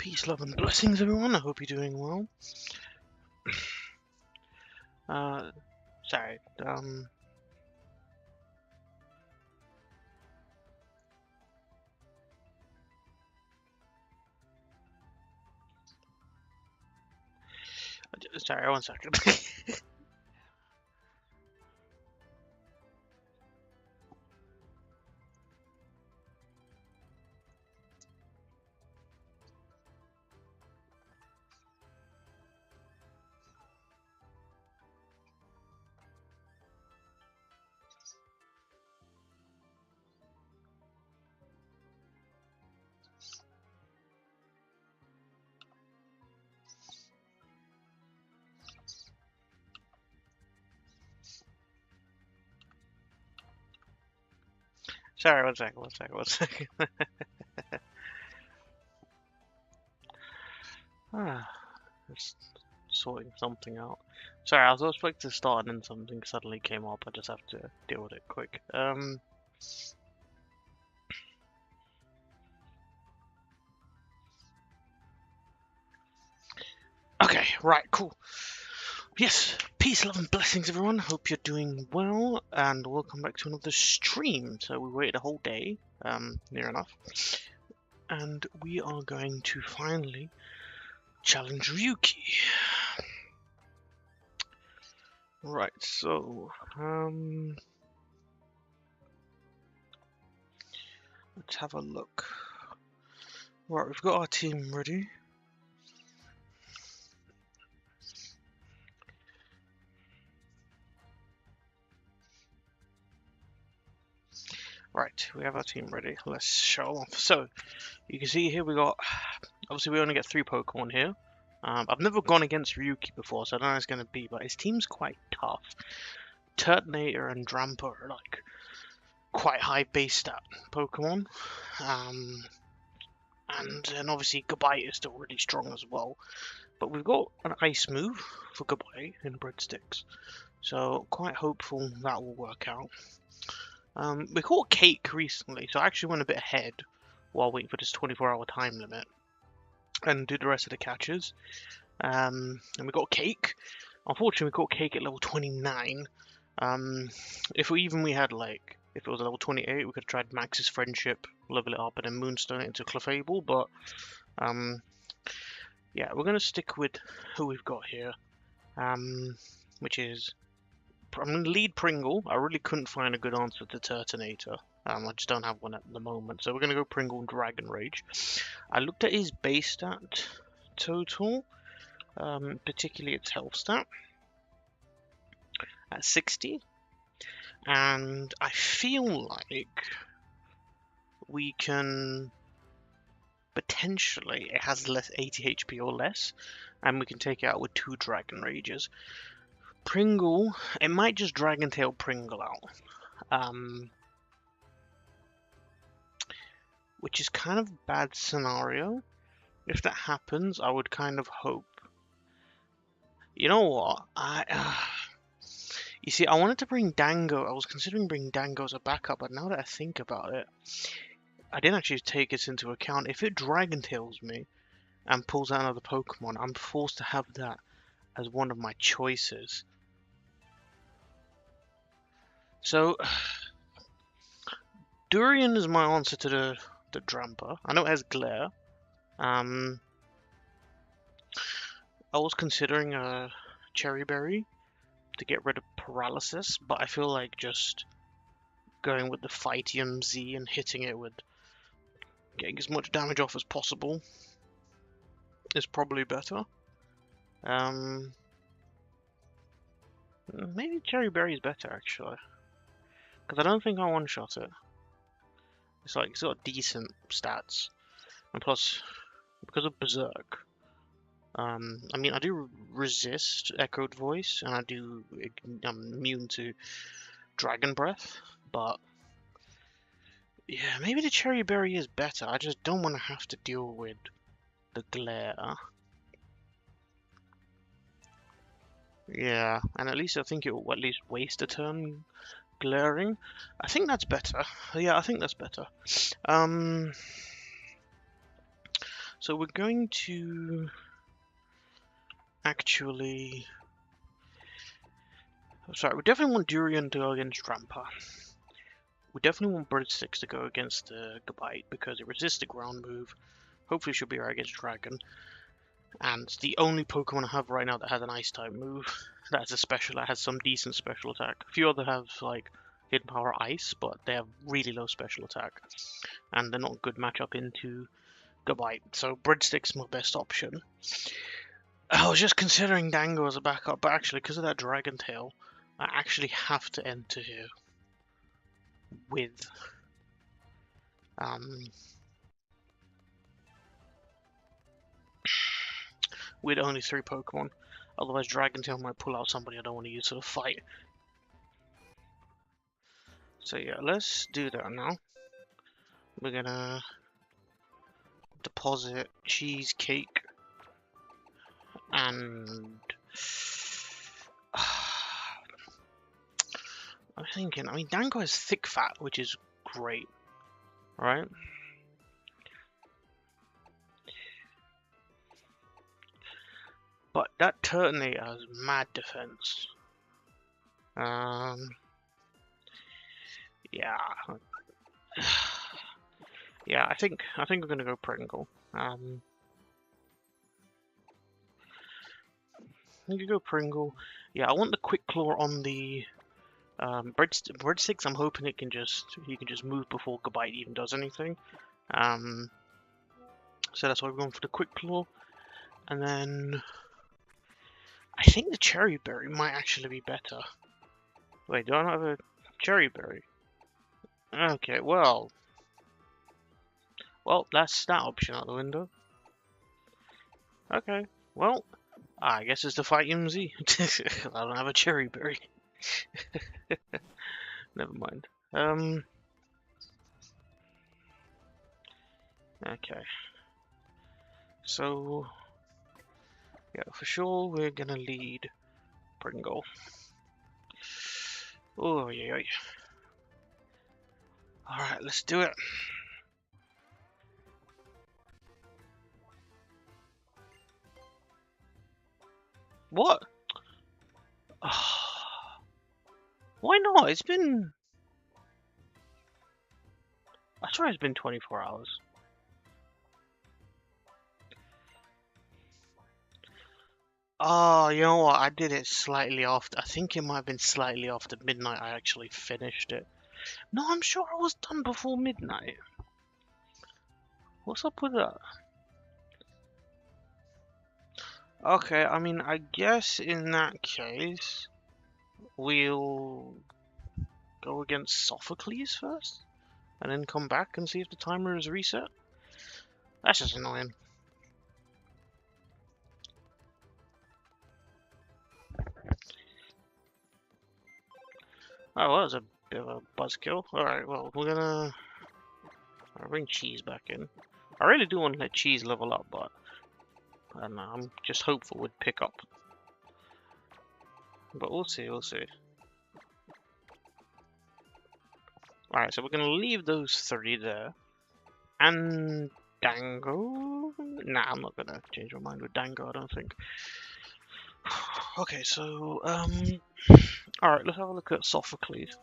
Peace, love, and blessings, everyone. I hope you're doing well. Sorry. Sorry, 1 second. Sorry, 1 second, 1 second, 1 second. Just sorting something out. Sorry, I was expecting to start and then something suddenly came up. I just have to deal with it quick. Okay, right, cool. Yes, peace, love, and blessings, everyone. Hope you're doing well, and welcome back to another stream. So we waited a whole day, near enough, and we are going to finally challenge Ryuki. Right, so let's have a look. Right, we've got our team ready. Right, we have our team ready. Let's show off. So, you can see here we got, obviously we only get 3 Pokemon here. I've never gone against Ryuki before, so I don't know how it's going to be, but his team's quite tough. Turtonator and Drampa are like quite high base stat Pokemon. And then obviously Gabite is still really strong as well. But we've got an ice move for Gabite in Breadsticks. So quite hopeful that will work out. We caught Cake recently, so I actually went a bit ahead while waiting for this 24-hour time limit. And did the rest of the catches. And we got Cake. Unfortunately, we caught Cake at level 29. If we had like, if it was level 28, we could have tried Max's Friendship, level it up, and then Moonstone it into Clefable. But yeah, we're gonna stick with who we've got here, which is I'm gonna lead Pringle. I really couldn't find a good answer to Turtonator. I just don't have one at the moment, so we're gonna go Pringle and Dragon Rage. I looked at his base stat total, particularly its health stat at 60, and I feel like we can potentially, it has less 80 HP or less, and we can take it out with 2 Dragon Rages. Pringle, it might just Dragon Tail Pringle out, which is kind of a bad scenario. If that happens, I would kind of hope. You know what? You see, I wanted to bring Dango. I was considering bringing Dango as a backup, but now that I think about it, I didn't actually take this into account. If it Dragon Tails me and pulls out another Pokemon, I'm forced to have that as one of my choices. So, Durian is my answer to the Drampa. I know it has Glare. I was considering a Cherry Berry to get rid of Paralysis, but I feel like just going with the Fightium Z and hitting it with getting as much damage off as possible is probably better. Maybe Cherry Berry is better actually, because I don't think I one-shot it. It's like it's got decent stats, and plus because of Berserk. I mean, I do resist Echoed Voice, and I'm immune to Dragon Breath, but yeah, maybe the Cherry Berry is better. I just don't want to have to deal with the Glare. Yeah, and at least I think it will at least waste a turn glaring. I think that's better. Yeah, I think that's better. So So we're going to actually... Sorry, we definitely want Durian to go against Tramper. We definitely want Breadsticks to go against Gabite because it resists the ground move. Hopefully she'll be right against Dragon. And it's the only Pokemon I have right now that has an Ice type move. That has a special, that has some decent special attack. A few other have like Hidden Power Ice, but they have really low special attack. And they're not a good matchup into Gabite. So Breadsticks is my best option. I was just considering Dango as a backup, but actually because of that Dragon Tail, I actually have to enter here with only 3 Pokemon. Otherwise Dragon Tail might pull out somebody I don't want to use for the fight. So yeah, let's do that now. We're gonna deposit Cheesecake and I'm thinking, I mean Dango has Thick Fat, which is great, right? But that Turtonator has mad defense. Yeah. Yeah, I think we're gonna go Pringle. I think we go Pringle. Yeah, I want the Quick Claw on the Breadsticks. I'm hoping he can just move before Gabite even does anything. So that's why we're going for the Quick Claw. And then I think the Cherry Berry might actually be better. Wait, do I not have a Cherry Berry? Okay, well, that's that option out the window. Okay, well, I guess it's to fight Yumzy. I don't have a Cherry Berry. Never mind. Okay. So, yeah, for sure we're gonna lead Pringle. Oh, yeah. Alright, let's do it. What? Why not? It's been... I swear it's been 24 hours. Oh, you know what? I did it slightly after. I think it might have been slightly after midnight I actually finished it. No, I'm sure I was done before midnight. What's up with that? Okay, I mean, I guess in that case, we'll go against Sophocles first, and then come back and see if the timer is reset. That's just annoying. Oh, well, that was a bit of a buzzkill. Alright, well, we're gonna bring Cheese back in. I really do want to let Cheese level up, but I don't know, I'm just hopeful we'd pick up. But we'll see. Alright, so we're gonna leave those 3 there. And Dango? Nah, I'm not gonna change my mind with Dango, I don't think. Okay, so, alright, let's have a look at Sophocles.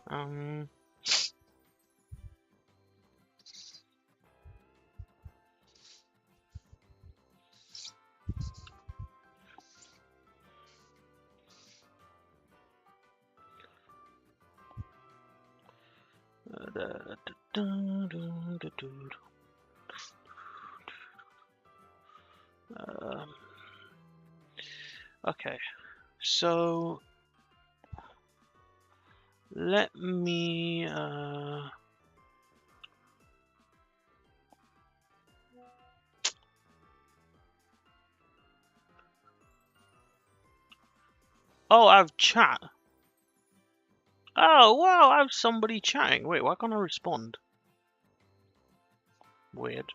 Okay, so let me oh, I have chat. Oh wow, I have somebody chatting. Wait, why can't I respond? Weird.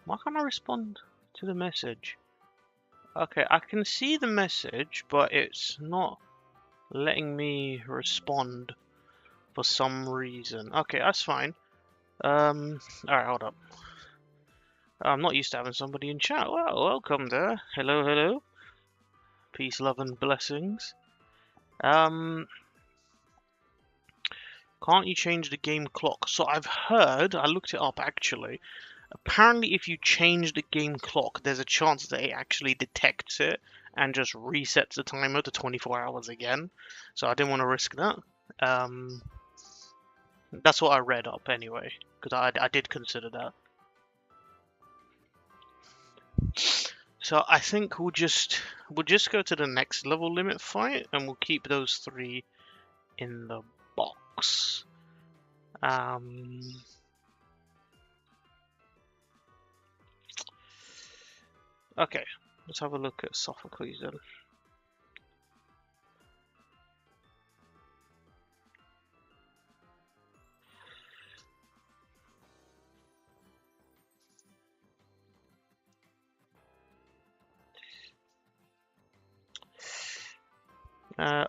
Why can't I respond to the message? Okay, I can see the message, but it's not letting me respond for some reason. Okay, that's fine. Alright, hold up. I'm not used to having somebody in chat. Well, welcome there. Hello, hello. Peace, love, and blessings. Can't you change the game clock? So I've heard, I looked it up actually. Apparently, if you change the game clock, there's a chance that it actually detects it and just resets the timer to 24 hours again. So I didn't want to risk that. That's what I read up anyway, because I did consider that. So I think we'll just go to the next level limit fight, and we'll keep those 3 in the box. Okay, let's have a look at Sophocles then.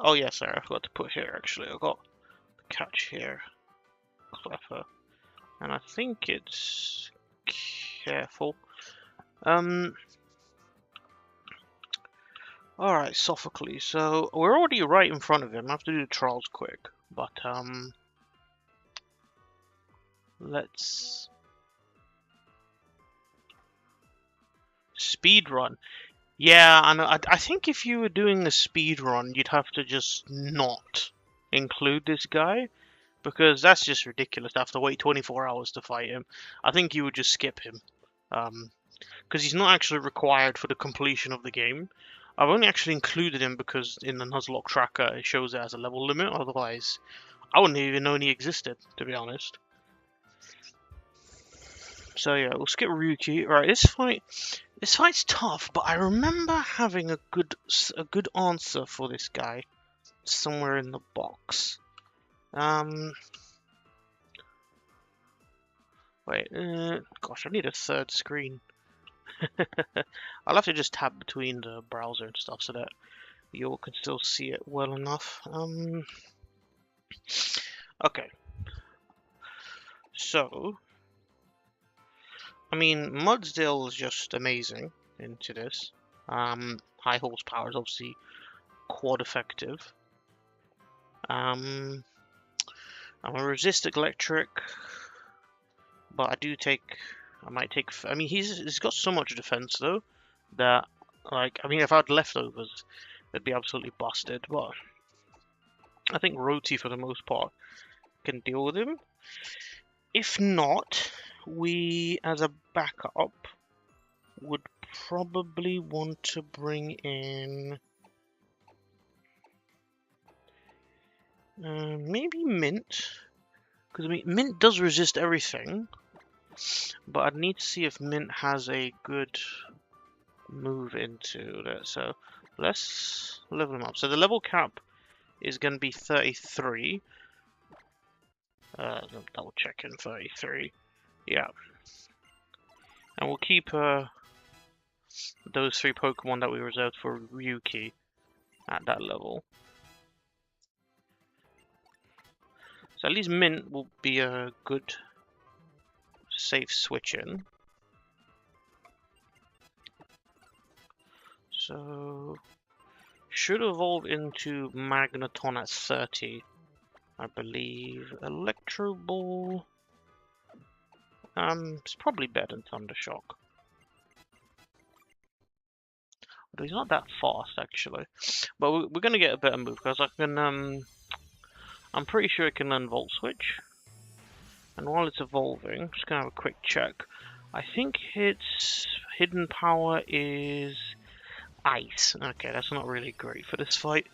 Oh yeah, sorry, I forgot to put here actually. I got the catch here, clever, and I think it's careful. Alright, Sophocles. So we're already right in front of him. I have to do the trials quick, but let's speed run. Yeah, and I think if you were doing a speed run, you'd have to just not include this guy, because that's just ridiculous to have to wait 24 hours to fight him. I think you would just skip him, because he's not actually required for the completion of the game. I've only actually included him because in the Nuzlocke Tracker it shows it as a level limit, otherwise I wouldn't even known he existed, to be honest. So yeah, we'll skip Ryuki. Right, this fight's tough, but I remember having a good answer for this guy somewhere in the box. Wait, gosh, I need a third screen. I'll have to just tab between the browser and stuff so that you all can still see it well enough. Okay. So, I mean, Mudsdale is just amazing into this. High horsepower is obviously quad effective. I'm a resist electric, but I might take. I mean, he's got so much defense though that, like, I mean, if I had leftovers, it'd be absolutely busted. But I think Roti for the most part can deal with him. If not, we as a backup would probably want to bring in maybe Mint, because I mean Mint does resist everything, but I'd need to see if Mint has a good move into that. So let's level him up. So the level cap is going to be 33. Double check in 33. Yeah, and we'll keep those 3 Pokemon that we reserved for Ryuki at that level. So at least Mint will be a good safe switch in. So should evolve into Magneton at 30, I believe. Electro Ball. It's probably better than Thundershock. But he's not that fast actually. But we're gonna get a better move because I can I'm pretty sure it can learn Volt Switch. And while it's evolving, I'm just gonna have a quick check. I think its hidden power is Ice. Okay, that's not really great for this fight.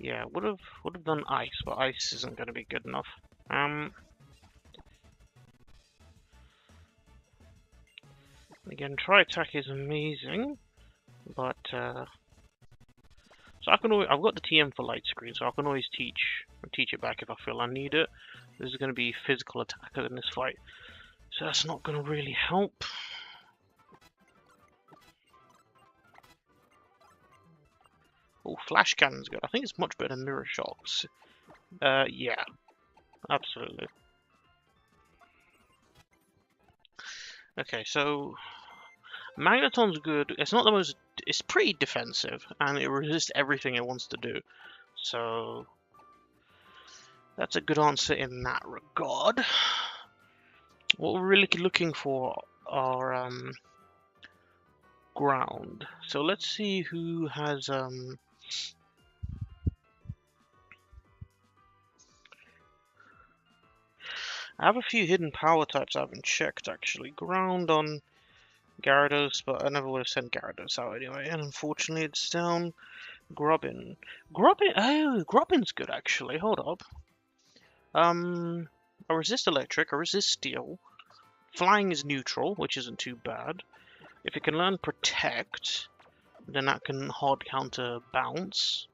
Yeah, would have done Ice, but Ice isn't going to be good enough. Again, Tri Attack is amazing, but so I can always, I've got the TM for Light Screen, so I can always teach it back if I feel I need it. This is going to be physical attacker in this fight, so that's not going to really help. Oh, Flash Cannon's good. I think it's much better than Mirror Shocks. Yeah. Absolutely. Okay, so Magneton's good. It's not the most. It's pretty defensive, and it resists everything it wants to do. So that's a good answer in that regard. What we're really looking for are ground. So let's see who has I have a few hidden power types I haven't checked actually. Ground on Gyarados, but I never would have sent Gyarados out anyway. And unfortunately, it's down. Grubbin. Oh, Grubbin's good actually. Hold up. I resist electric. I resist steel. Flying is neutral, which isn't too bad. If it can learn protect, then that can hard counter bounce.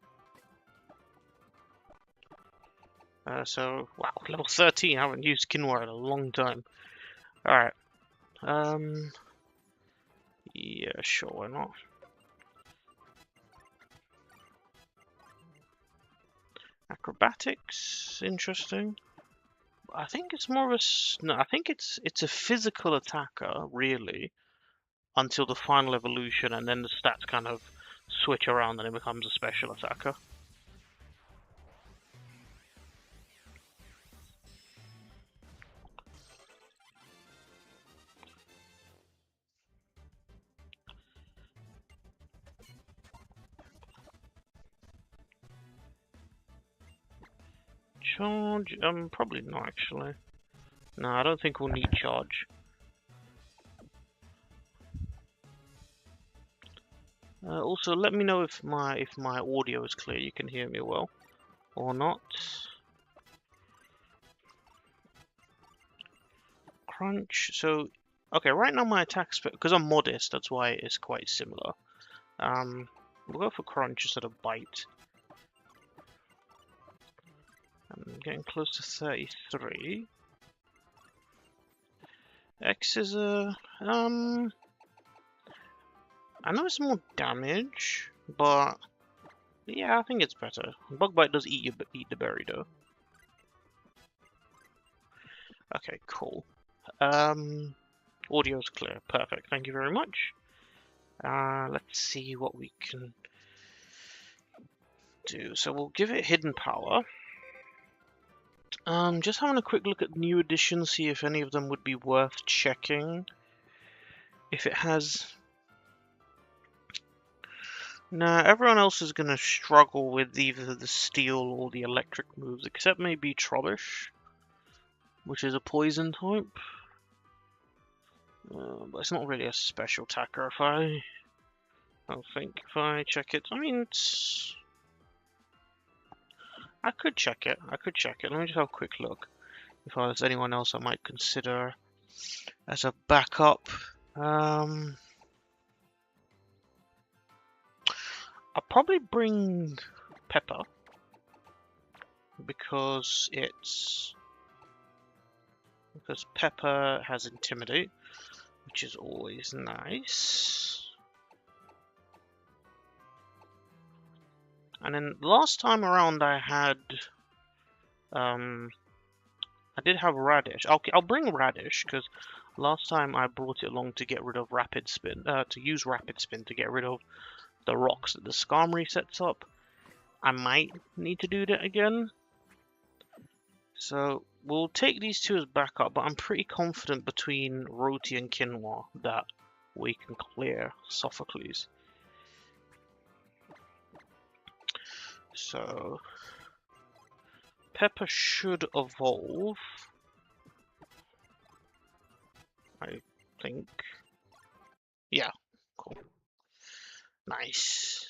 So wow, level 13. I haven't used Kinwar in a long time. All right. Yeah, sure, why not? Acrobatics, interesting. I think it's more of a no. I think it's a physical attacker, really, until the final evolution, and then the stats kind of switch around, and it becomes a special attacker. Charge? Probably not actually. No, I don't think we'll need charge. Also, let me know if my audio is clear. You can hear me well, or not. Crunch. So, okay, right now my attack speed, because I'm modest, that's why it's quite similar. We'll go for crunch instead of bite. I'm getting close to 33. X is a I know it's more damage, but yeah, I think it's better. Bug bite does eat the berry though. Okay, cool. Audio's clear. Perfect. Thank you very much. Let's see what we can do. So we'll give it hidden power. Just having a quick look at new additions, see if any of them would be worth checking. If it has... Nah, everyone else is going to struggle with either the steel or the electric moves, except maybe Trubbish, which is a poison type. But it's not really a special attacker if I think if I check it. I mean, I could check it. I could check it. Let me just have a quick look. If there's anyone else I might consider as a backup. I'll probably bring Pepper because Pepper has Intimidate, which is always nice. And then last time around I had I did have Radish. I'll bring Radish because last time I brought it along to get rid of Rapid Spin, to use Rapid Spin to get rid of the rocks that the Skarmory sets up. I might need to do that again. So we'll take these two as backup, but I'm pretty confident between Roti and Kinwar that we can clear Sophocles. So Pepper should evolve, I think. Yeah, cool. Nice.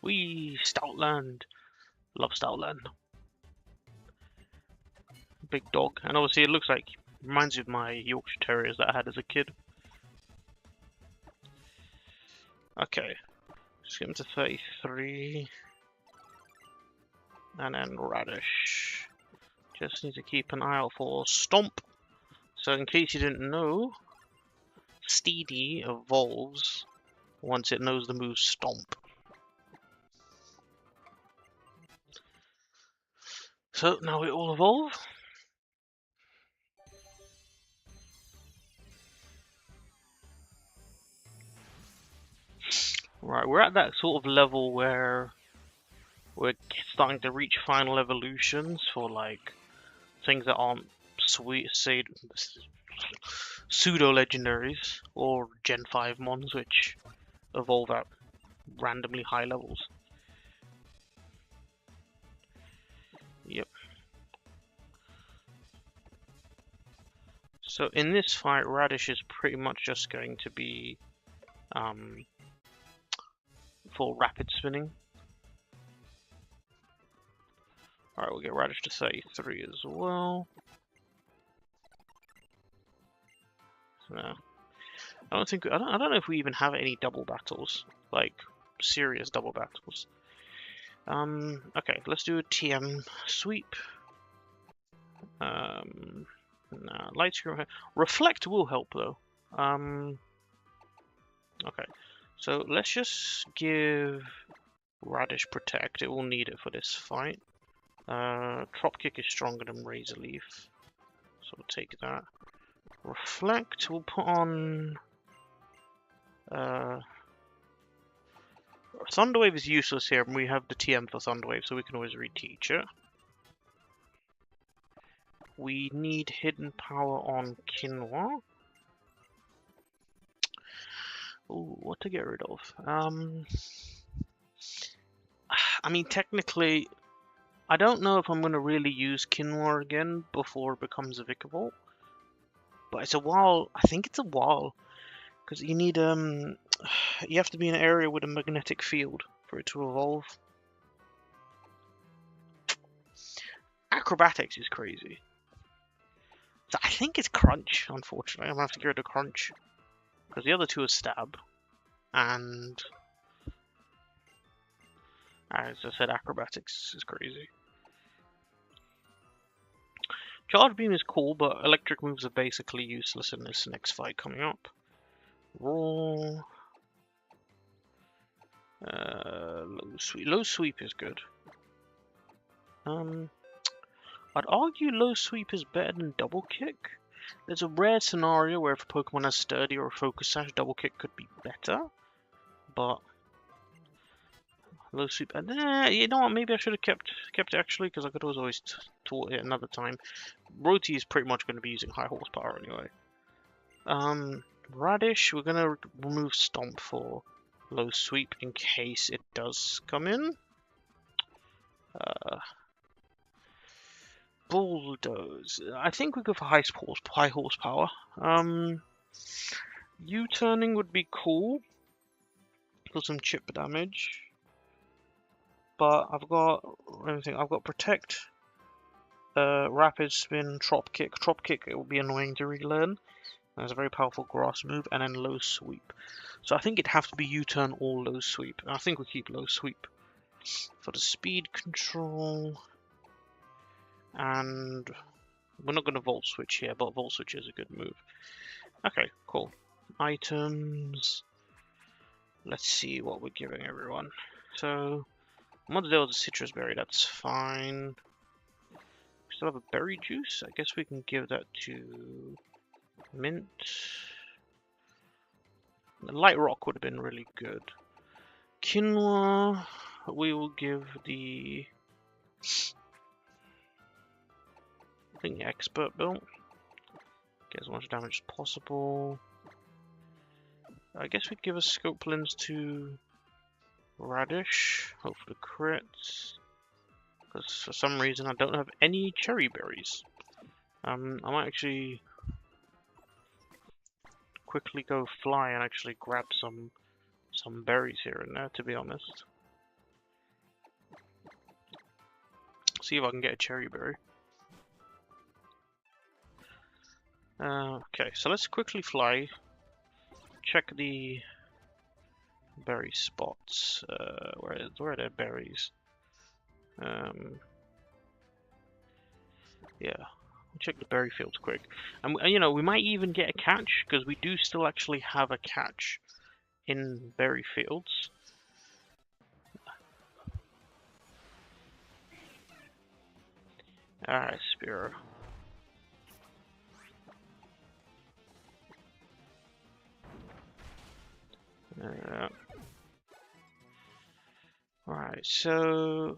Wee, Stoutland. Love Stoutland. Big dog. And obviously it looks like, reminds me of my Yorkshire Terriers that I had as a kid. Okay. Just get him to 33. And then Radish. Just need to keep an eye out for Stomp. So in case you didn't know, Steedy evolves once it knows the move Stomp. So now it will evolve. Right, we're at that sort of level where we're starting to reach final evolutions for like things that aren't pseudo legendaries or Gen 5 mons, which evolve at randomly high levels. Yep. So in this fight, Radish is pretty much just going to be for rapid spinning. Alright, we'll get Radish to 33 as well. No. I don't know if we even have any double battles, like serious double battles. Okay, let's do a TM sweep. Nah, light screen. Reflect will help though. Okay, so let's just give Radish Protect. It will need it for this fight. Drop Kick is stronger than Razor Leaf, so we'll take that. Reflect, we'll put on. Thunderwave is useless here, and we have the TM for Thunderwave, so we can always reteach it. We need Hidden Power on Quinoa. Ooh, what to get rid of? I mean, technically, I don't know if I'm going to really use Quinoa again before it becomes a Vikavolt. But it's a while. I think it's a while. Because you need, you have to be in an area with a magnetic field for it to evolve. Acrobatics is crazy. So I think it's Crunch, unfortunately. I'm going to have to get rid of Crunch. Because the other two are Stab. And as I said, Acrobatics is crazy. Charge Beam is cool, but electric moves are basically useless in this next fight coming up. Roll. Low sweep is good. I'd argue low sweep is better than double kick. There's a rare scenario where if a Pokemon has sturdy or a focus sash, double kick could be better. But low sweep, you know what? Maybe I should have kept it actually, because I could always taught it another time. Roti is pretty much going to be using high horsepower anyway. Radish, we're going to remove Stomp for low sweep in case it does come in. Bulldoze. I think we go for high horsepower. U-turning would be cool for some chip damage. But I've got everything. I've got Protect, Rapid Spin, Drop Kick. Drop Kick, it will be annoying to relearn. There's a very powerful grass move, and then low sweep. So I think it'd have to be U-turn or low sweep. And I think we keep low sweep. For the speed control. And we're not going to Volt Switch here, but Volt Switch is a good move. Okay, cool. Items. Let's see what we're giving everyone. So, Mudsdale is a citrus berry, that's fine. We still have a berry juice. I guess we can give that to Mint. The Light Rock would have been really good. Quinoa, we will give the... I think the Expert build. Get as much damage as possible. I guess we'd give a Scope Lens to Radish. Hope for the crits. Because for some reason I don't have any cherry berries. I might actually quickly go fly and actually grab some berries here and there, to be honest. See if I can get a cherry berry. Okay, so let's quickly fly. Check the berry spots. Where are their berries? Yeah, we'll check the berry fields quick. And you know, we might even get a catch, because we do still actually have a catch in berry fields. Alright, Spear. Alright, so...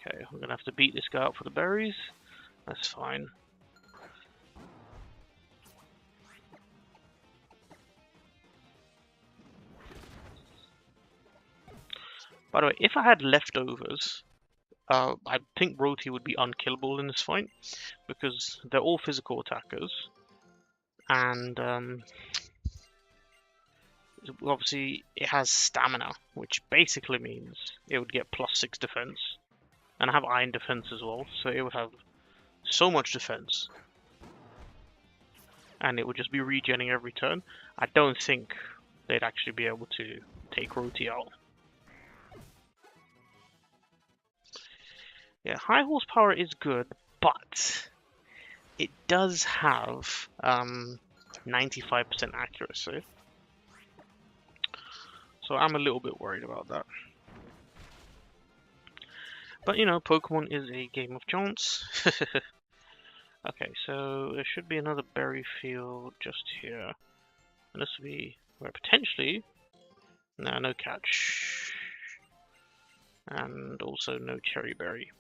Okay, we're gonna have to beat this guy up for the berries. That's fine. By the way, if I had leftovers, I think Roti would be unkillable in this fight, because they're all physical attackers, and obviously it has stamina, which basically means it would get +6 defense, and I have iron defense as well, so it would have so much defense, and it would just be regenning every turn. I don't think they'd actually be able to take Roti out. Yeah, high horsepower is good, but it does have 95% accuracy. So I'm a little bit worried about that. But you know, Pokemon is a game of chance. Okay, so there should be another berry field just here. And this will be where potentially... No, no catch. And also no cherry berry.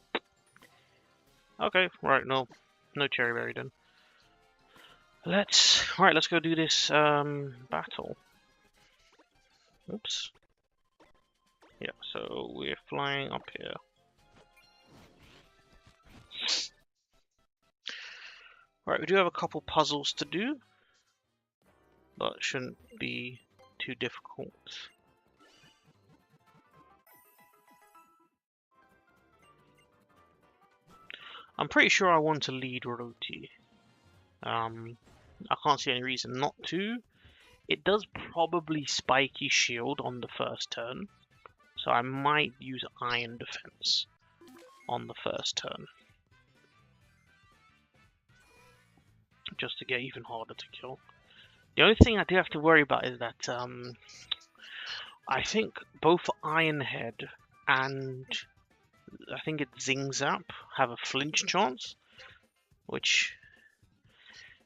Okay, right, no cherry berry then. Let's go do this battle. Oops. Yeah, so we're flying up here. Right, we do have a couple puzzles to do, but it shouldn't be too difficult. I'm pretty sure I want to lead Roti. I can't see any reason not to. It does probably spiky shield on the first turn, so I might use iron defense on the first turn, just to get even harder to kill. The only thing I do have to worry about is that I think both Ironhead and I think it's Zing Zap have a flinch chance, which,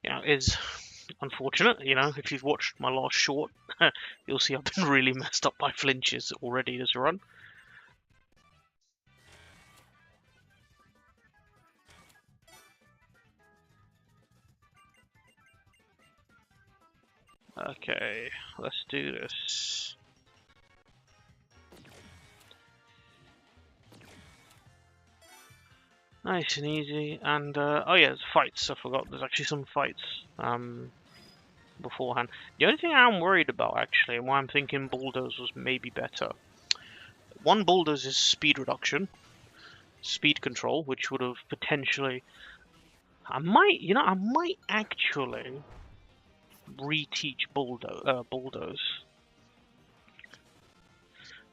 you know, is unfortunate. You know, if you've watched my last short, you'll see I've been really messed up by flinches already this run. Okay, let's do this. Nice and easy, and oh yeah, there's fights. I forgot. There's actually some fights beforehand. The only thing I'm worried about, actually, and why I'm thinking Bulldoze was maybe better. One, Bulldoze is speed reduction, speed control, which would have potentially. I might actually reteach Bulldoze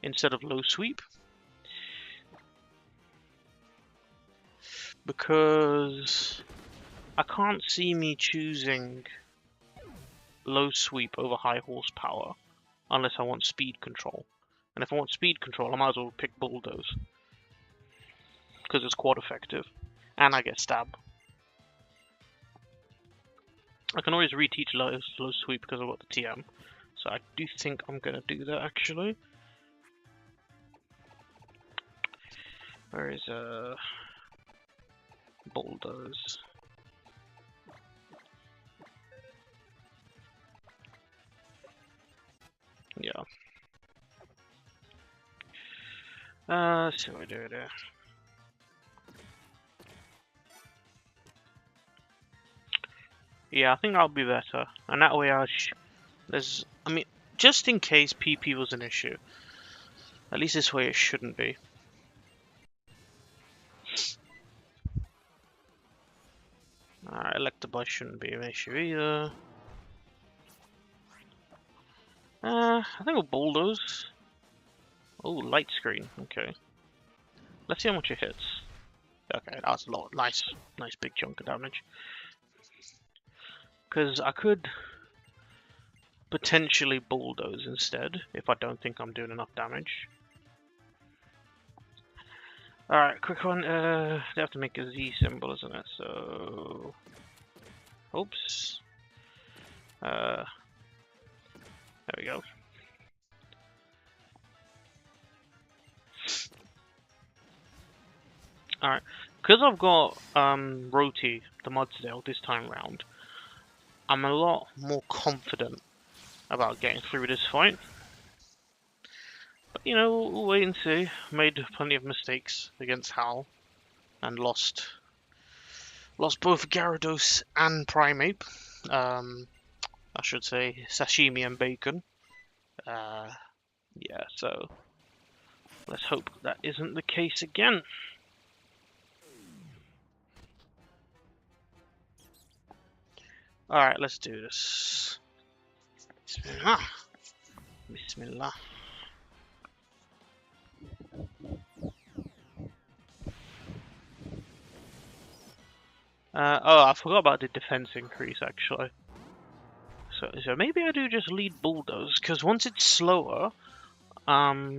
instead of low sweep, because I can't see me choosing low sweep over high horsepower unless I want speed control. And if I want speed control, I might as well pick Bulldoze, because it's quad effective, and I get stab. I can always reteach low sweep because I've got the TM, so I do think I'm gonna do that actually. Where is Bulldoze? Yeah. So I do it there. Yeah, I think that'll be better, and that way I mean, just in case PP was an issue. At least this way it shouldn't be. Alright, Electabuzz shouldn't be an issue either. I think we'll Bulldoze. Oh, light screen. Okay. Let's see how much it hits. Okay, that's a lot. Nice big chunk of damage. Because I could potentially bulldoze instead if I don't think I'm doing enough damage. Alright, quick one. They have to make a Z symbol, isn't it? So, oops. There we go. Alright, because I've got Roti, the Mudsdale, this time round, I'm a lot more confident about getting through this fight. But, you know, we'll wait and see. Made plenty of mistakes against Hal and lost both Gyarados and Primeape. I should say sashimi and bacon. Yeah, so let's hope that isn't the case again. Alright, let's do this. Bismillah. Bismillah. Oh, I forgot about the defense increase actually. So maybe I do just lead Bulldoze, because once it's slower, I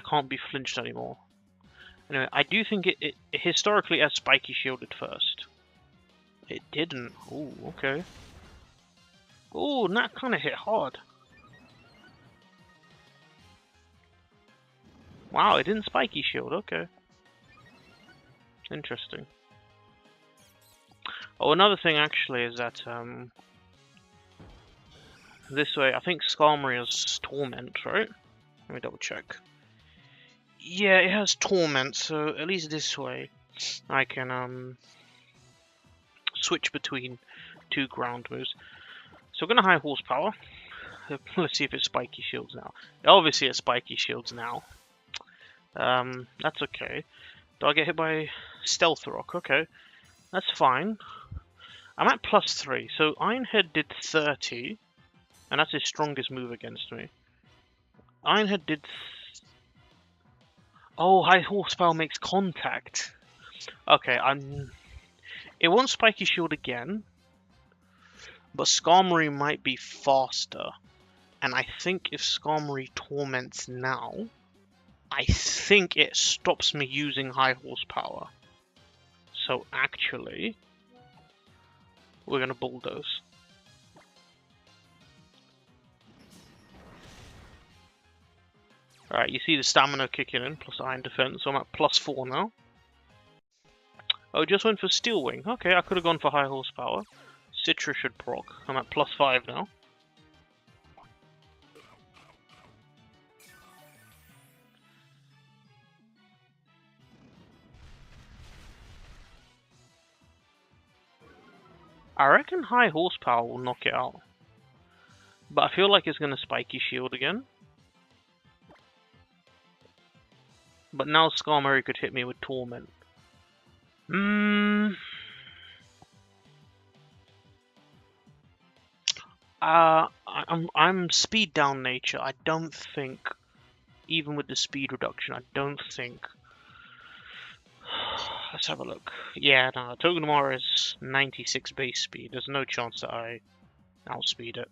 can't be flinched anymore. Anyway, I do think it historically has Spiky shielded first. It didn't. Ooh, okay. Ooh, and that kind of hit hard. Wow, it didn't Spiky shield, okay. Interesting. Oh, another thing actually is that, this way, I think Skarmory has Torment, right? Let me double check. Yeah, it has Torment, so at least this way, I can, switch between two ground moves. So we're gonna high horsepower. Let's see if it's Spiky shields now. Obviously it's Spiky shields now. That's okay. Do I get hit by Stealth Rock? Okay. That's fine. I'm at +3, so Ironhead did 30, and that's his strongest move against me. Ironhead did... Oh, high horsepower makes contact. Okay, it won't Spiky Shield again, but Skarmory might be faster. And I think if Skarmory Torments now, I think it stops me using high horsepower. So actually, we're gonna Bulldoze. Alright, you see the stamina kicking in, plus Iron Defense, so I'm at +4 now. Oh, just went for Steel Wing. Okay, I could have gone for high horsepower. Citra should proc. I'm at +5 now. I reckon high horsepower will knock it out. But I feel like it's going to Spiky Shield again. But now Skarmory could hit me with Torment. I'm speed down nature. I don't think, even with the speed reduction, I don't think... Let's have a look. Yeah, no, Togedemaru is 96 base speed. There's no chance that I outspeed it.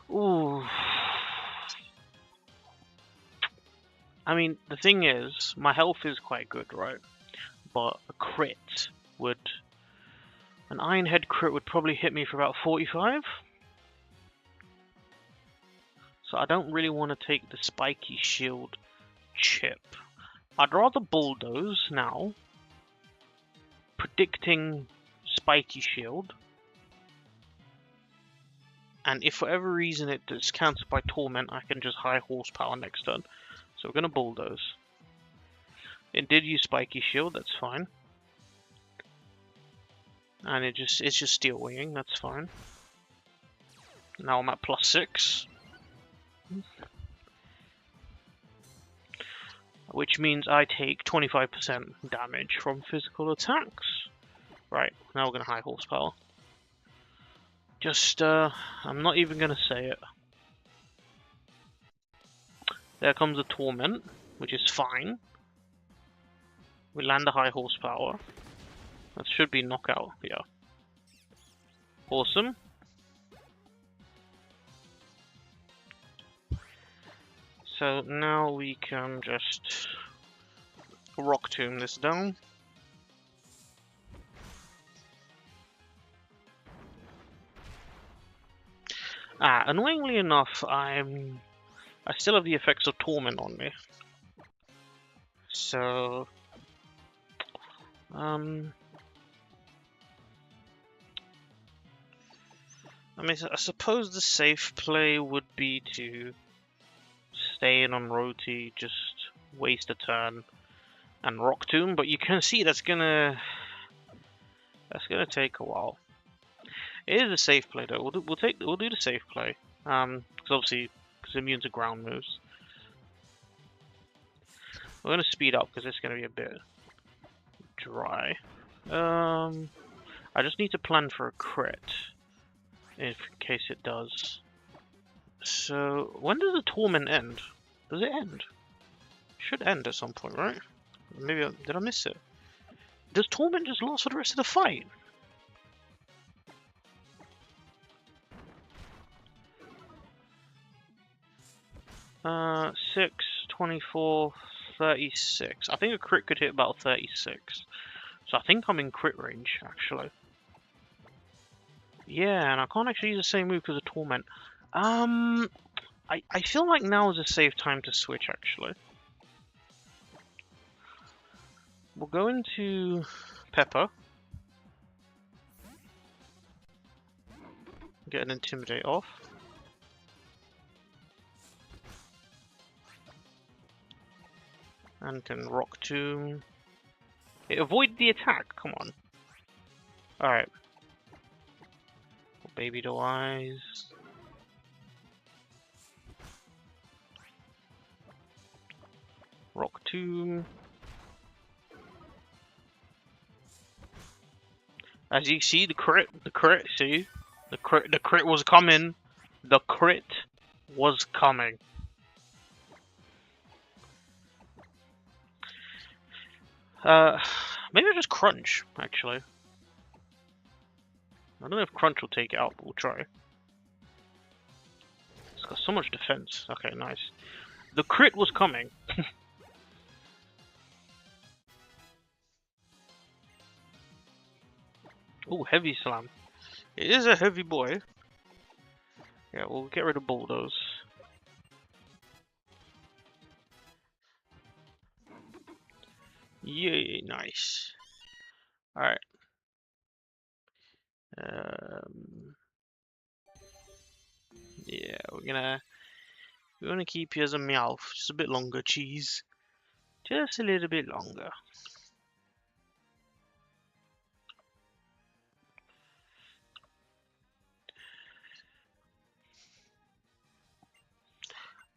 Ooh. I mean, the thing is, my health is quite good, right? But a crit would... An Ironhead crit would probably hit me for about 45. So I don't really want to take the Spiky Shield chip. I'd rather Bulldoze now, predicting Spiky Shield. And if for whatever reason it is countered by Torment, I can just high horsepower next turn. So we're going to Bulldoze. It did use Spiky Shield, that's fine. And it's just Steel Winging, that's fine. Now I'm at +6. Which means I take 25% damage from physical attacks. Right, now we're going to high horsepower. Just, I'm not even going to say it. There comes a Torment, which is fine. We land a high horsepower. That should be knockout, yeah. Awesome. So now we can just Rock Tomb this down. Annoyingly enough, I still have the effects of Torment on me. So I mean, I suppose the safe play would be to stay in on Roti, just waste a turn and Rock Tomb, but you can see that's gonna take a while. It is a safe play though. We'll do the safe play. Because obviously, because immune to ground moves. We're gonna speed up because it's gonna be a bit dry. I just need to plan for a crit in case it does. So when does the Torment end? Does it end? It should end at some point, right? Maybe did I miss it? Does Torment just last for the rest of the fight? Uh, 6, 24, 36. I think a crit could hit about 36. So I think I'm in crit range, actually. Yeah, and I can't actually use the same move because of Torment. I feel like now is a safe time to switch, actually. We'll go into Pepper. Get an Intimidate off. And can Rock Tomb. Avoid the attack, come on. Alright. Baby Doe Eyes. Rock Tomb. As you see, the crit, see? The crit was coming. The crit was coming. Maybe I'll just Crunch, actually. I don't know if Crunch will take it out, but we'll try. It's got so much defense. Okay, nice. The crit was coming. Oh, Heavy Slam. It is a heavy boy. Yeah, we'll get rid of Bulldoze. Yay, nice. Alright. Yeah, we want to keep you as a Meowth just a bit longer, cheese. Just a little bit longer.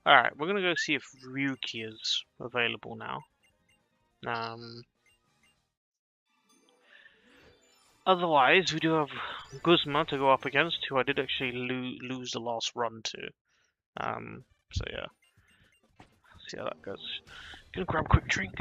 Alright, we're gonna go see if Ryuki is available now. Otherwise, we do have Guzma to go up against, who I did actually lose the last run to. So yeah. See how that goes. Gonna grab a quick drink.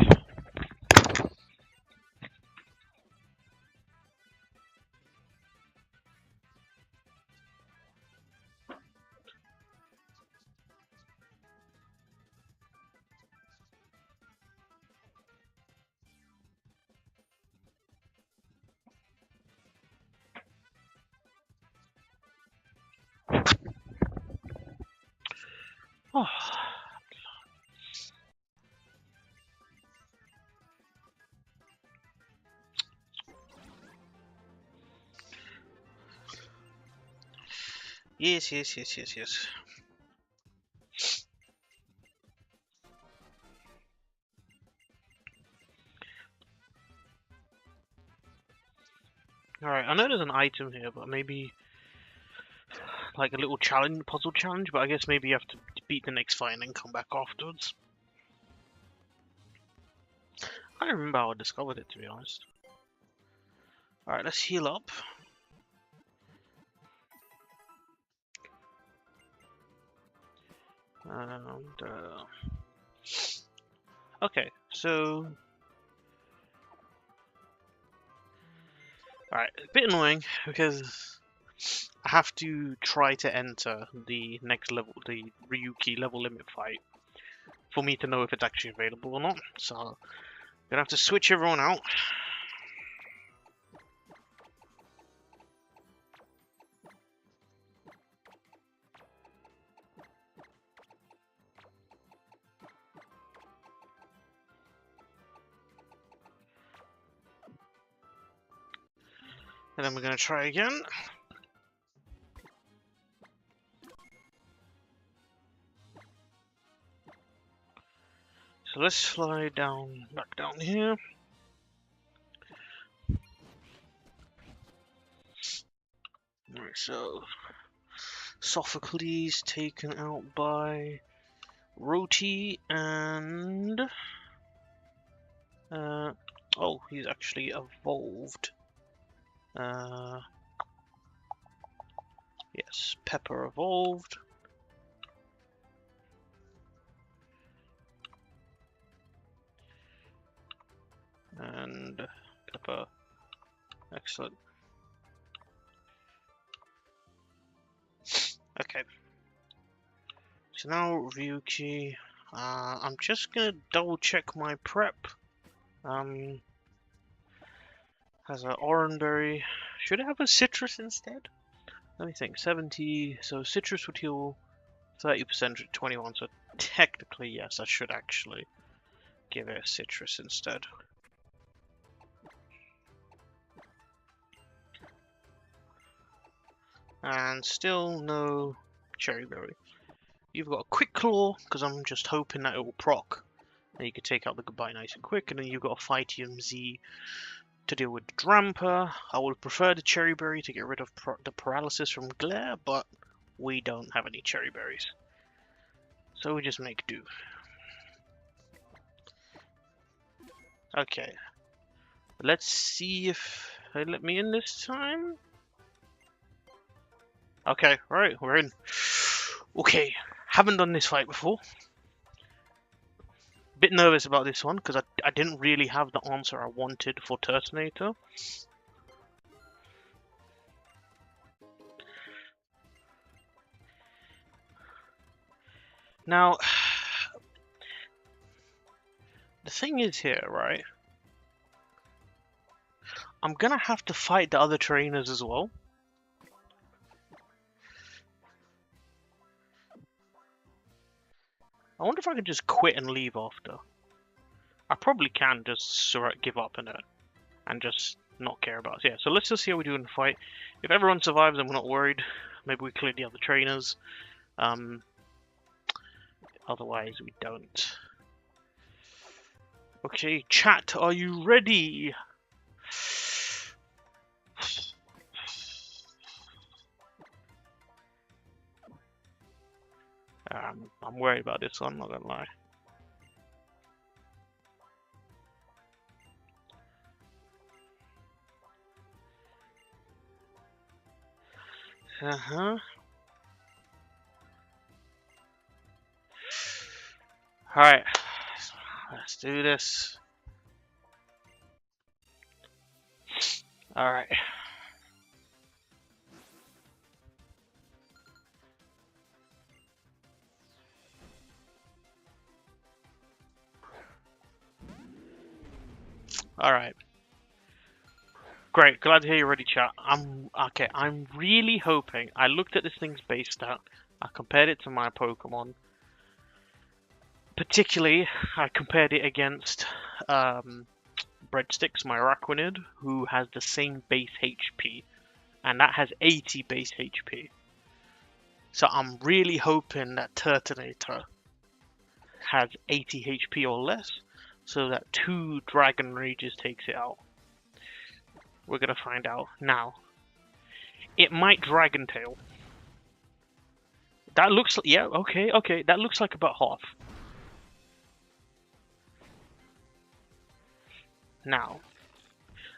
Oh. Yes. Alright, I know there's an item here, but maybe like a little challenge, puzzle challenge, but I guess maybe you have to beat the next fight and then come back afterwards. I don't remember how I discovered it, to be honest. Alright, let's heal up. And Okay, so... Alright, a bit annoying because I have to try to enter the next level, the Ryuki level limit fight, for me to know if it's actually available or not. So, I'm gonna have to switch everyone out. And then we're gonna try again. So let's slide down, back down here. Alright, so Sophocles taken out by Roti and oh, he's actually evolved. Yes, Pepper evolved. And Pepper, excellent. Okay. So now Ryuki. I'm just gonna double check my prep. Has an Oranberry. Should it have a citrus instead? Let me think. 70. So citrus would heal 30% at 21. So technically, yes, I should actually give it a citrus instead. And still no cherry berry. You've got a quick claw because I'm just hoping that it will proc, and you can take out the goodbye nice and quick. And then you've got a Phytium Z to deal with Dramper. I would prefer the cherry berry to get rid of the paralysis from glare, but we don't have any cherry berries, so we just make do. Okay, let's see if they let me in this time. Okay, right, we're in. Okay, haven't done this fight before. Bit nervous about this one because I didn't really have the answer I wanted for Turtonator. Now, the thing is here, right? I'm gonna have to fight the other trainers as well. I wonder if I can just quit and leave after. I probably can just give up in it and just not care about it. Yeah, so let's just see how we do in the fight. If everyone survives, then we're not worried. Maybe we clear the other trainers. Otherwise, we don't. Okay, chat, are you ready? I'm worried about this one, I'm not gonna lie. Alright, let's do this. Alright. Alright. Great, glad to hear you're ready, chat. I'm really hoping. I looked at this thing's base stat. I compared it to my Pokemon. Particularly, I compared it against Breadsticks, my Araquanid, who has the same base HP. And that has 80 base HP. So I'm really hoping that Turtonator has 80 HP or less, so that 2 Dragon Rages takes it out. We're gonna find out now. It might Dragon Tail. That looks like, yeah, okay, that looks like about half. Now,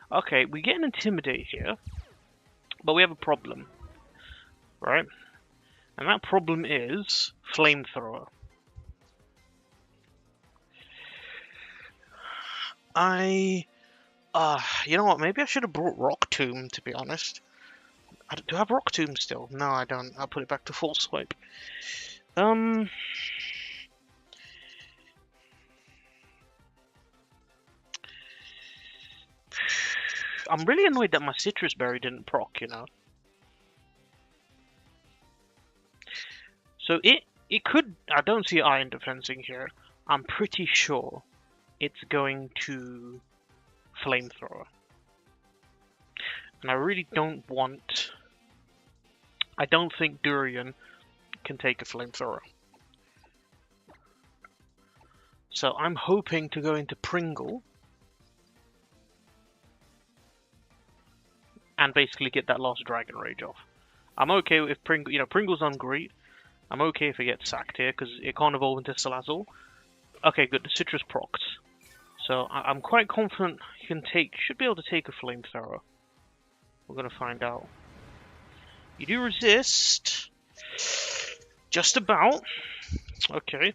okay, we get an Intimidate here, but we have a problem, right? And that problem is Flamethrower. You know what? Maybe I should have brought Rock Tomb, to be honest. Do I have Rock Tomb still? No, I don't. I'll put it back to full swipe. I'm really annoyed that my Citrus Berry didn't proc, you know. So it could. I don't see Iron Defensing here. I'm pretty sure it's going to Flamethrower, and I really don't want. I don't think Durian can take a Flamethrower. So I'm hoping to go into Pringle and basically get that last Dragon Rage off. I'm okay if Pringle, you know, Pringle's on great. I'm okay if it gets sacked here because it can't evolve into Salazzle. Okay, good. The Citrus procs. So I'm quite confident he can take, should be able to take a Flamethrower. We're gonna find out. You do resist. Just about. Okay.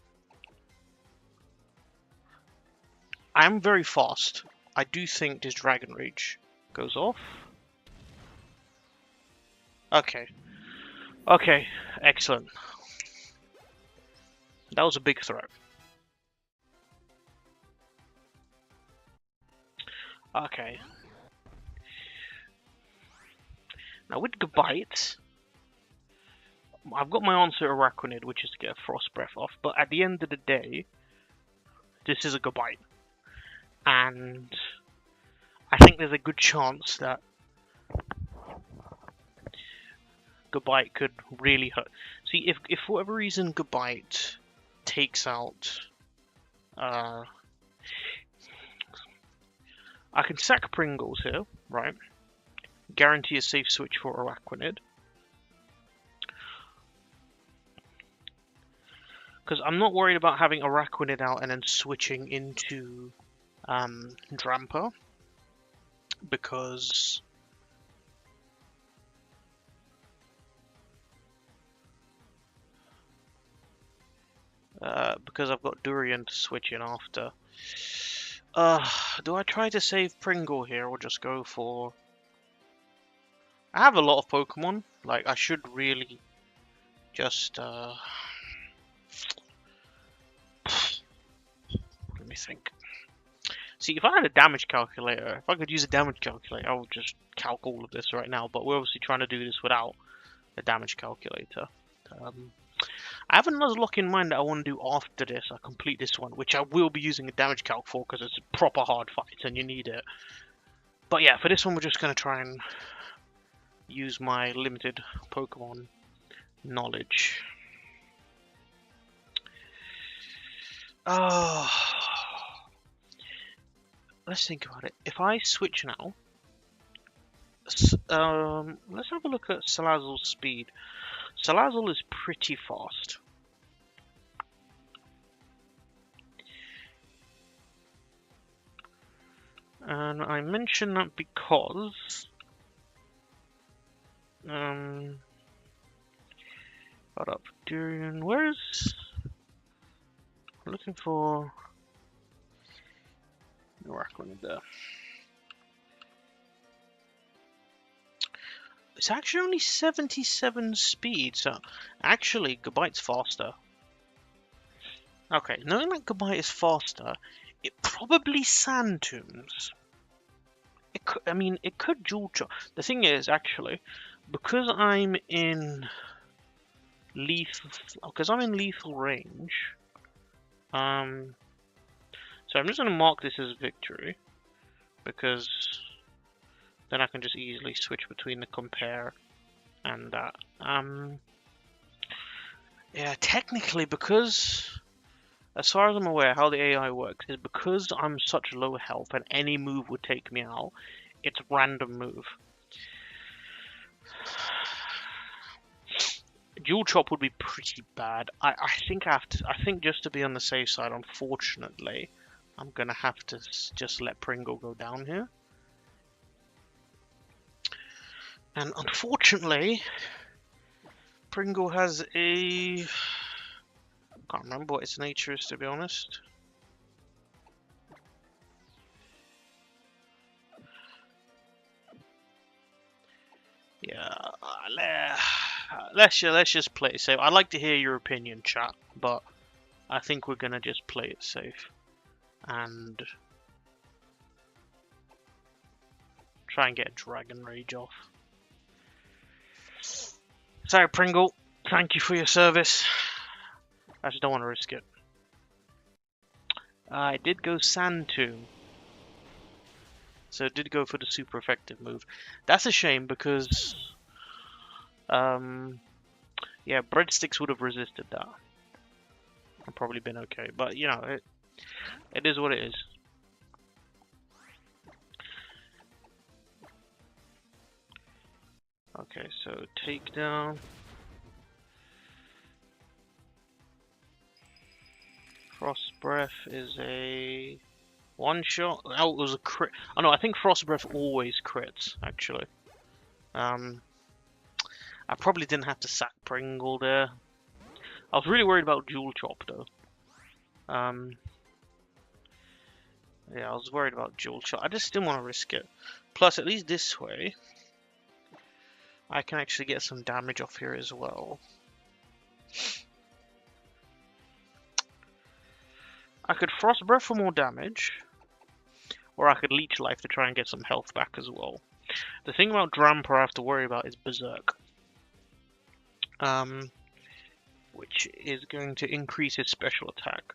I'm very fast. I do think this Dragon Rage goes off. Okay. Okay, excellent. That was a big threat. Okay. Now with Gabite, I've got my answer Araquanid, which is to get a Frost Breath off, but at the end of the day, this is a Gabite. And I think there's a good chance that Gabite could really hurt. See, if for whatever reason Gabite takes out... I can sack Pringles here, right? Guarantee a safe switch for Araquanid. Because I'm not worried about having Araquanid out and then switching into Drampa. Because... because I've got Durian to switch in after. Do I try to save Pringle here or just go for... I have a lot of Pokemon. Like, I should really just... Let me think. See, if I had a damage calculator, if I could use a damage calculator, I would just calc all of this right now. But we're obviously trying to do this without a damage calculator. I have another Nuzlocke in mind that I want to do after this. I complete this one, which I will be using a damage calc for because it's a proper hard fight and you need it. But yeah, for this one we're just going to try and use my limited Pokemon knowledge. Let's think about it. If I switch now, let's have a look at Salazzle's speed. Salazzle is pretty fast. And I mention that because hold up, Durian, where's I'm looking for Araquanid there. It's actually only 77 speed, so actually Gabite's faster. Okay, knowing that Gabite is faster, it probably Sand Tombs. It could, I mean, it could Dual Chop. The thing is, actually, because I'm in lethal range, so I'm just going to mark this as victory, because then I can just easily switch between the compare and that. Yeah, technically, because as far as I'm aware, how the AI works is because I'm such low health and any move would take me out, it's random move. Dual Chop would be pretty bad. I think I think just to be on the safe side, unfortunately, I'm gonna have to just let Pringle go down here. And unfortunately, Pringle has a... I can't remember what its nature is, to be honest. Yeah, let's just play it safe. I'd like to hear your opinion, chat, but I think we're gonna just play it safe and try and get Dragon Rage off. Sorry, Pringle. Thank you for your service. I just don't want to risk it. I did go Sand Tomb. So it did go for the super effective move. That's a shame because, yeah, Breadsticks would have resisted that. I've probably been okay, but you know, it is what it is. Okay, so takedown. Frost Breath is a one shot. Oh, it was a crit. Oh no, I think Frost Breath always crits, actually. I probably didn't have to sack Pringle there. I was really worried about Jewel Chop though. Yeah, I was worried about Jewel Chop. I just didn't want to risk it. Plus, at least this way, I can actually get some damage off here as well. I could Frost Breath for more damage, or I could Leech Life to try and get some health back as well. The thing about Dramper I have to worry about is Berserk. Which is going to increase his special attack.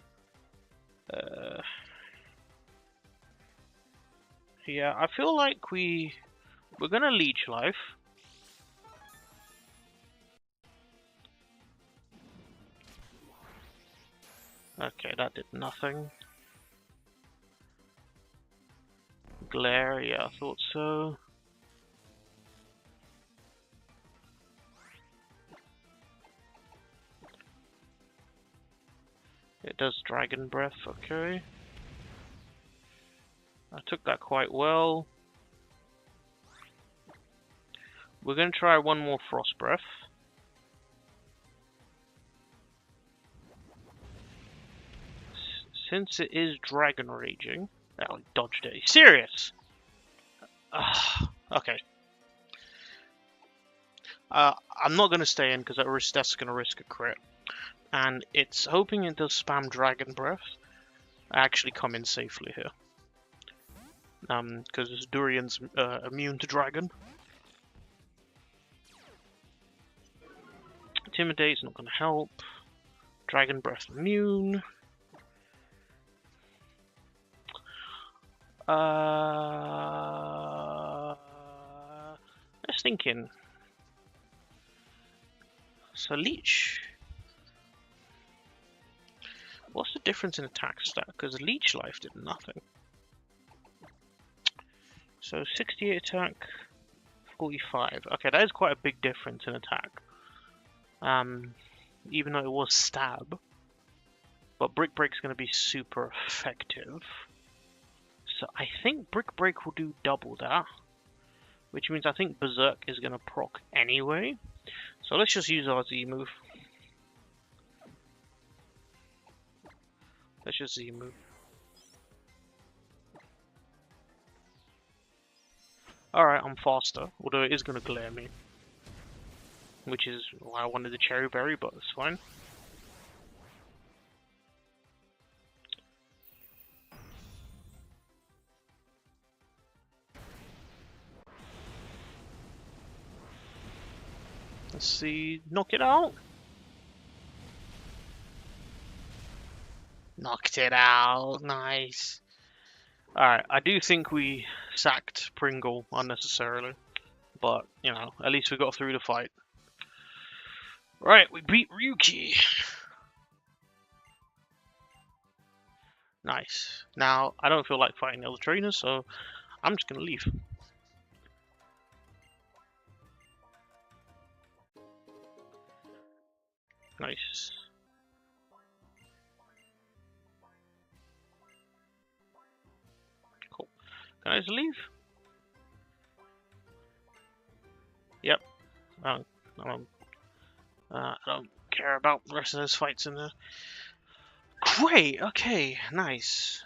Yeah, I feel like we're gonna Leech Life. Okay, that did nothing. Glare, yeah, I thought so. It does Dragon Breath, okay. I took that quite well. We're going to try one more Frost Breath. Since it is Dragon Raging... Oh, he dodged it. Are you serious? Okay. I'm not going to stay in because that's going to risk a crit. And it's hoping it does spam Dragon Breath. I actually come in safely here. Because Durian's immune to Dragon. Intimidate's not going to help. Dragon Breath immune. Just thinking. So Leech. What's the difference in attack stat? Because Leech Life did nothing. So 68 attack, 45. Okay, that is quite a big difference in attack. Even though it was stab. But Brick Break's going to be super effective. So I think Brick Break will do double that. Which means I think Berserk is going to proc anyway. So let's just use our Z move. Let's just Z move. Alright, I'm faster. Although it is going to glare me. Which is why I wanted the Cherry Berry, but it's fine. Let's see. Knock it out. Knocked it out. Nice. Alright, I do think we sacked Pringle unnecessarily. But, you know, at least we got through the fight. Right, we beat Ryuki. Nice. Now, I don't feel like fighting the other trainers, so I'm just gonna leave. Nice. Cool. Can I just leave? Yep. I don't care about the rest of those fights in there. Great. Okay. Nice.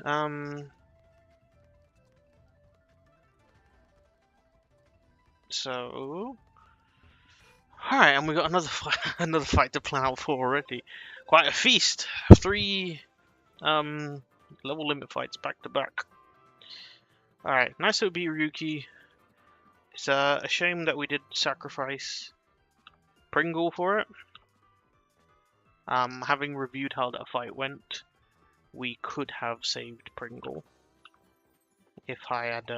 So Alright, and we got another fight, another fight to plan out for already. Quite a feast. 3 level limit fights back to back. Alright, nice to be Ryuki. It's a shame that we did sacrifice Pringle for it. Having reviewed how that fight went, we could have saved Pringle if I had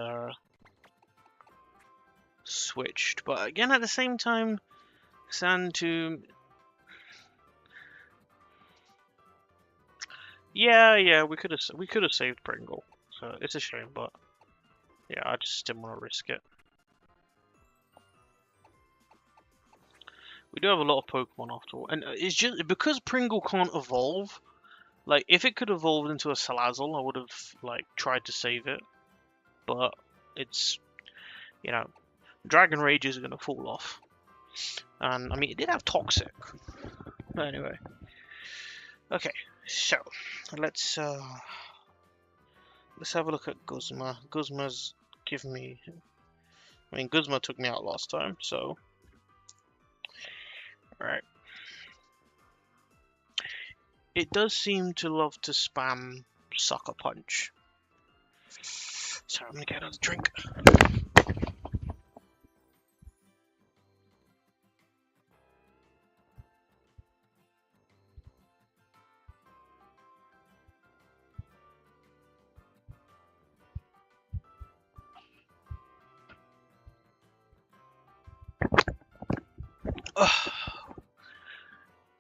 switched. But again, at the same time, Santu. Yeah, we could have saved Pringle. So it's a shame, but yeah, I just didn't want to risk it. We do have a lot of Pokemon after all, and it's just because Pringle can't evolve. Like, if it could evolve into a Salazzle, I would have like tried to save it, but it's, you know, Dragon Rage is going to fall off. And I mean, it did have Toxic. But anyway, okay, so let's have a look at Guzma. Guzma's given me. I mean, Guzma took me out last time, so. Alright. It does seem to love to spam Sucker Punch. So I'm gonna get another drink.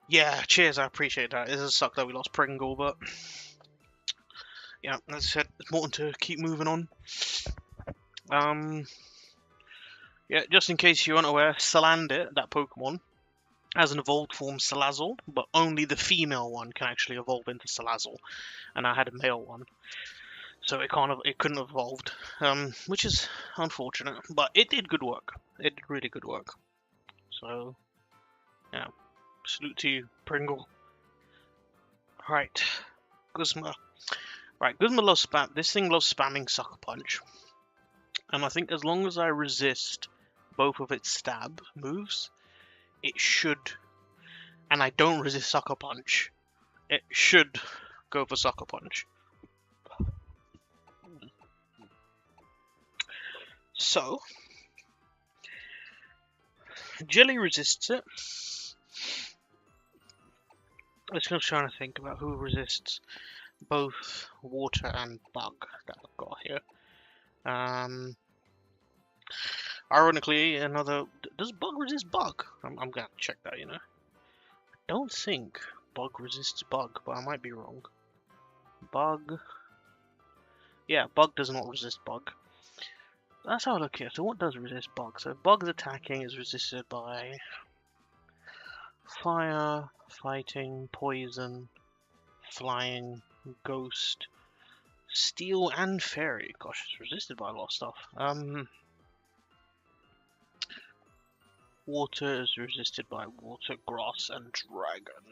Yeah, cheers, I appreciate that. It does suck that we lost Pringle, but yeah, as I said, it's important to keep moving on. Yeah, just in case you aren't aware, Salandit, that Pokemon, has an evolved form Salazzle, but only the female one can actually evolve into Salazzle, and I had a male one, so it couldn't have evolved, which is unfortunate, but it did good work. It did really good work. So, yeah. Salute to you, Pringle. Right, Guzma. Right, Guzma loves spam. This thing loves spamming Sucker Punch, and I think as long as I resist both of its stab moves, it should. And I don't resist Sucker Punch, it should go for Sucker Punch. So, Jelly resists it. I'm just trying to think about who resists both water and bug that I've got here. Ironically, does bug resist bug? I'm gonna check that, you know. I don't think bug resists bug, but I might be wrong. Bug. Yeah, bug does not resist bug. That's how I look here. So what does resist bug? So bug's attacking is resisted by fire, fighting, poison, flying, ghost, steel, and fairy. Gosh, it's resisted by a lot of stuff. Water is resisted by water, grass, and dragon.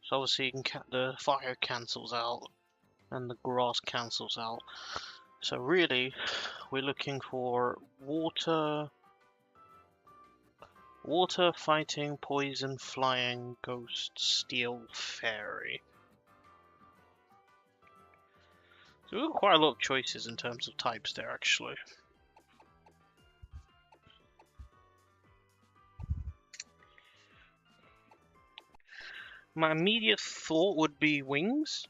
So obviously you can the fire cancels out, and the grass cancels out. So really, we're looking for water, fighting, poison, flying, ghost, steel, fairy. So we've got quite a lot of choices in terms of types there, actually. My immediate thought would be Wings.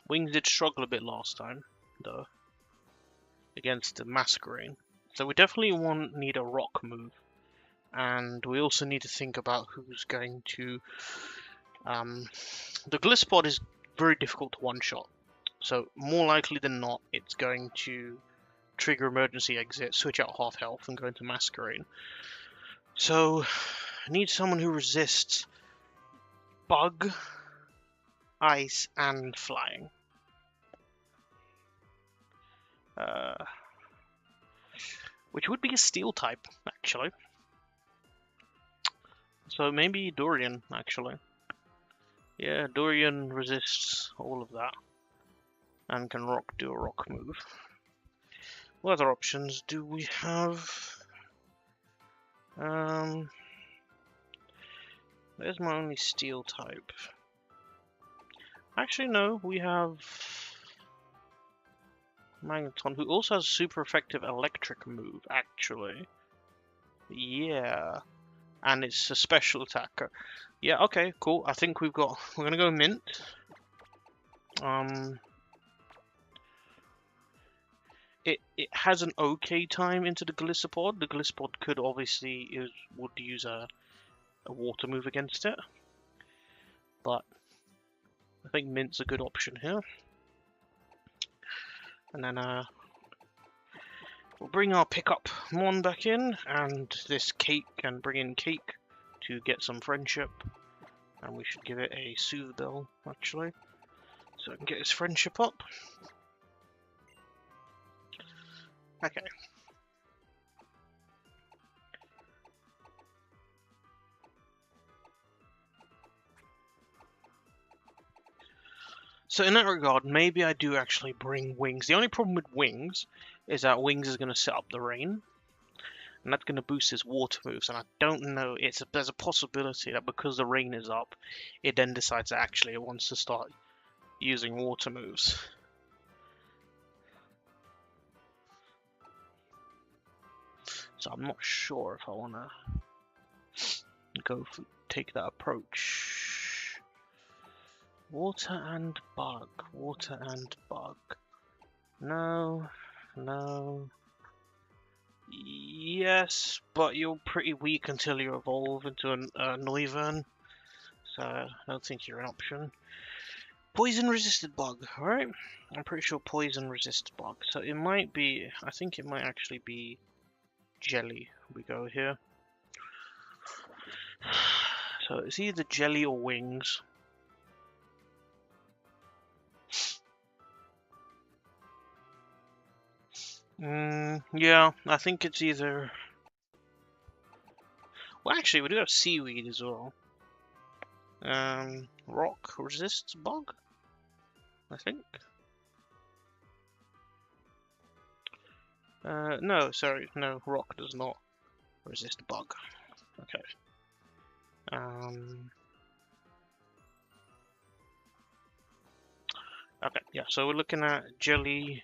Wings did struggle a bit last time, though, against the Masquerain. So we definitely need a rock move. And we also need to think about who's going to... the Glisspot is very difficult to one-shot. So more likely than not, it's going to trigger emergency exit, switch out half health, and go into Masquerain. So I need someone who resists bug, ice, and flying. Which would be a steel type, actually. So maybe Dorian, actually. Yeah, Dorian resists all of that. And can do a rock move. What other options do we have? There's my only steel type. Actually, no, we have Magneton, who also has super effective electric move, actually. Yeah. And it's a special attacker. Yeah, okay, cool. I think we're gonna go Mint. It has an okay time into the Gliscopod. The Gliscopod could would use a water move against it. But I think Mint's a good option here. And then we'll bring our pickup Mon back in, and this Cake, and bring in Cake to get some friendship. And we should give it a Soothe Bell, actually, so I can get his friendship up. Okay. So in that regard, maybe I do actually bring Wings. The only problem with Wings is that Wings is going to set up the rain, and that's going to boost his water moves, and I don't know, there's a possibility that because the rain is up, it then decides that actually it wants to start using water moves. So I'm not sure if I want to take that approach. Water and Bug, Water and Bug. No, no. Yes, but you're pretty weak until you evolve into a Noivern, so I don't think you're an option. Poison resisted Bug, alright? I'm pretty sure poison resisted Bug, so it might be, I think it might actually be Jelly we go here. So it's either Jelly or Wings. Yeah, I think it's either... Well, actually, we do have Seaweed as well. Rock resists Bug, I think. No, sorry, no, Rock does not resist Bug. Okay. Okay, yeah, so we're looking at Jelly.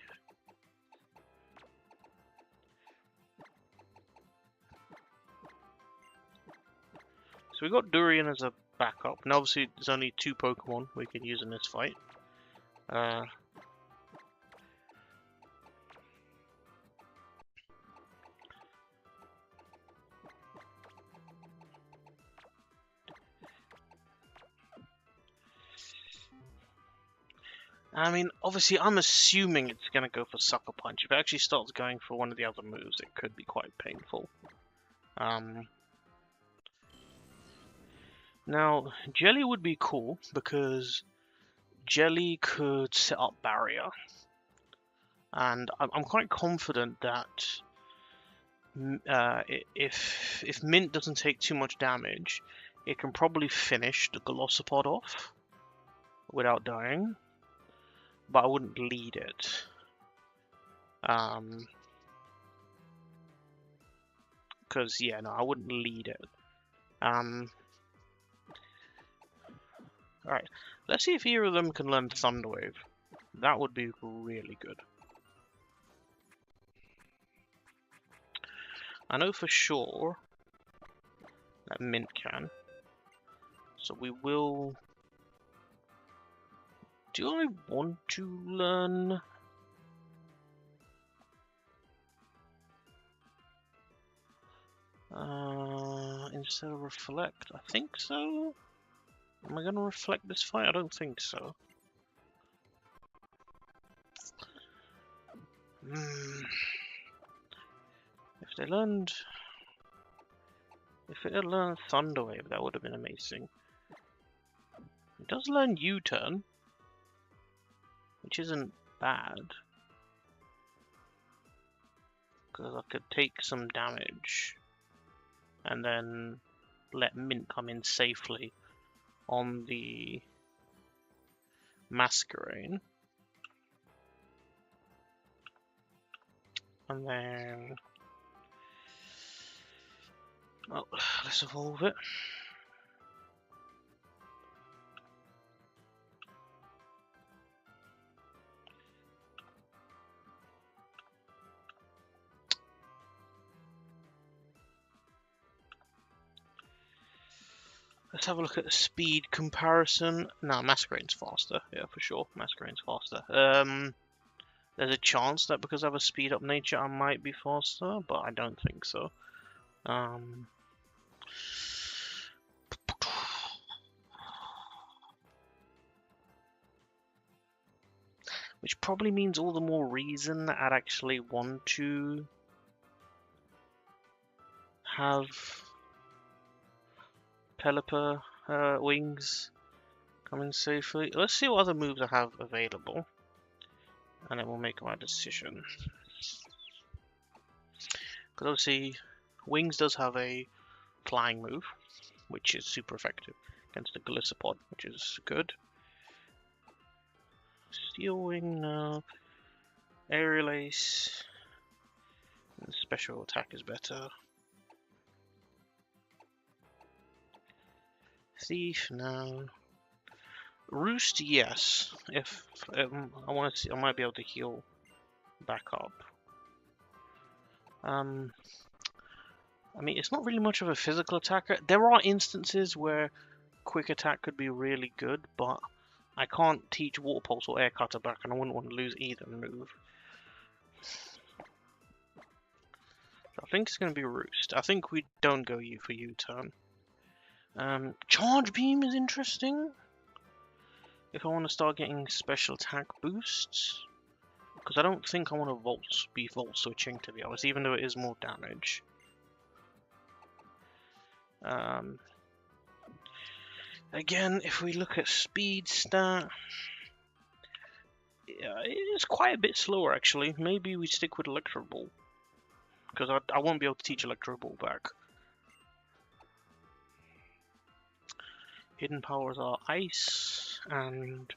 So we got Durian as a backup, and obviously there's only 2 Pokemon we can use in this fight. I mean, obviously I'm assuming it's going to go for Sucker Punch. If it actually starts going for one of the other moves, it could be quite painful. Now, Jelly would be cool, because Jelly could set up Barrier. And I'm quite confident that if Mint doesn't take too much damage, it can probably finish the Glossopod off without dying. But I wouldn't lead it. Because, yeah, no, I wouldn't lead it. Alright, let's see if either of them can learn Thunder Wave. That would be really good. I know for sure that Mint can. So we will... Do I want to learn... instead of Reflect? I think so. Am I going to Reflect this fight? I don't think so. If they learned... If it had learned Thunder Wave, that would have been amazing. It does learn U-turn, which isn't bad. Because I could take some damage and then let Mint come in safely on the Masquerain. And then... oh, let's evolve it. Let's have a look at the speed comparison. No, Masquerade's faster. Yeah, for sure. Masquerade's faster. There's a chance that because I have a speed up nature, I might be faster, but I don't think so. Which probably means all the more reason that I'd actually want to have Pelipper wings coming safely. Let's see what other moves I have available, and then we'll make my decision. Because obviously, Wings does have a flying move, which is super effective against the Golisopod, which is good. Steel Wing now. Aerial Ace. And special attack is better. Thief now. Roost, yes. If I want to see, I might be able to heal back up. I mean, it's not really much of a physical attacker. There are instances where quick attack could be really good, but I can't teach Water Pulse or Air Cutter back, and I wouldn't want to lose either move. So I think it's going to be Roost. I think we don't go U for U-turn. Charge Beam is interesting. If I want to start getting special attack boosts. Because I don't think I want to be Volt switching, to be honest, even though it is more damage. Again, if we look at speed stat, yeah, it's quite a bit slower actually. Maybe we stick with Electro Ball, because I won't be able to teach Electro Ball back. Hidden powers are Ice, and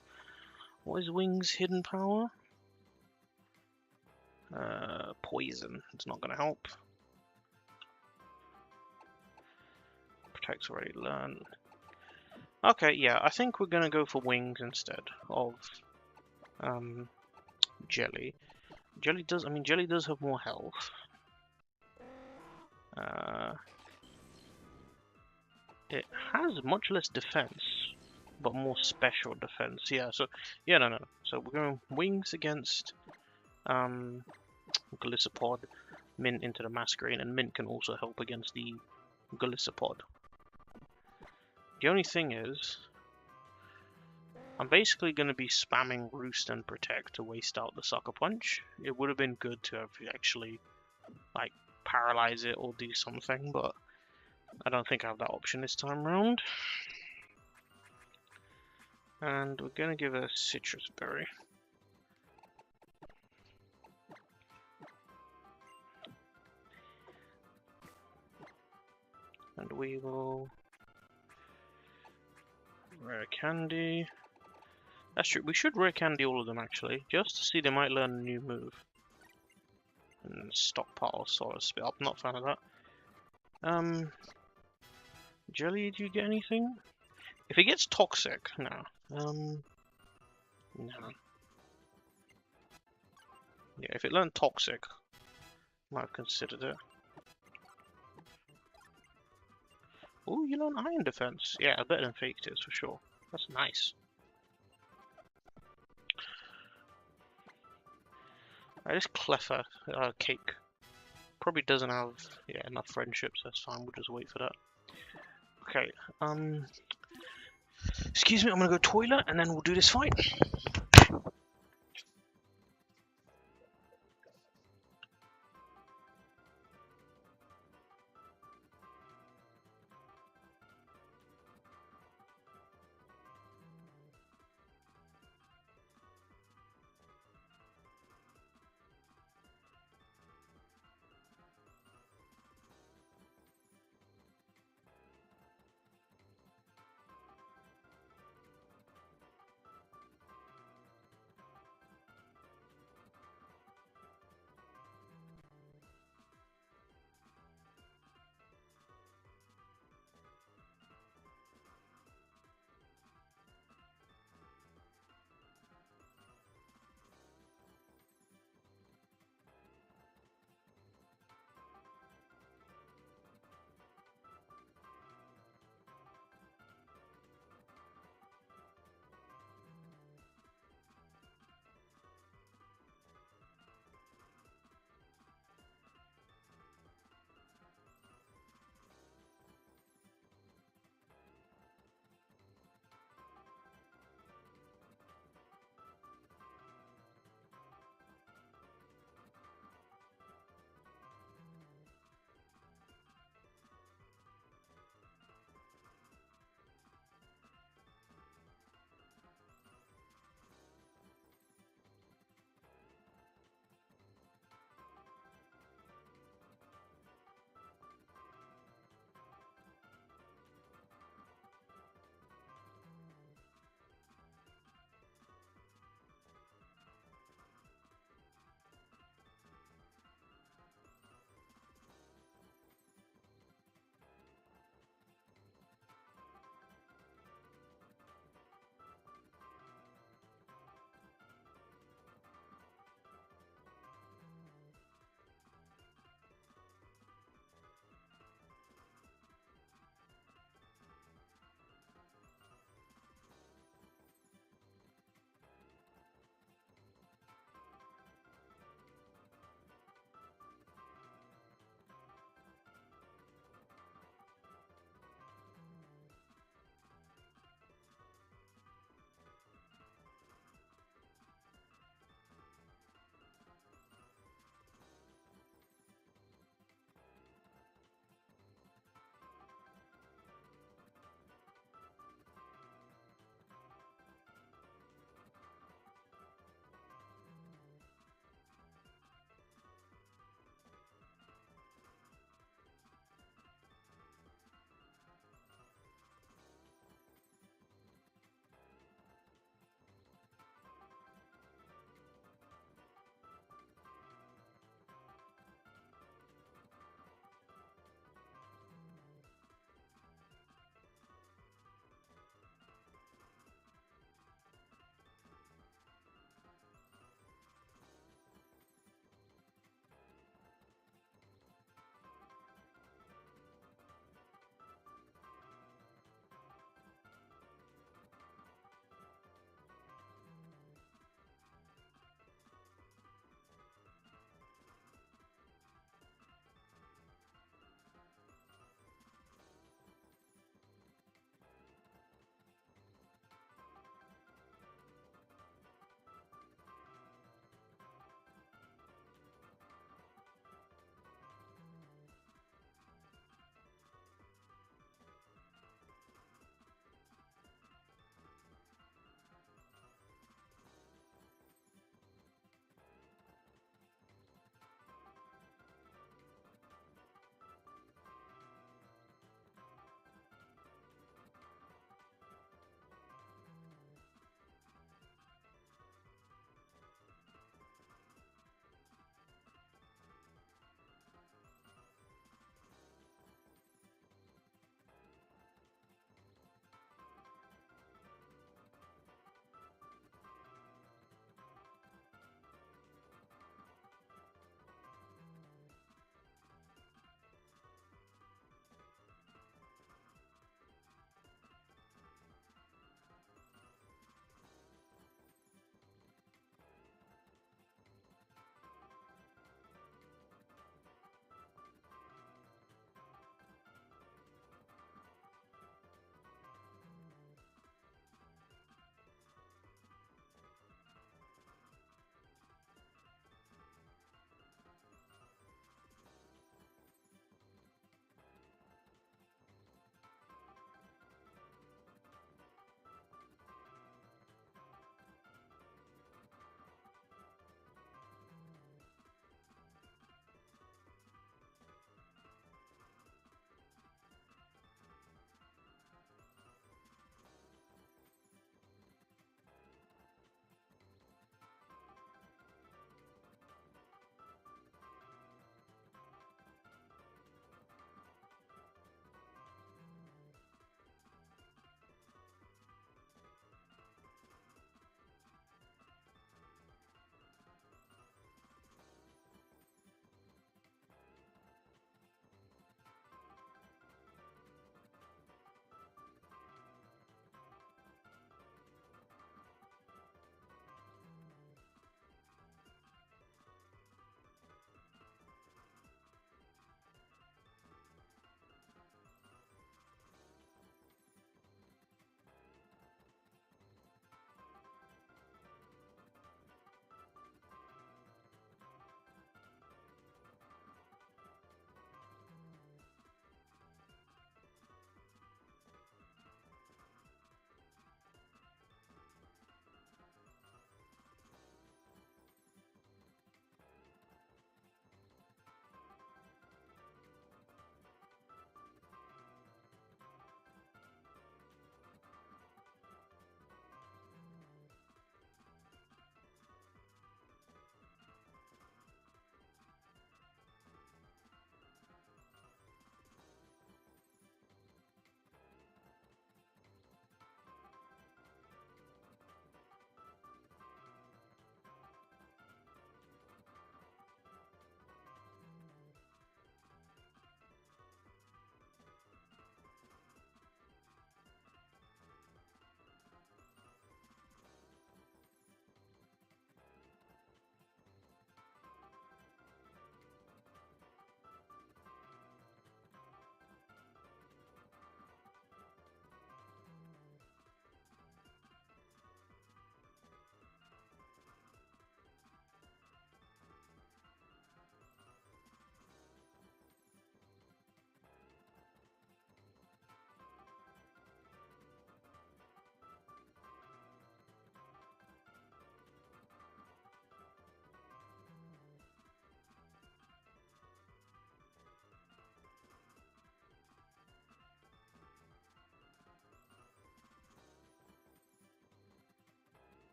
what is Wings' hidden power? Poison. It's not going to help. Protect's already learned. Okay, yeah, I think we're going to go for Wings instead of Jelly. Jelly does have more health. It has much less defense, but more special defense. Yeah, so yeah, no. So we're going Wings against Golisopod, Mint into the Masquerade, and Mint can also help against the Golisopod. The only thing is, I'm basically going to be spamming Roost and Protect to waste out the Sucker Punch. It would have been good to have actually, like, paralyze it or do something, but I don't think I have that option this time around. And we're going to give a Citrus Berry. And we will... Rare Candy. That's true, we should Rare Candy all of them actually, just to see they might learn a new move. And stockpile Solar Spit. I'm not a fan of that. Jelly, do you get anything? If it gets Toxic, no. No. Yeah, if it learned Toxic, might have considered it. Oh, you learn Iron Defense. Yeah, better than Fake Tears for sure. That's nice. This Cleffer Cake probably doesn't have enough friendships. That's fine. We'll just wait for that. Okay. Excuse me. I'm gonna go toilet and then we'll do this fight.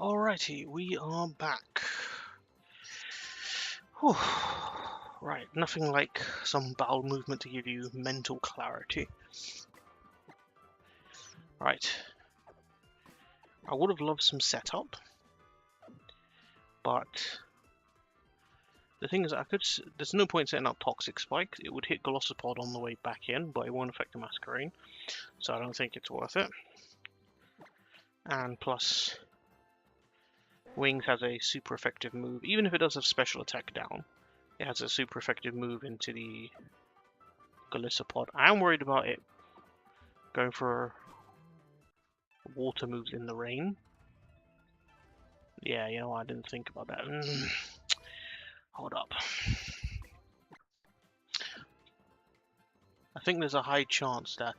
Alrighty, we are back. Whew. Right, nothing like some bowel movement to give you mental clarity. Right. I would have loved some setup, but the thing is, there's no point setting up Toxic Spike. It would hit Glossopod on the way back in, but it won't affect the Masquerain, so I don't think it's worth it. And plus, Wings has a super effective move. Even if it does have special attack down, it has a super effective move into the Golisopod. I am worried about it going for water moves in the rain. Yeah, you know, I didn't think about that. Hold up. I think there's a high chance that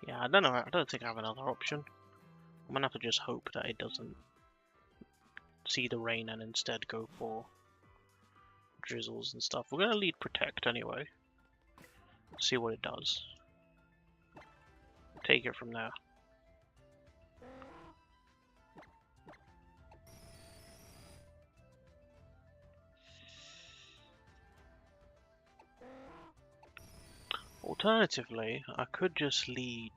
yeah, I don't know. I don't think I have another option. I'm gonna have to just hope that it doesn't see the rain and instead go for drizzles and stuff. We're gonna lead Protect anyway. See what it does. Take it from there. Alternatively, I could just lead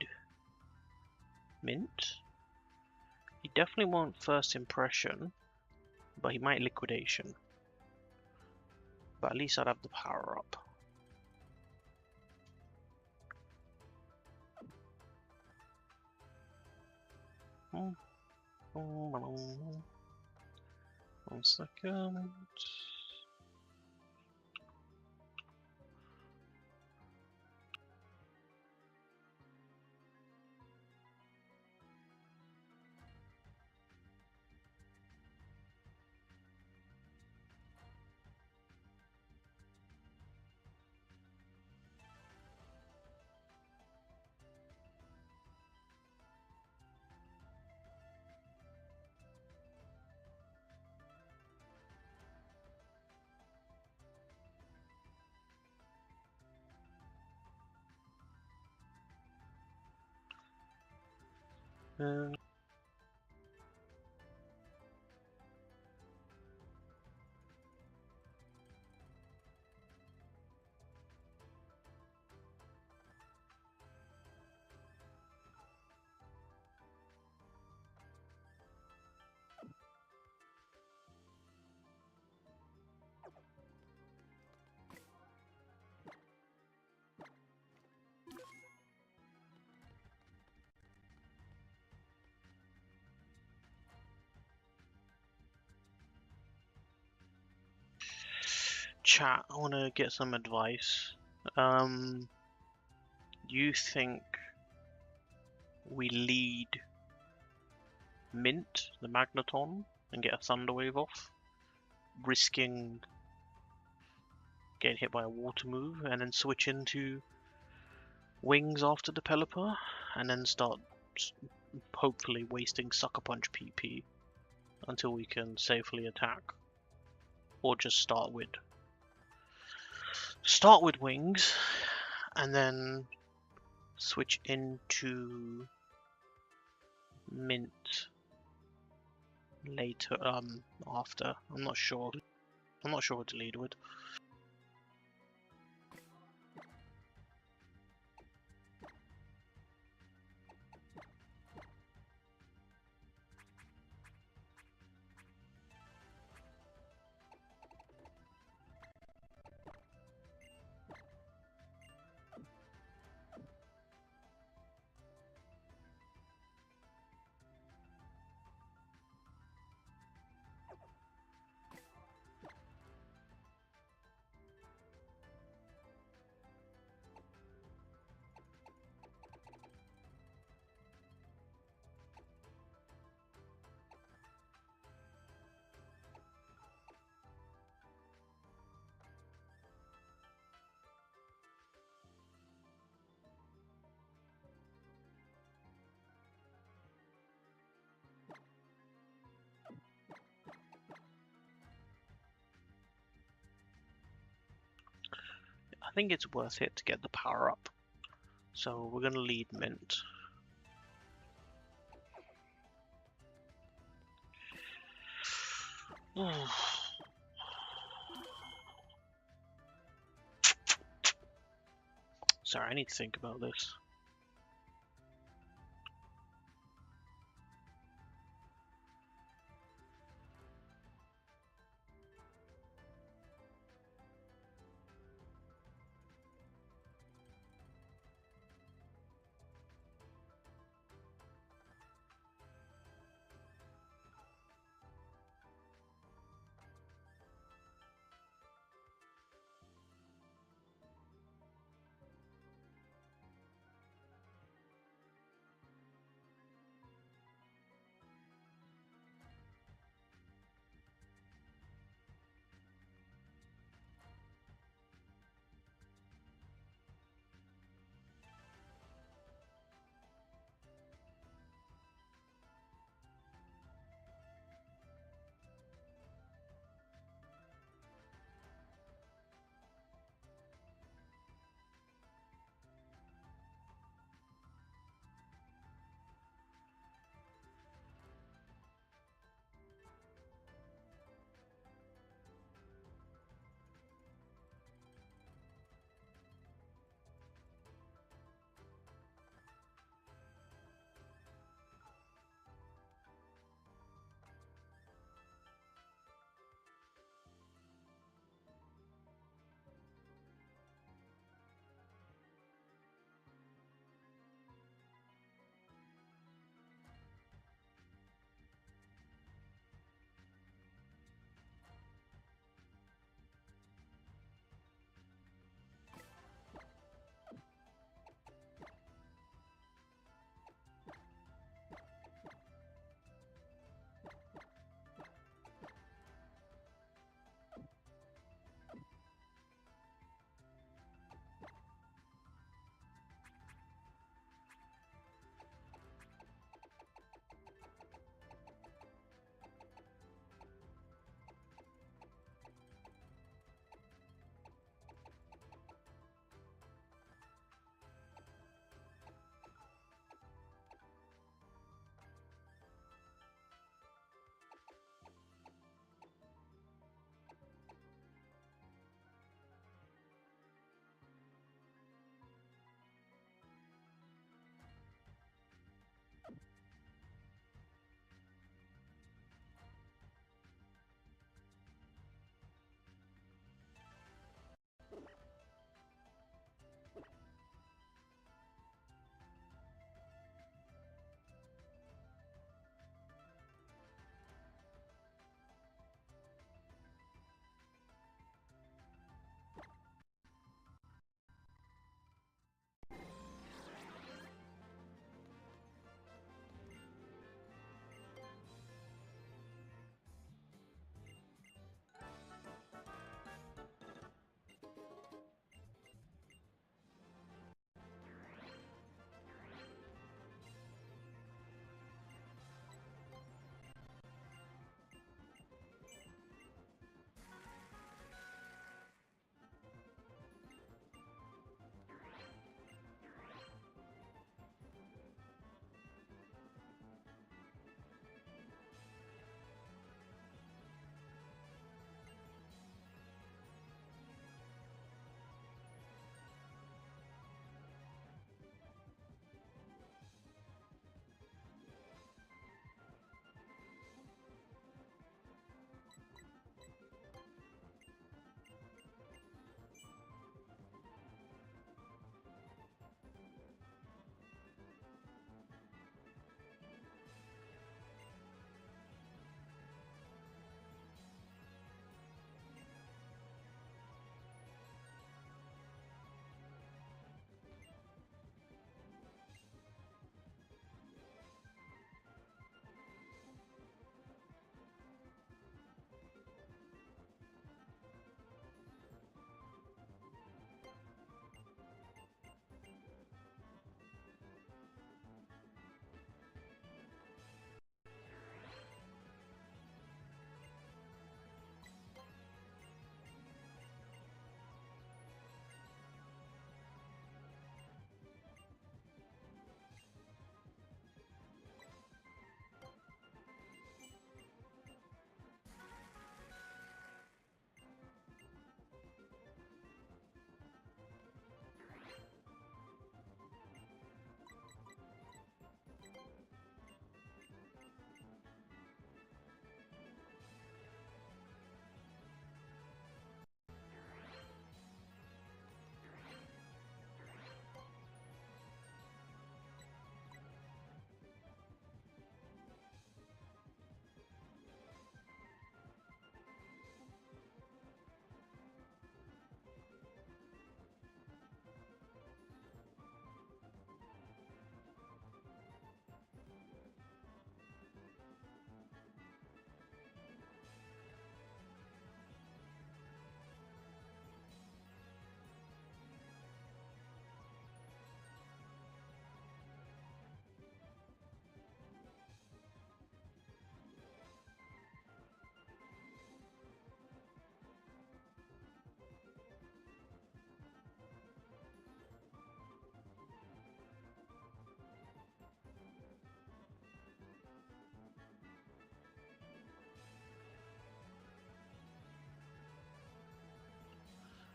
Mint. He definitely won't First Impression, but he might Liquidation. But at least I'd have the power up. One second. Chat, I want to get some advice. You think we lead Mint, the Magneton, and get a Thunder Wave off, risking getting hit by a water move, and then switch into Wings after the Pelipper, and then start hopefully wasting Sucker Punch PP until we can safely attack, or just start with Wings, and then switch into Mint later after. I'm not sure what to lead with. I think it's worth it to get the power up. So we're going to lead Mint. Sorry, I need to think about this.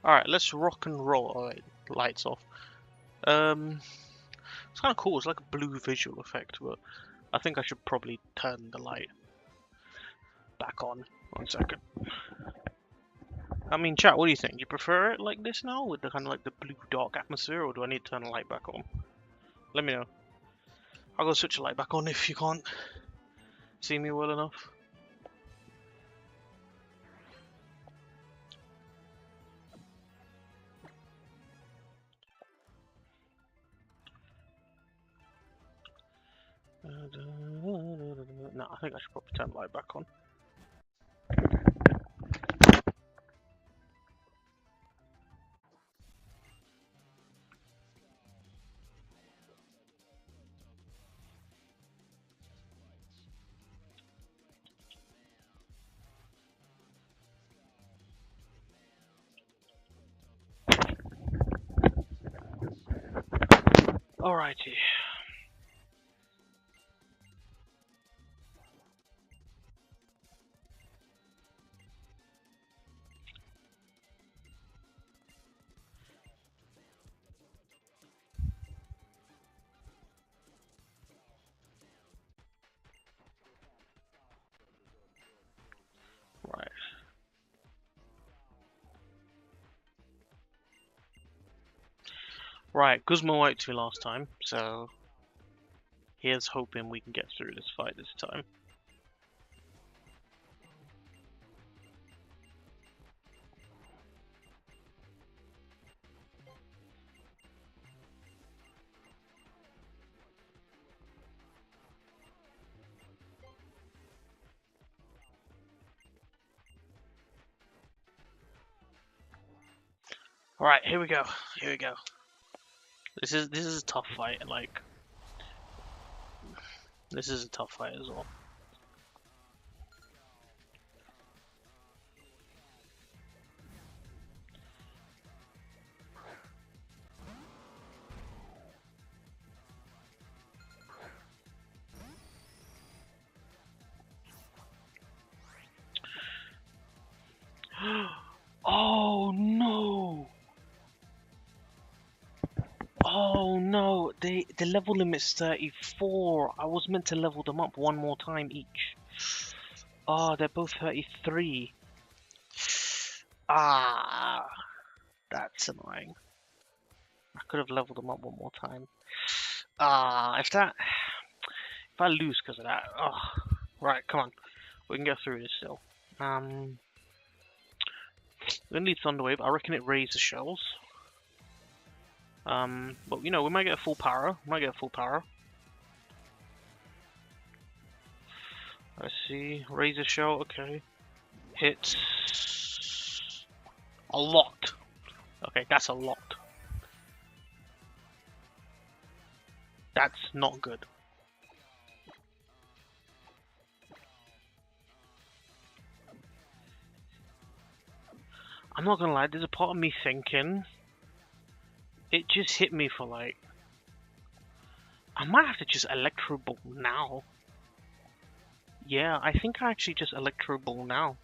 Alright, let's rock and roll. Alright, lights off. It's kind of cool. It's like a blue visual effect, but I think I should probably turn the light back on. 1 second. I mean, chat, what do you think? Do you prefer it like this now, with the kind of like the blue dark atmosphere, or do I need to turn the light back on? Let me know. I'll go switch the light back on if you can't see me well enough. No, I think I should probably turn the light back on. Alrighty. Right. Right, Guzma wiped 2 last time, so here's hoping we can get through this fight this time. Alright, here we go. Here we go. This is a tough fight, like this is a tough fight as well. Oh no! Oh no, the level limit's 34. I was meant to level them up 1 more time each. Oh, they're both 33. Ah, that's annoying. I could have leveled them up 1 more time. Ah, if I lose because of that, oh, right, come on, we can get through this still. We're gonna need Thunderwave. I reckon it raises shells. But you know, we might get a full power. I see. Razor shell, okay. Hits a lot. Okay, that's a lot. That's not good. I'm not gonna lie, there's a part of me thinking it just hit me for like, I might have to just Electro Ball now. Yeah, I think I actually just Electro Ball now.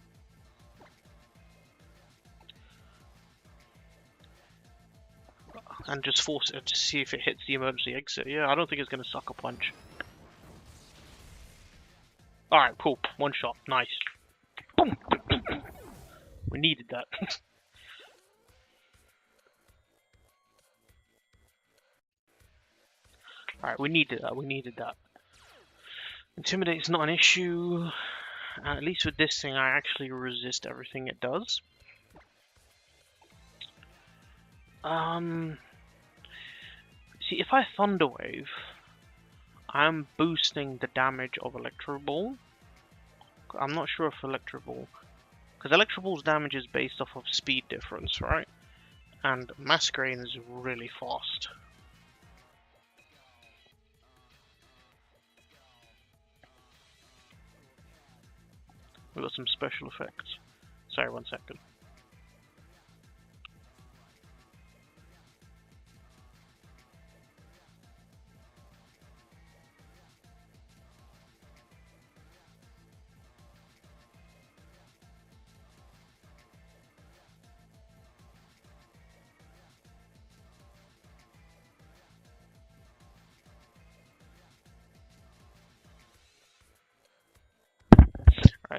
And just force it to see if it hits the emergency exit. Yeah, I don't think it's gonna sucker punch. Alright, cool. 1 shot. Nice. Boom. We needed that. Alright, we needed that. Intimidate's not an issue. At least with this thing, I actually resist everything it does. See, if I Thunder Wave, I'm boosting the damage of Electro Ball. I'm not sure if Electro Ball, because Electro Ball's damage is based off of speed difference, right? And Masquerain is really fast. We got some special effects. Sorry, 1 second.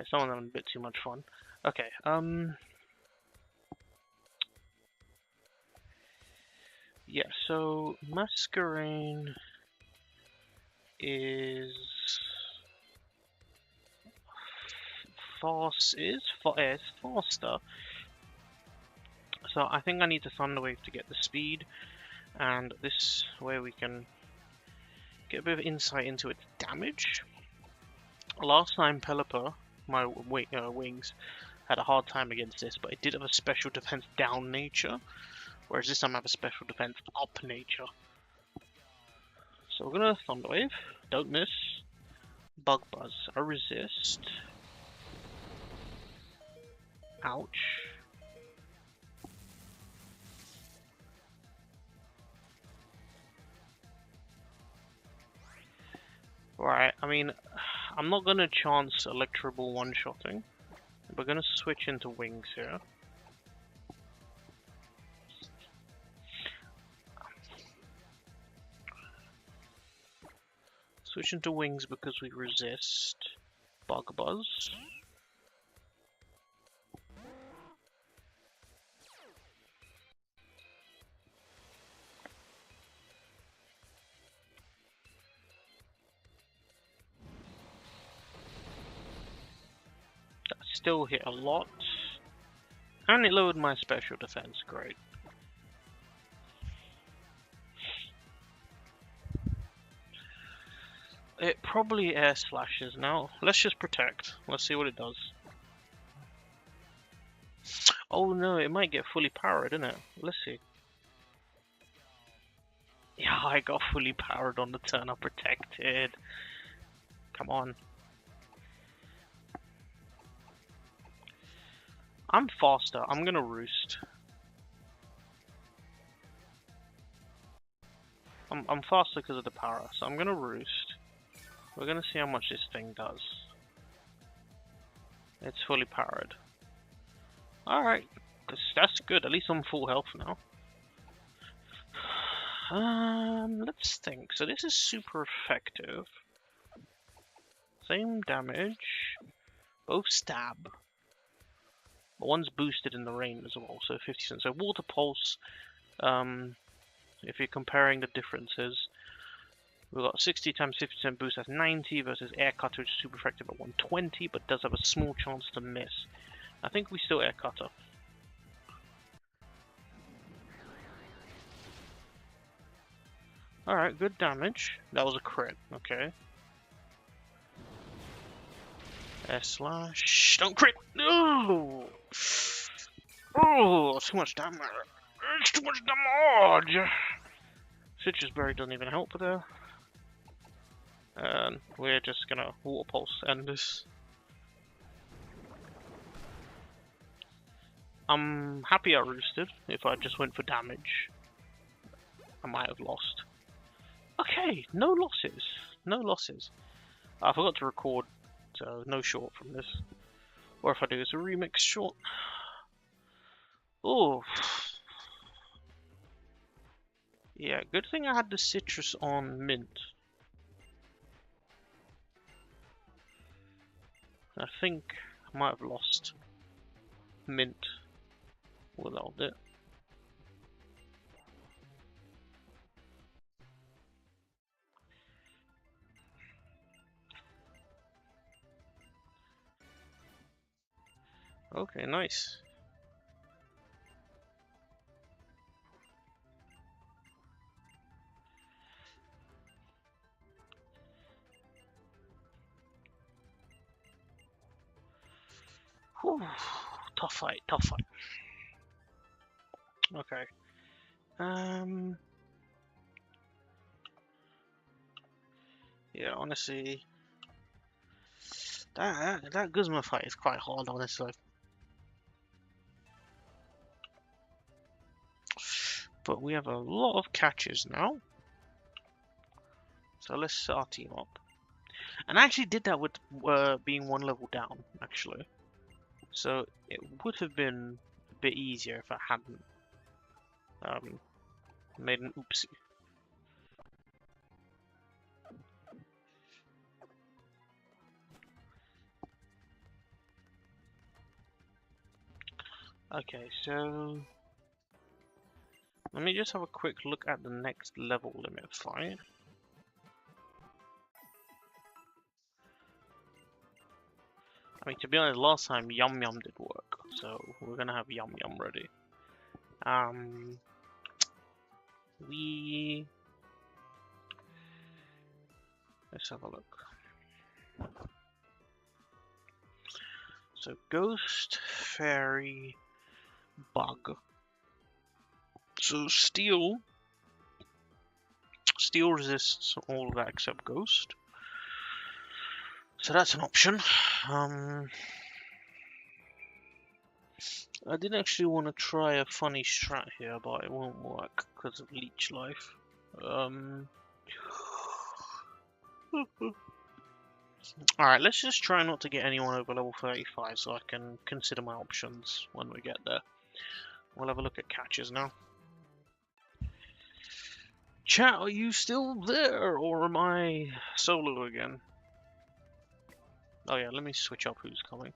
Alright, some of them are a bit too much fun. Okay, yeah, so Masquerain is faster. So I think I need the Thunder Wave to get the speed, and this way we can get a bit of insight into its damage. Last time Pelipper, my wings, had a hard time against this, but it did have a special defense down nature, whereas this time I have a special defense up nature. So we're gonna Thunder Wave, don't miss. Bug Buzz, I resist. Ouch. Right, I mean, I'm not gonna chance Electroball one-shotting. We're gonna switch into Wings here. Switch into Wings because we resist Bug Buzz. That still hit a lot. And it lowered my special defense, great. It probably air slashes now. Let's just protect. Let's see what it does. Oh no, it might get fully powered, innit? Let's see. Yeah, I got fully powered on the turn I protected. Come on. I'm faster. I'm gonna roost. I'm faster because of the power, so I'm gonna roost. We're gonna see how much this thing does. It's fully powered. Alright, that's good. At least I'm full health now. Let's think. So this is super effective. Same damage. Both stab. But one's boosted in the rain as well, so 50%. So Water Pulse, if you're comparing the differences, we've got 60 times 50% boost, that's 90, versus Air Cutter, which is super effective at 120, but does have a small chance to miss. I think we still Air Cutter. Alright, good damage. That was a crit, okay. Air Slash. Don't crit! No! Oh, too much damage. It's too much damage! Citrus Berry doesn't even help there. And we're just gonna Water Pulse end this. I'm happy I roosted. If I just went for damage, I might have lost. Okay, no losses. No losses. I forgot to record, so no short from this. Or if I do, it's a remix short. Oh. Yeah, good thing I had the citrus on mint. I think I might have lost mint without it. Okay, nice. Whew. Tough fight, tough fight. Okay. Yeah, honestly, that Guzma fight is quite hard, honestly. But we have a lot of catches now. So let's set our team up. And I actually did that with being one level down, actually. So it would have been a bit easier if I hadn't made an oopsie. Okay, so let me just have a quick look at the next level limit fight. I mean, to be honest, last time Yum Yum did work, so we're gonna have Yum Yum ready. Let's have a look. So Ghost, Fairy, Bug. So Steel resists all of that except Ghost. So that's an option. I did actually want to try a funny strat here, but it won't work because of Leech Life. Alright, let's just try not to get anyone over level 35 so I can consider my options when we get there. We'll have a look at catches now. Chat, are you still there, or am I solo again? Oh yeah, let me switch up who's coming.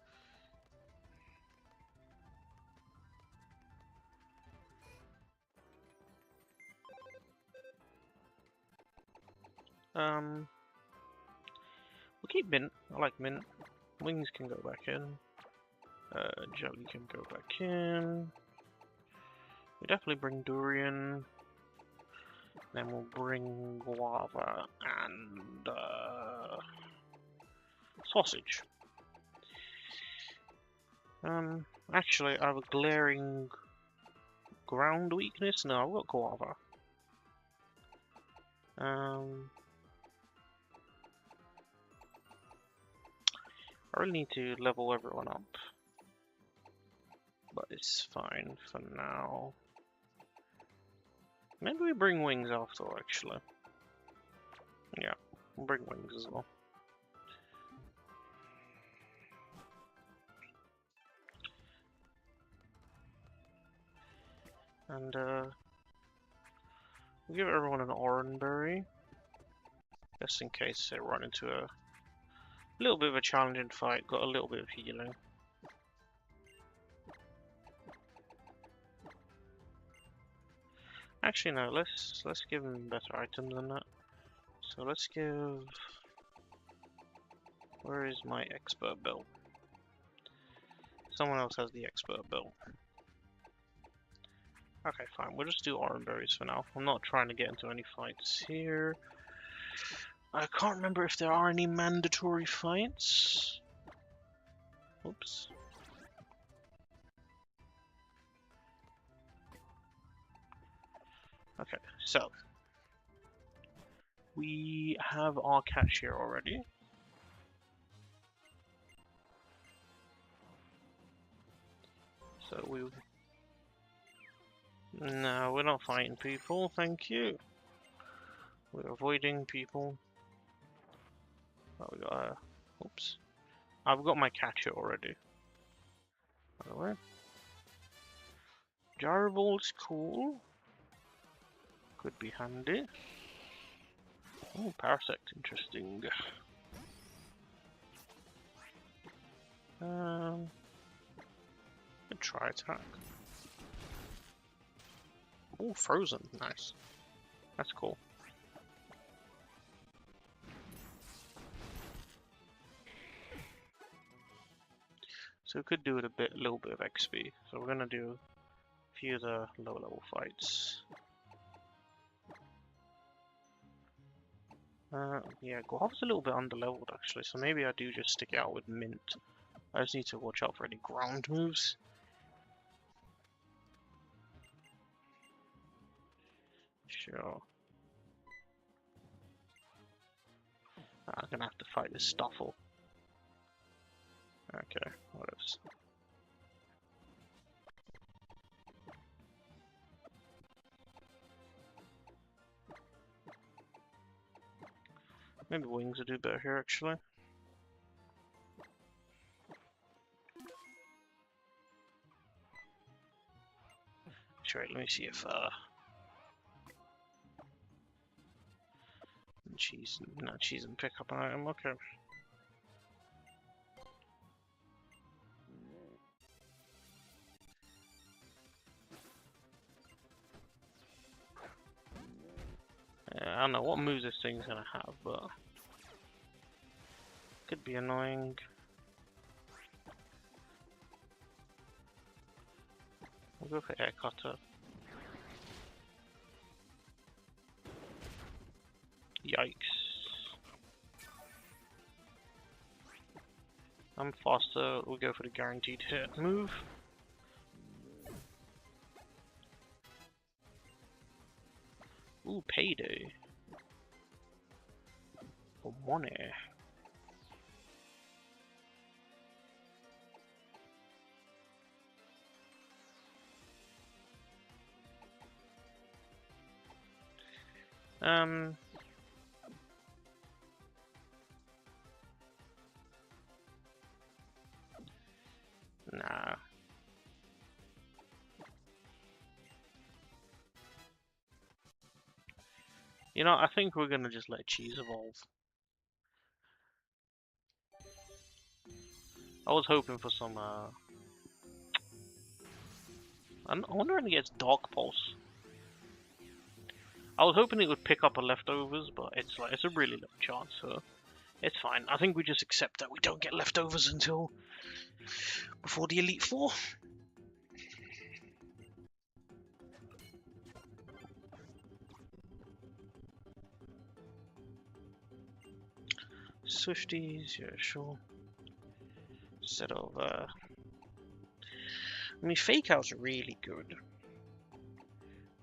We'll keep Mint. I like Mint. Wings can go back in. Jelly can go back in. We definitely bring Durian. Then we'll bring Guava and Sausage. Actually, I have a glaring ground weakness. No, I've got Guava. I really need to level everyone up, but it's fine for now. Maybe we bring Wings after, actually. Yeah, we'll bring Wings as well. And we'll give everyone an Oran Berry, just in case they run into a little bit of a challenging fight. Got a little bit of healing. Actually, no. Let's give them better items than that. So let's give. Where is my expert belt? Someone else has the expert belt. Okay, fine. We'll just do Oran Berries for now. I'm not trying to get into any fights here. I can't remember if there are any mandatory fights. Oops. Okay, so we have our catch here already. So no, we're not fighting people, thank you. We're avoiding people. Oh, we got oops. I've got my catcher already. By the way. Gyro Ball's cool. Could be handy. Oh, Parasect, interesting. Good try attack. Oh, Frozen, nice. That's cool. So we could do it a little bit of XP. So we're gonna do a few of the low level fights. Yeah, Guava's a little bit underleveled actually, so maybe I do just stick it out with Mint. I just need to watch out for any ground moves. Sure. I'm gonna have to fight this Stuffle. Okay, what else? Maybe Wings will do better here actually. Sure, let me see if cheese and pick up an item, okay. don't know what moves this thing's gonna have, but could be annoying. We'll go for air cutter. Yikes. I'm faster, we'll go for the guaranteed hit move. Ooh, payday. For money. Nah. You know, I think we're gonna just let Cheese evolve. I was hoping for some, I'm wondering if it gets Dark Pulse. I was hoping it would pick up a leftovers, but it's a really low chance, so it's fine. I think we just accept that we don't get leftovers until before the Elite Four. Swifties, yeah, sure. Instead of, I mean, Fake Out's really good.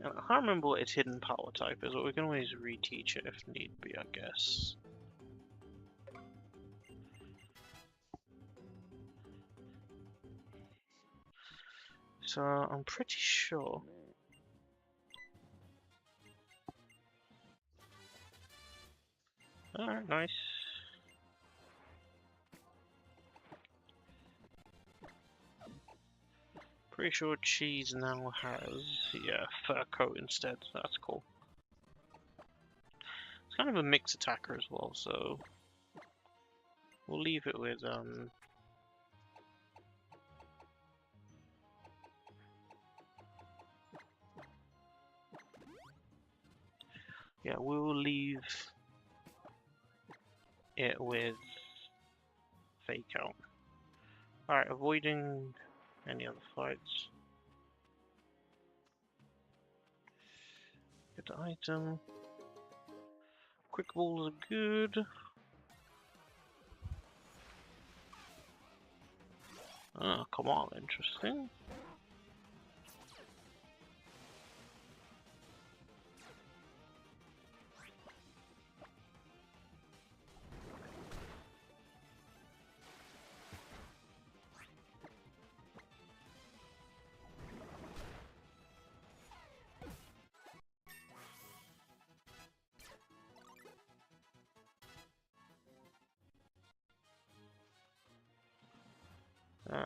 I can't remember what its hidden power type is, but we can always reteach it if need be, I guess. So, I'm pretty sure. Alright, nice. Pretty sure Cheese now has, yeah, Fur Coat instead, so that's cool. It's kind of a mixed attacker as well, so we'll leave it with, yeah, we'll leave it with Fake Out. Alright, avoiding any other fights. Good item. Quick balls are good. Oh, come on, interesting.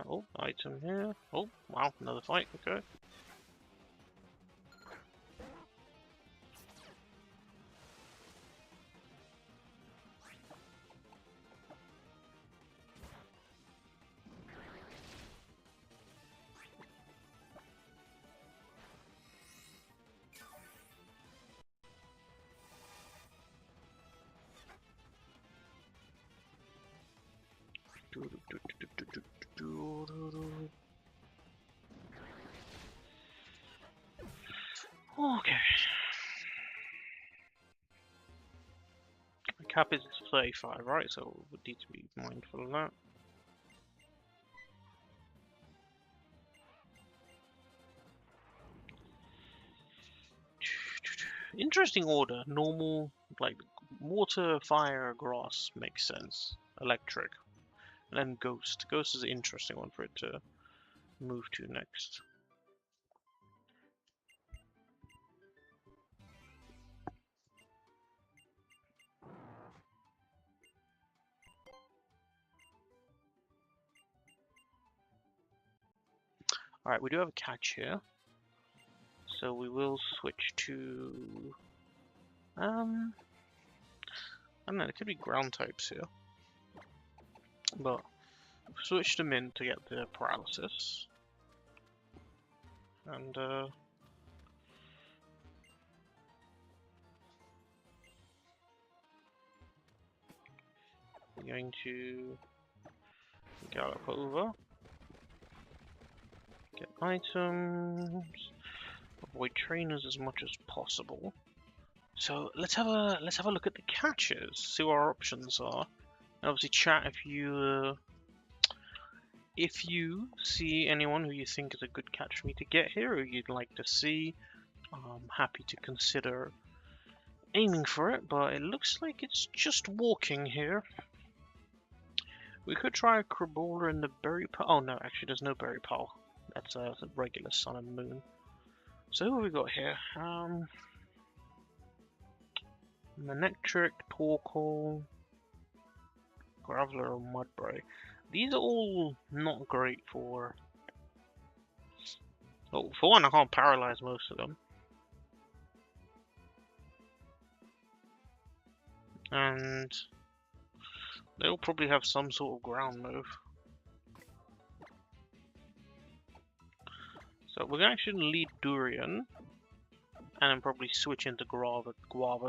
Oh, item here. Oh, wow, another fight, okay. Okay. The cap is 35, right? So we need to be mindful of that. Interesting order. Normal, like water, fire, grass makes sense. Electric. And then ghost. Ghost is an interesting one for it to move to next. Alright, we do have a catch here. So we will switch to... I don't know, there could be ground types here. But switch them in to get the paralysis. And We're going to gallop over, get items, avoid trainers as much as possible. So let's have a look at the catches, see what our options are. And obviously, chat if you see anyone who you think is a good catch for me to get here, or you'd like to see. I'm happy to consider aiming for it, but it looks like it's just walking here. We could try a Crabola in the Berry Pile. Oh no, actually there's no Berry Pile. That's a regular Sun and Moon. So who have we got here? Manectric, Torkoal, Graveler, and Mudbray. These are all not great for... Oh, for one, I can't paralyze most of them. And they'll probably have some sort of ground move. So we're going to actually lead Durian, and then probably switch into Guava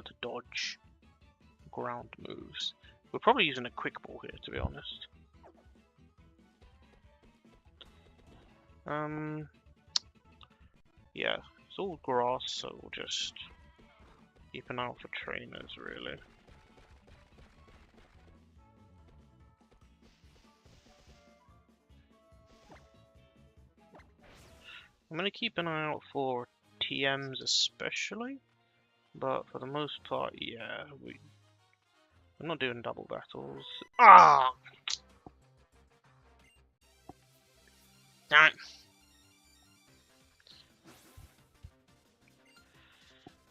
to dodge ground moves. We're probably using a Quick Ball here, to be honest. Yeah, it's all grass, so we'll just keep an eye out for trainers, really. I'm going to keep an eye out for TMs especially, but for the most part, yeah, we're not doing double battles. Ah! Damn it.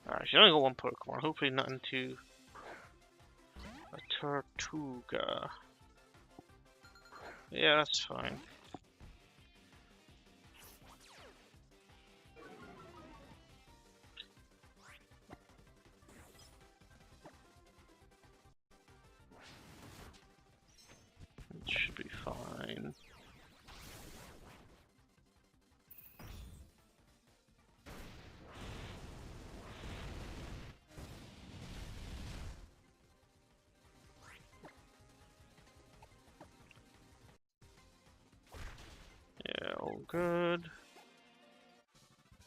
Alright, she's only got one Pokemon, hopefully nothing too... A Tortuga. Yeah, that's fine. It should be fine. Yeah, all good.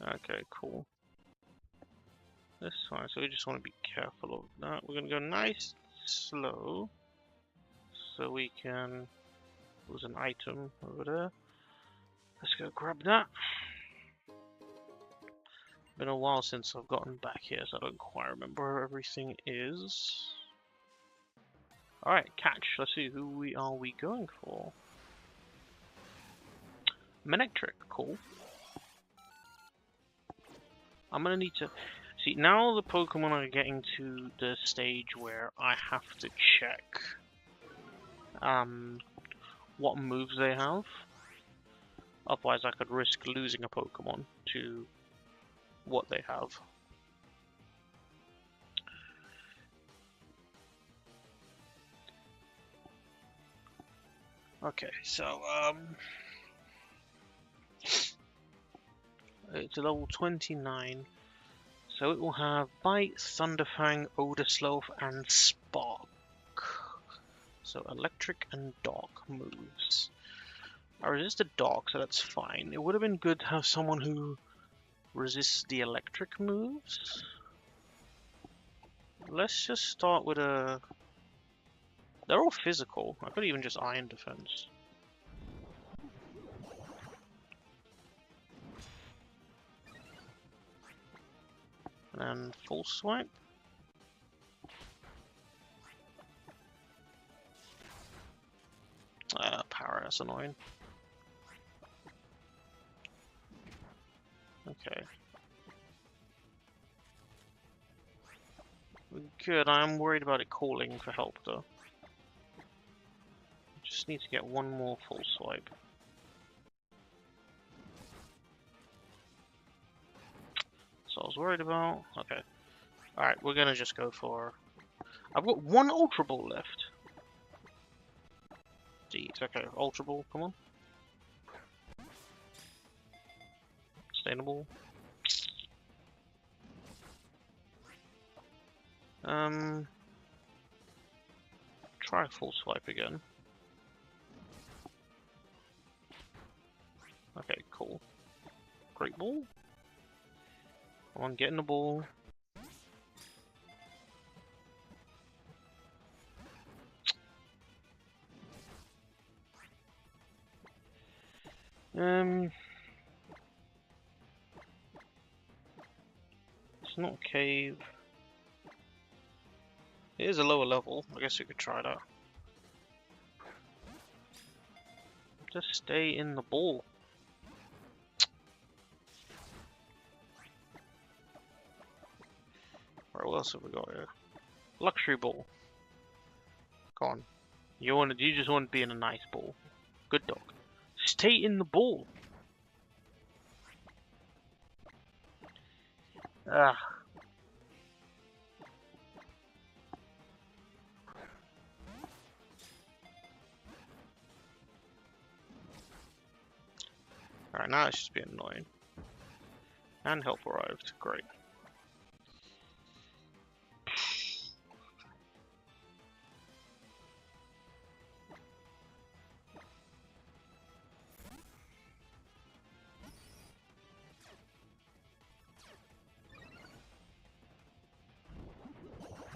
Okay, cool. That's fine, so we just want to be careful of that. We're going to go nice, slow, so we can... There's an item over there. Let's go grab that. Been a while since I've gotten back here, so I don't quite remember where everything is. Alright, catch. Let's see, who are we going for? Manectric, cool. I'm gonna need to... See, now the Pokemon are getting to the stage where I have to check what moves they have. Otherwise I could risk losing a Pokemon to what they have. Okay, so it's a level 29, so it will have Bite, Thunderfang, Odor and Spark. So electric and dark moves. I resisted dark, so that's fine. It would have been good to have someone who resists the electric moves. Let's just start with a... They're all physical. I could even just Iron Defense. And then full swipe. Power, that's annoying. Okay. Good, I'm worried about it calling for help though. Just need to get one more full swipe. So I was worried about. Okay. Alright, we're gonna just go for... I've got one Ultra Ball left. Jeez, okay, Ultra Ball, come on. Sustainable. try a full swipe again. Okay, cool. Great ball. Come on, get in the ball. It's not a cave. It is a lower level. I guess we could try that. Just stay in the ball. Right, what else have we got here? Luxury ball. Go on. You just want to be in a nice ball. Good dog. Stay in the ball. Ah. Alright, now it's just being annoying. And help arrived. Great.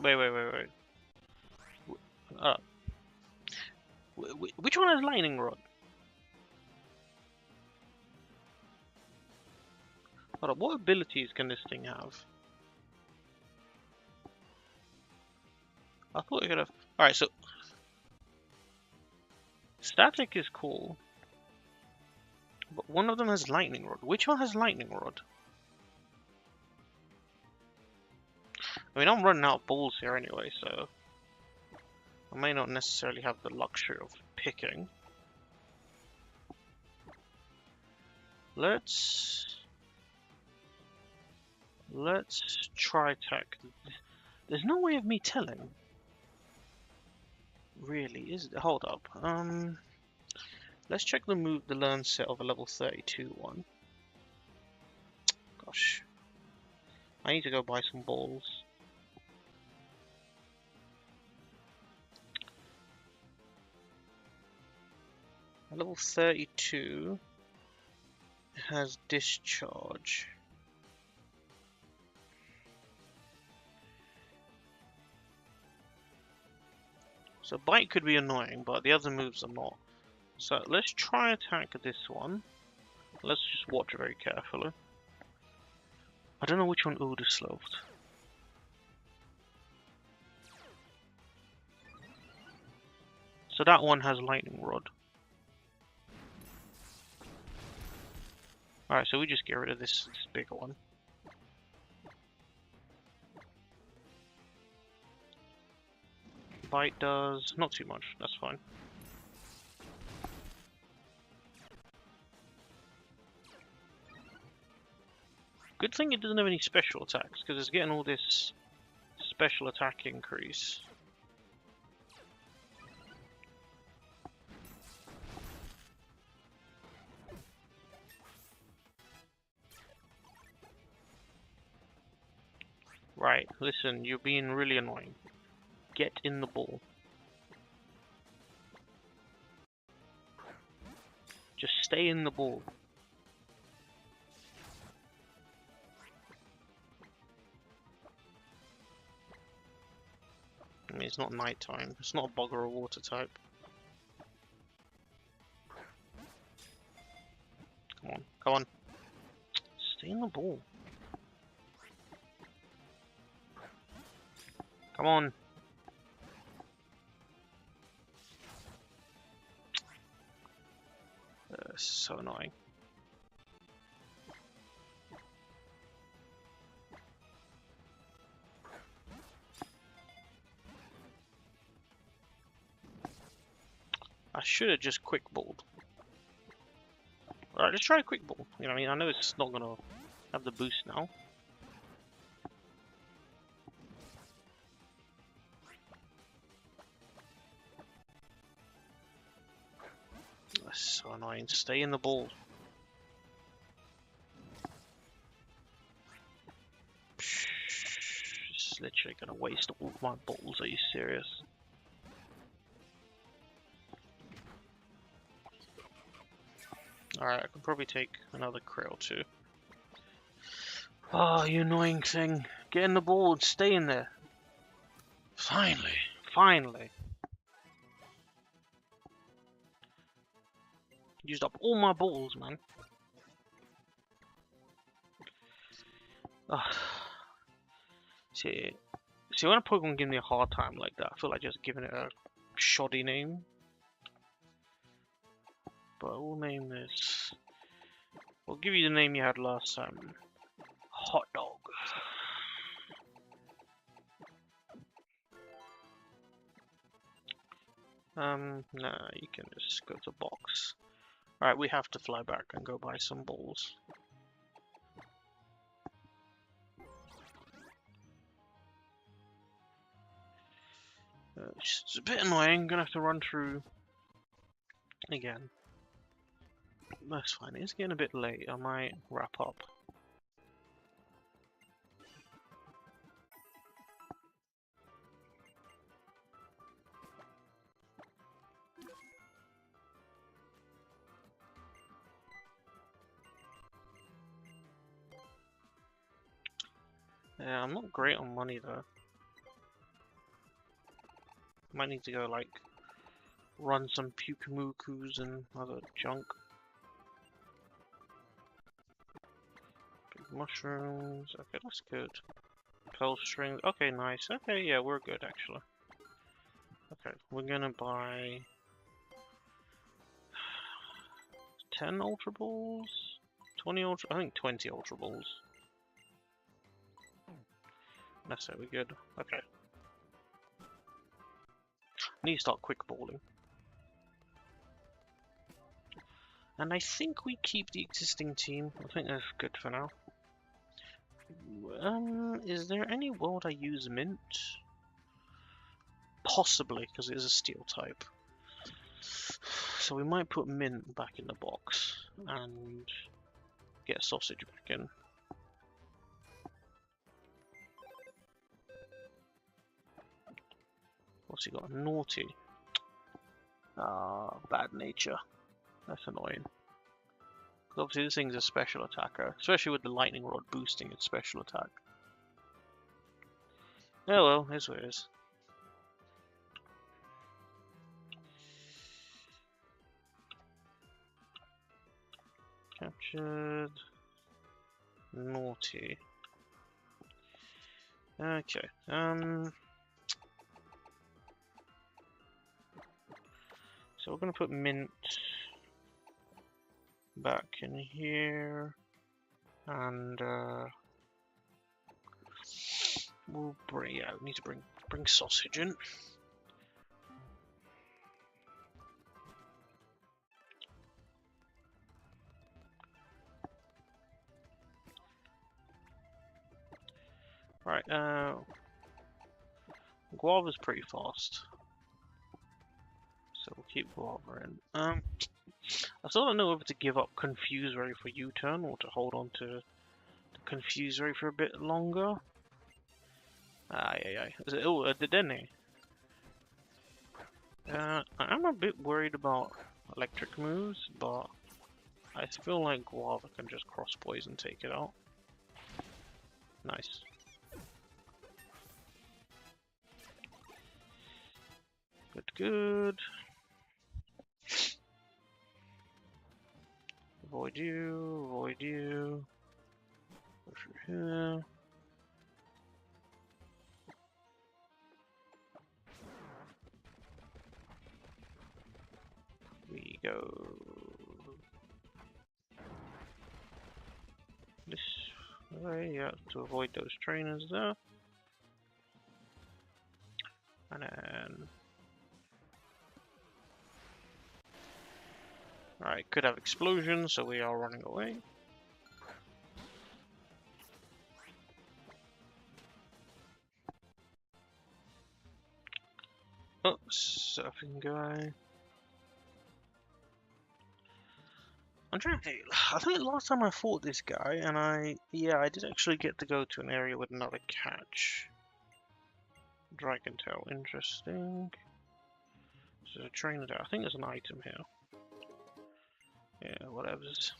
Wait. Which one has lightning rod? Hold up, what abilities can this thing have? I thought it could have. Alright, so static is cool. But one of them has lightning rod. Which one has lightning rod? I mean, I'm running out of balls here anyway, so I may not necessarily have the luxury of picking. Let's try attack. There's no way of me telling. Really, is it? Hold up. Let's check the learn set of a level 32 one. Gosh. I need to go buy some balls. Level 32 has discharge. So bite could be annoying, but the other moves are not. So let's try attack this one. Let's just watch very carefully. I don't know which one Uda sloped. So that one has lightning rod. Alright, so we just get rid of this bigger one. Bite does not too much, that's fine. Good thing it doesn't have any special attacks, because it's getting all this special attack increase. Right, listen, you're being really annoying. Get in the ball. Just stay in the ball. I mean, it's not nighttime. It's not a bug or a water type. Come on. Stay in the ball. Come on. So annoying. I should have just quick balled. Alright, let's try a quick ball. You know, I mean, I know it's not gonna have the boost now. That's so annoying. Stay in the ball. It's literally gonna waste all my balls. Are you serious? Alright, I can probably take another krill too. Oh, you annoying thing. Get in the ball and stay in there. Finally. Finally. Used up all my balls, man. Ugh. See, when a Pokemon gives me a hard time like that, I feel like just giving it a shoddy name. But we'll name this. We'll give you the name you had last time. Hot dog. No, you can just go to box. Alright, we have to fly back and go buy some balls. It's a bit annoying, gonna have to run through again. That's fine, it's getting a bit late, I might wrap up. Yeah, I'm not great on money though. Might need to go like run some Pukamukus and other junk. Big mushrooms, okay, that's good. Pearl strings, okay, nice. Okay, yeah, we're good actually. Okay, we're gonna buy 10 Ultra Balls? 20 Ultra, I think 20 Ultra Balls. That's it, we're good. Okay. I need to start quick balling. And I think we keep the existing team. I think that's good for now. Is there any world I use Mint? Possibly, because it is a steel type. So we might put Mint back in the box and get Sausage back in. What's he got? Naughty. Ah, bad nature. That's annoying. Because obviously this thing's a special attacker, especially with the lightning rod boosting its special attack. Oh well, here's what it is. Captured. Naughty. Okay. So we're gonna put Mint back in here, and we'll bring. Yeah, we need to bring Sausage in. Right. Guava's pretty fast, so we'll keep Guava in. I still don't know whether to give up Confuse Ray for U-turn or to hold on to the Confuse Ray for a bit longer. Is it? Oh, the Dene. I'm a bit worried about electric moves, but I feel like Guava can just cross poison and take it out. Nice. Good. Avoid you. Push here. We go this way, yeah, to avoid those trainers there. And then alright, could have explosions, so we are running away. Oh, surfing guy. I'm trying to think. I think last time I fought this guy, and I did actually get to go to an area with another catch. Dragon tail, interesting. There's a trainer there. I think there's an item here. Yeah, whatever's.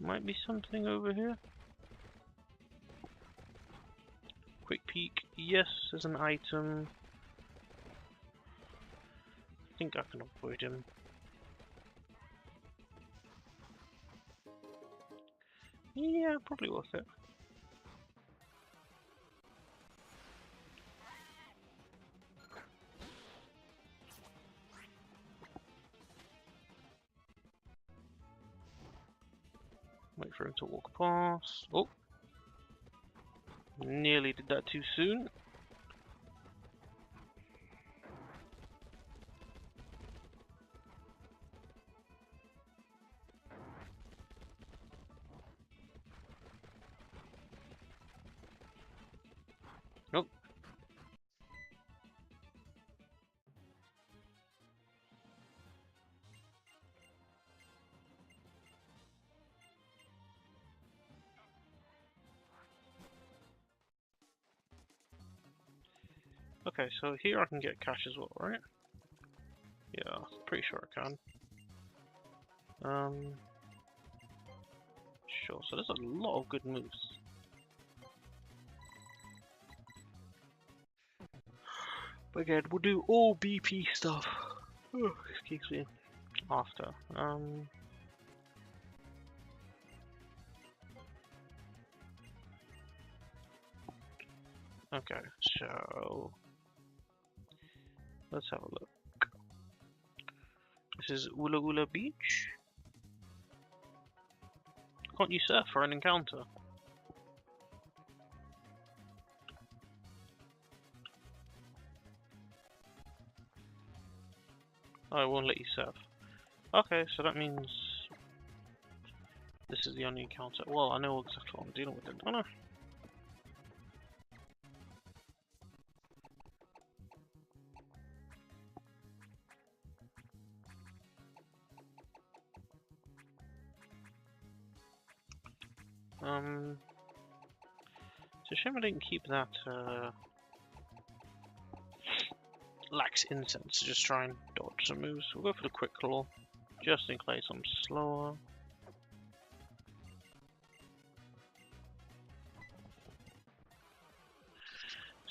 Might be something over here. Quick peek. Yes, there's an item. I think I can avoid him. Yeah, probably worth it. Wait for him to walk past. Oh! Nearly did that too soon. Nope. Okay, so here I can get cash as well, right? Yeah, pretty sure I can. Sure, so there's a lot of good moves. But again, we'll do all BP stuff. Oh, excuse me. After. Okay, so let's have a look. This is Ula Ula Beach. Can't you surf for an encounter? Oh, it won't let you surf. Okay, so that means this is the only encounter. Well, I know exactly what I'm dealing with, don't I? It's a shame I didn't keep that lax incense to just try and dodge some moves. We'll go for the quick claw, just in case I'm slower.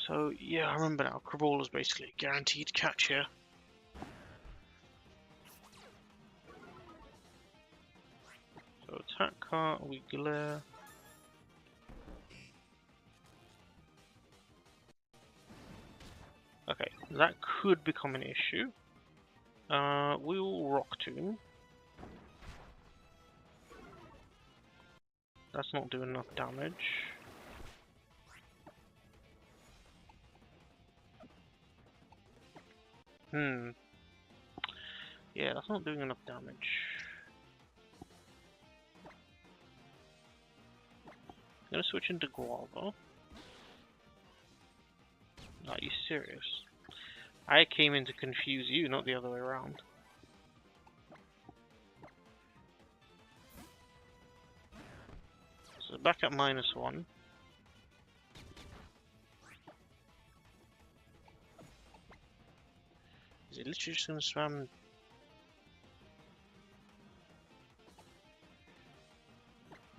So yeah, I remember now. Crawl is basically a guaranteed catch here. So attack card, we glare. Okay, that could become an issue. We will Rock Tomb. That's not doing enough damage. Yeah, that's not doing enough damage. I'm gonna switch into Guava. Are you serious? I came in to confuse you, not the other way around. So back at -1. Is it literally just gonna spam?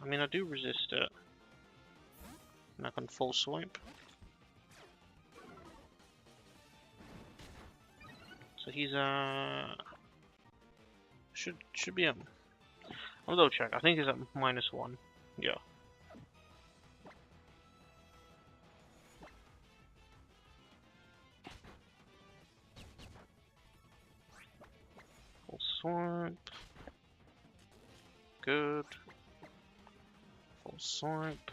I mean, I do resist it. And I can full swipe. So he's should be I'll double check. I think he's at -1. Yeah. Full swipe. Good. Full swipe.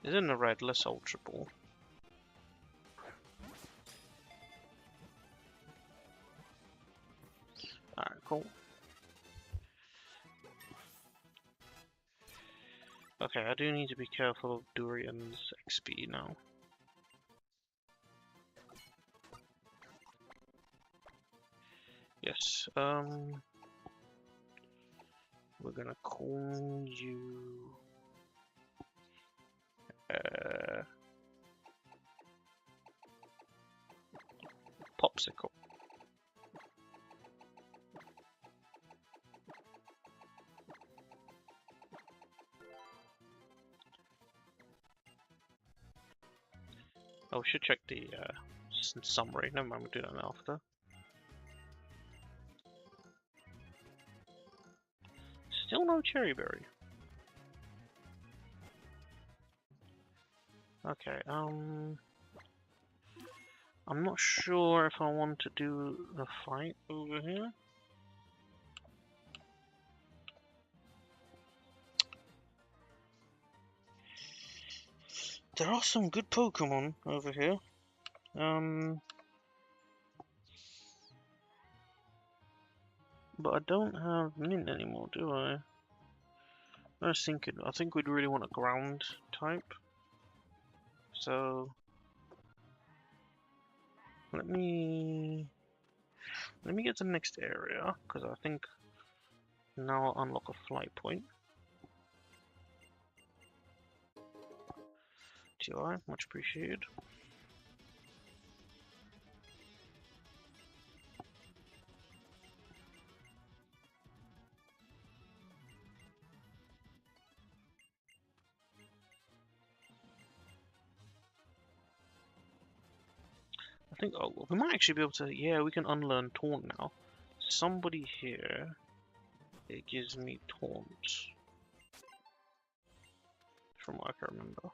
He's in the red. Let's Ultra Ball. Alright, cool. Okay, I do need to be careful of Durian's XP now. we're gonna call you Popsicle. Oh, we should check the summary. Never mind, we'll do that after. Still no cherry berry. Okay, I'm not sure if I want to do the fight over here. There are some good Pokemon over here. But I don't have Mint anymore, do I? I was thinking, I think we'd really want a ground type. So let me get to the next area, because I think now I'll unlock a flight point. TI, much appreciated. I think, oh, we might actually be able to, yeah, we can unlearn Taunt now. Somebody here, it gives me Taunt. From what I can remember.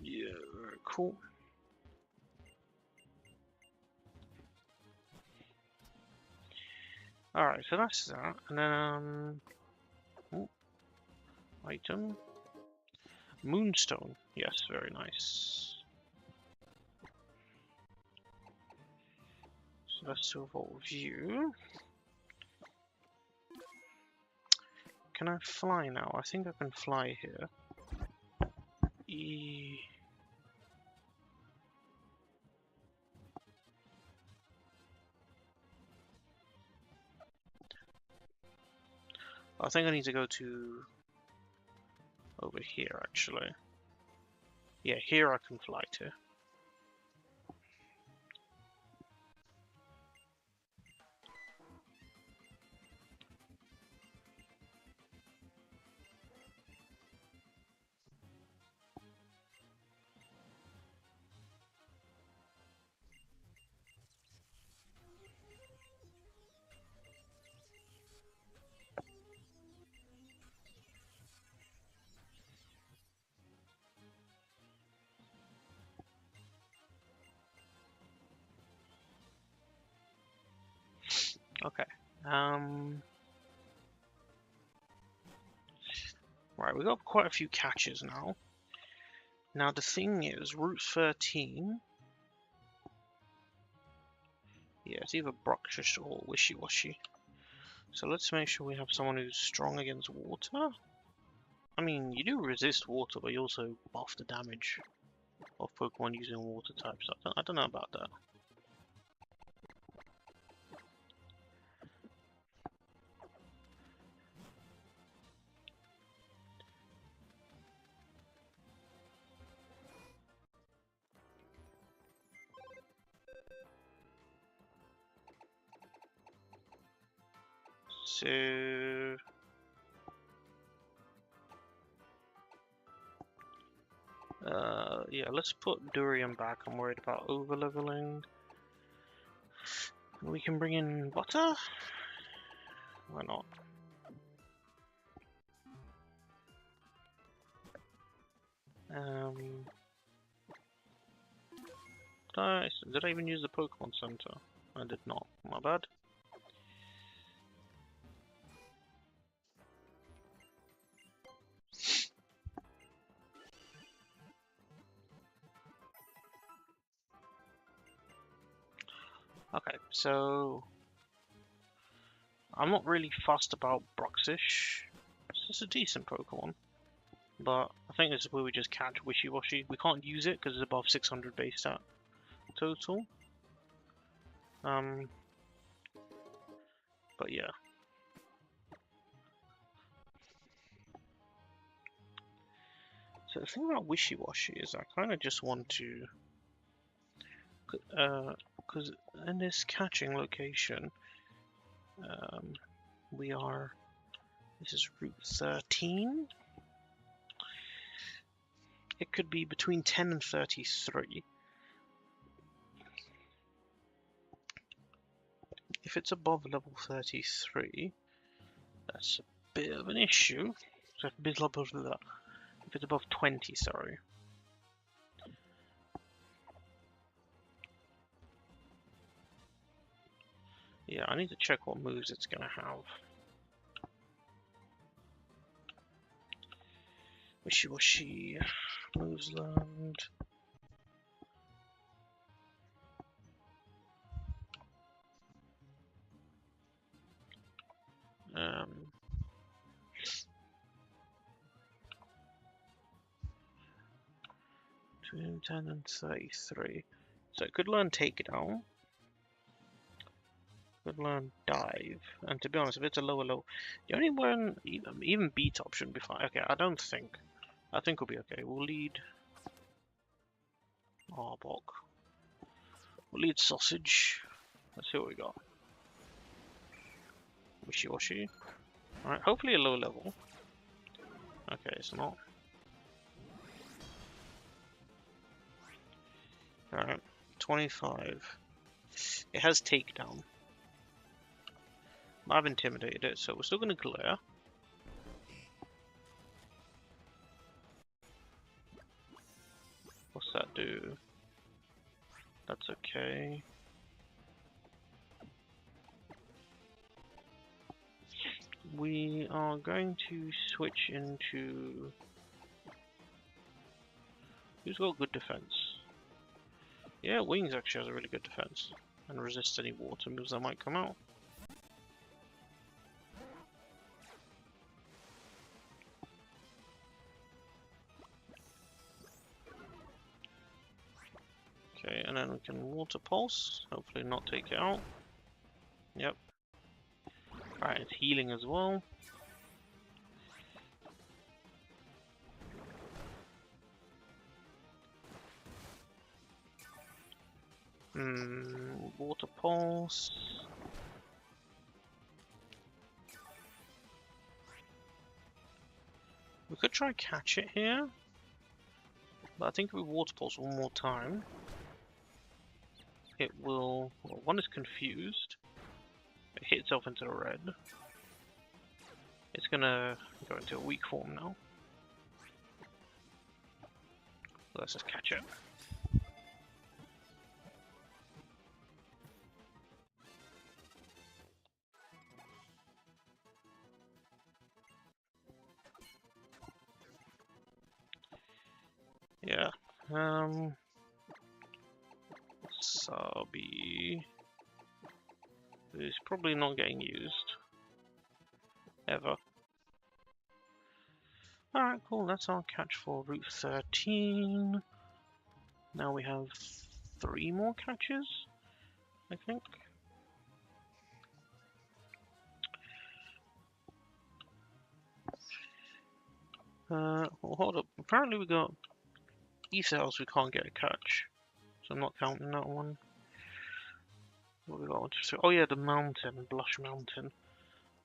Yeah, very cool. Alright, so that's that. And then, oh, item. Moonstone. Yes, very nice. So let's evolve you. Can I fly now? I think I can fly here. I think I need to go to over here actually. Yeah, here I can fly to. Okay. Right, we've got quite a few catches now. Now the thing is, Route 13. Yeah, it's either Bruxish or Wishy-Washy. So let's make sure we have someone who's strong against water. I mean, you do resist water, but you also buff the damage of Pokemon using water types. I don't know about that. So yeah, let's put Durian back. I'm worried about over-leveling. We can bring in Butter? Why not? Did I even use the Pokemon Center? I did not. My bad. Okay, so I'm not really fussed about Bruxish. It's just a decent Pokemon. But I think this is where we just catch Wishy-Washy. We can't use it because it's above 600 base stat total. But yeah. So the thing about Wishy-Washy is I kind of just want to, because in this catching location, this is Route 13. It could be between 10 and 33. If it's above level 33, that's a bit of an issue. So if it's above 20, sorry. Yeah, I need to check what moves it's gonna have. Wishy-Washy moves learned. Between 10 and 33. So it could learn Takedown. Could learn Dive. And to be honest, if it's a lower level, the only one, even Beat Up shouldn't be fine. Okay, I think we'll be okay. We'll lead Arbok. We'll lead Sausage. Let's see what we got. Wishy-Washy. Alright, hopefully a low level. Okay, it's not. Alright, 25. It has Takedown. I've intimidated it, so we're still going to glare. What's that do? That's okay. We are going to switch into... Who's got good defense? Yeah, Wings actually has a really good defense. And resists any water moves that might come out. Okay, and then we can Water Pulse. Hopefully not take it out. Yep. Alright, it's healing as well. Water Pulse. We could try catch it here. But I think if we Water Pulse one more time, it will... Well, one is confused. It hit itself into the red. It's gonna go into a weak form now. Let's just catch it. Yeah. Sabi is probably not getting used. Ever. Alright, cool. That's our catch for Route 13. Now we have 3 more catches, I think. Well, hold up. Apparently we got E-cells we can't get a catch. So I'm not counting that one. What we got? Oh yeah, the mountain, Blush Mountain.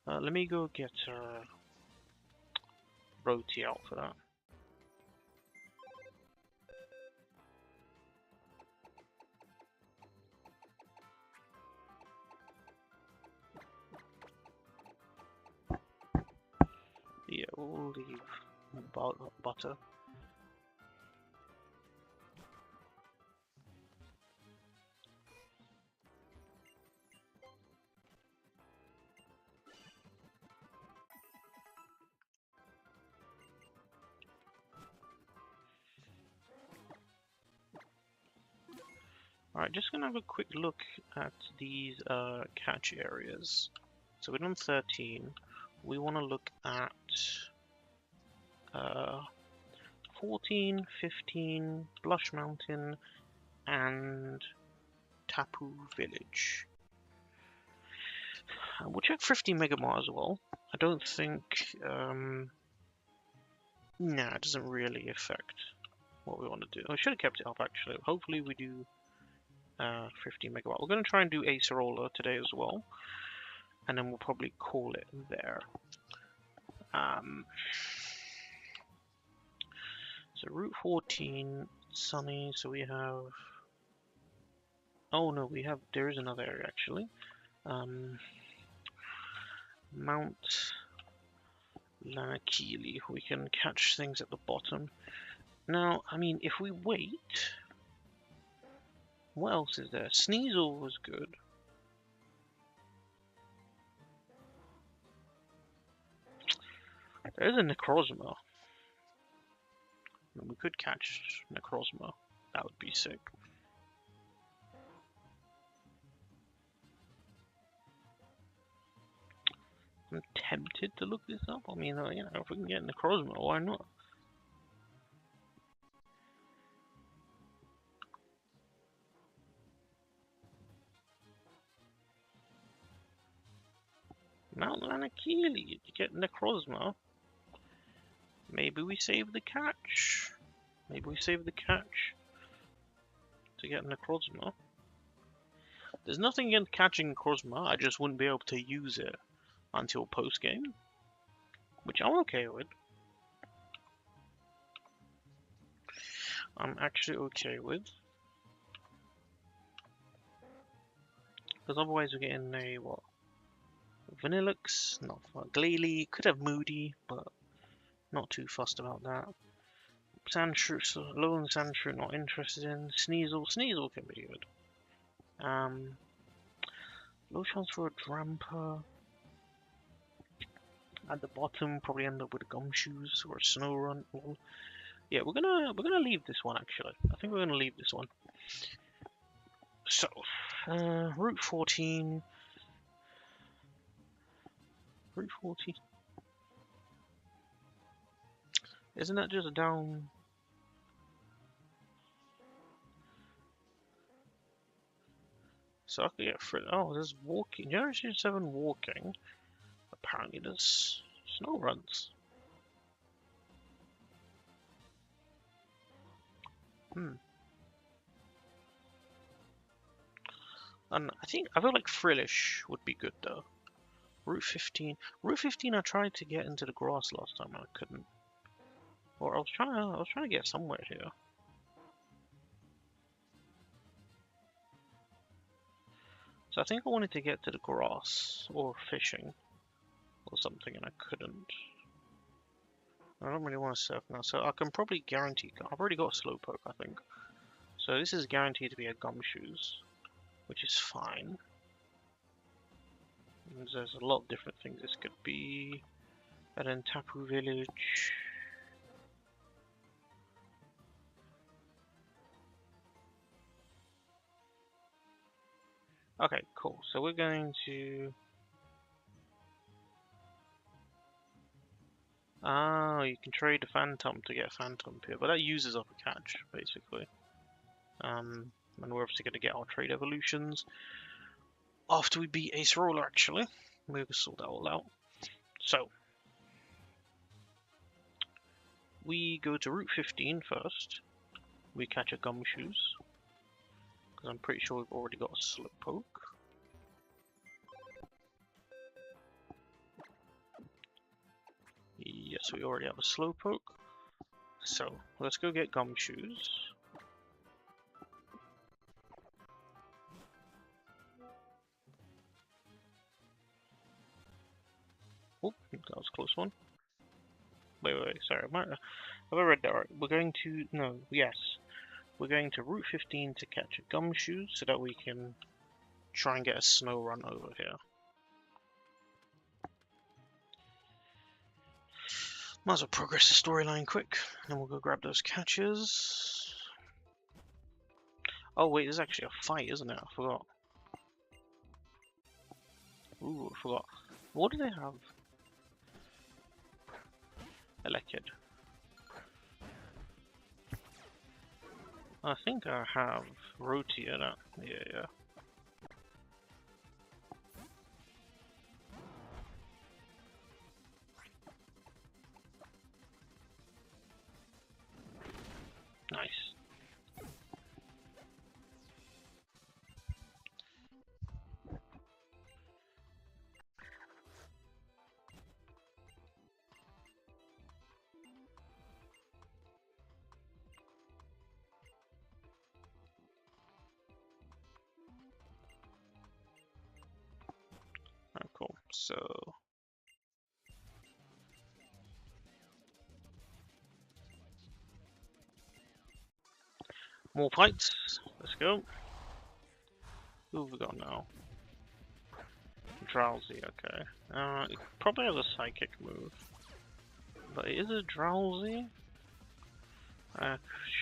Let me go get Roti out for that. Yeah, we'll leave butter. Alright, just gonna have a quick look at these catch areas. So we're on 13. We want to look at 14, 15, Blush Mountain, and Tapu Village. We'll check 50 Megamart as well. I don't think... nah, it doesn't really affect what we want to do. I should have kept it up, actually. Hopefully we do 50 Megawatt. We're going to try and do Alola today as well. And then we'll probably call it there. So Route 14, sunny, so we have... Oh no, there is another area actually. Mount Lanakili. We can catch things at the bottom. Now, I mean, if we wait... What else is there? Sneasel was good. There's a Necrozma. We could catch Necrozma. That would be sick. I'm tempted to look this up. I mean, you know, if we can get Necrozma, why not? Mount Lanakili to get Necrozma. Maybe we save the catch. Maybe we save the catch to get Necrozma. There's nothing against catching Necrozma, I just wouldn't be able to use it until post-game. Which I'm okay with. I'm actually okay with. Because otherwise we're getting a, what? Vanillux, not fun. Glalie, could have Moody, but not too fussed about that. Sandshrew, so Lone Sandshrew, not interested in. Sneasel can be good. Low chance for a Dramper. At the bottom, probably end up with Gumshoes or a Snorunt. Well, yeah, we're gonna leave this one actually. I think we're gonna leave this one. So, Route 14. Route 14. Isn't that just down? So I could get through. Oh, there's walking. Generation 7 walking. Apparently there's Snowrunts. And I feel like Frillish would be good though. Route 15. Route 15 I tried to get into the grass last time and I couldn't. Or I was trying to get somewhere here. So I think I wanted to get to the grass or fishing or something and I couldn't. I don't really want to surf now, so I can probably guarantee. I've already got a Slowpoke, I think. So this is guaranteed to be a Gumshoes, which is fine. And there's a lot of different things this could be. And then Tapu Village. Okay, cool. So we're going to... Ah, you can trade a Phantom to get a Phantom here, but that uses up a catch, basically. And we're obviously going to get our trade evolutions after we beat Alola, actually. We'll sort that all out. So, we go to Route 15 first. We catch a Gumshoes. Because I'm pretty sure we've already got a Slowpoke. Yes, we already have a Slowpoke. So, let's go get Gumshoes. Oh, that was a close one. Wait, sorry, have I read that right? We're going to, no, yes. We're going to Route 15 to catch a Gumshoe so that we can try and get a Snorunt over here. Might as well progress the storyline quick, and then we'll go grab those catches. Oh wait, there's actually a fight, isn't it? I forgot. Ooh, I forgot. What do they have? Elected. I think I have Roti in it. Yeah. Nice. Oh, cool. So more fights. Let's go. Who have we got now? Drowsy, okay. It probably has a psychic move. But is it Drowsy?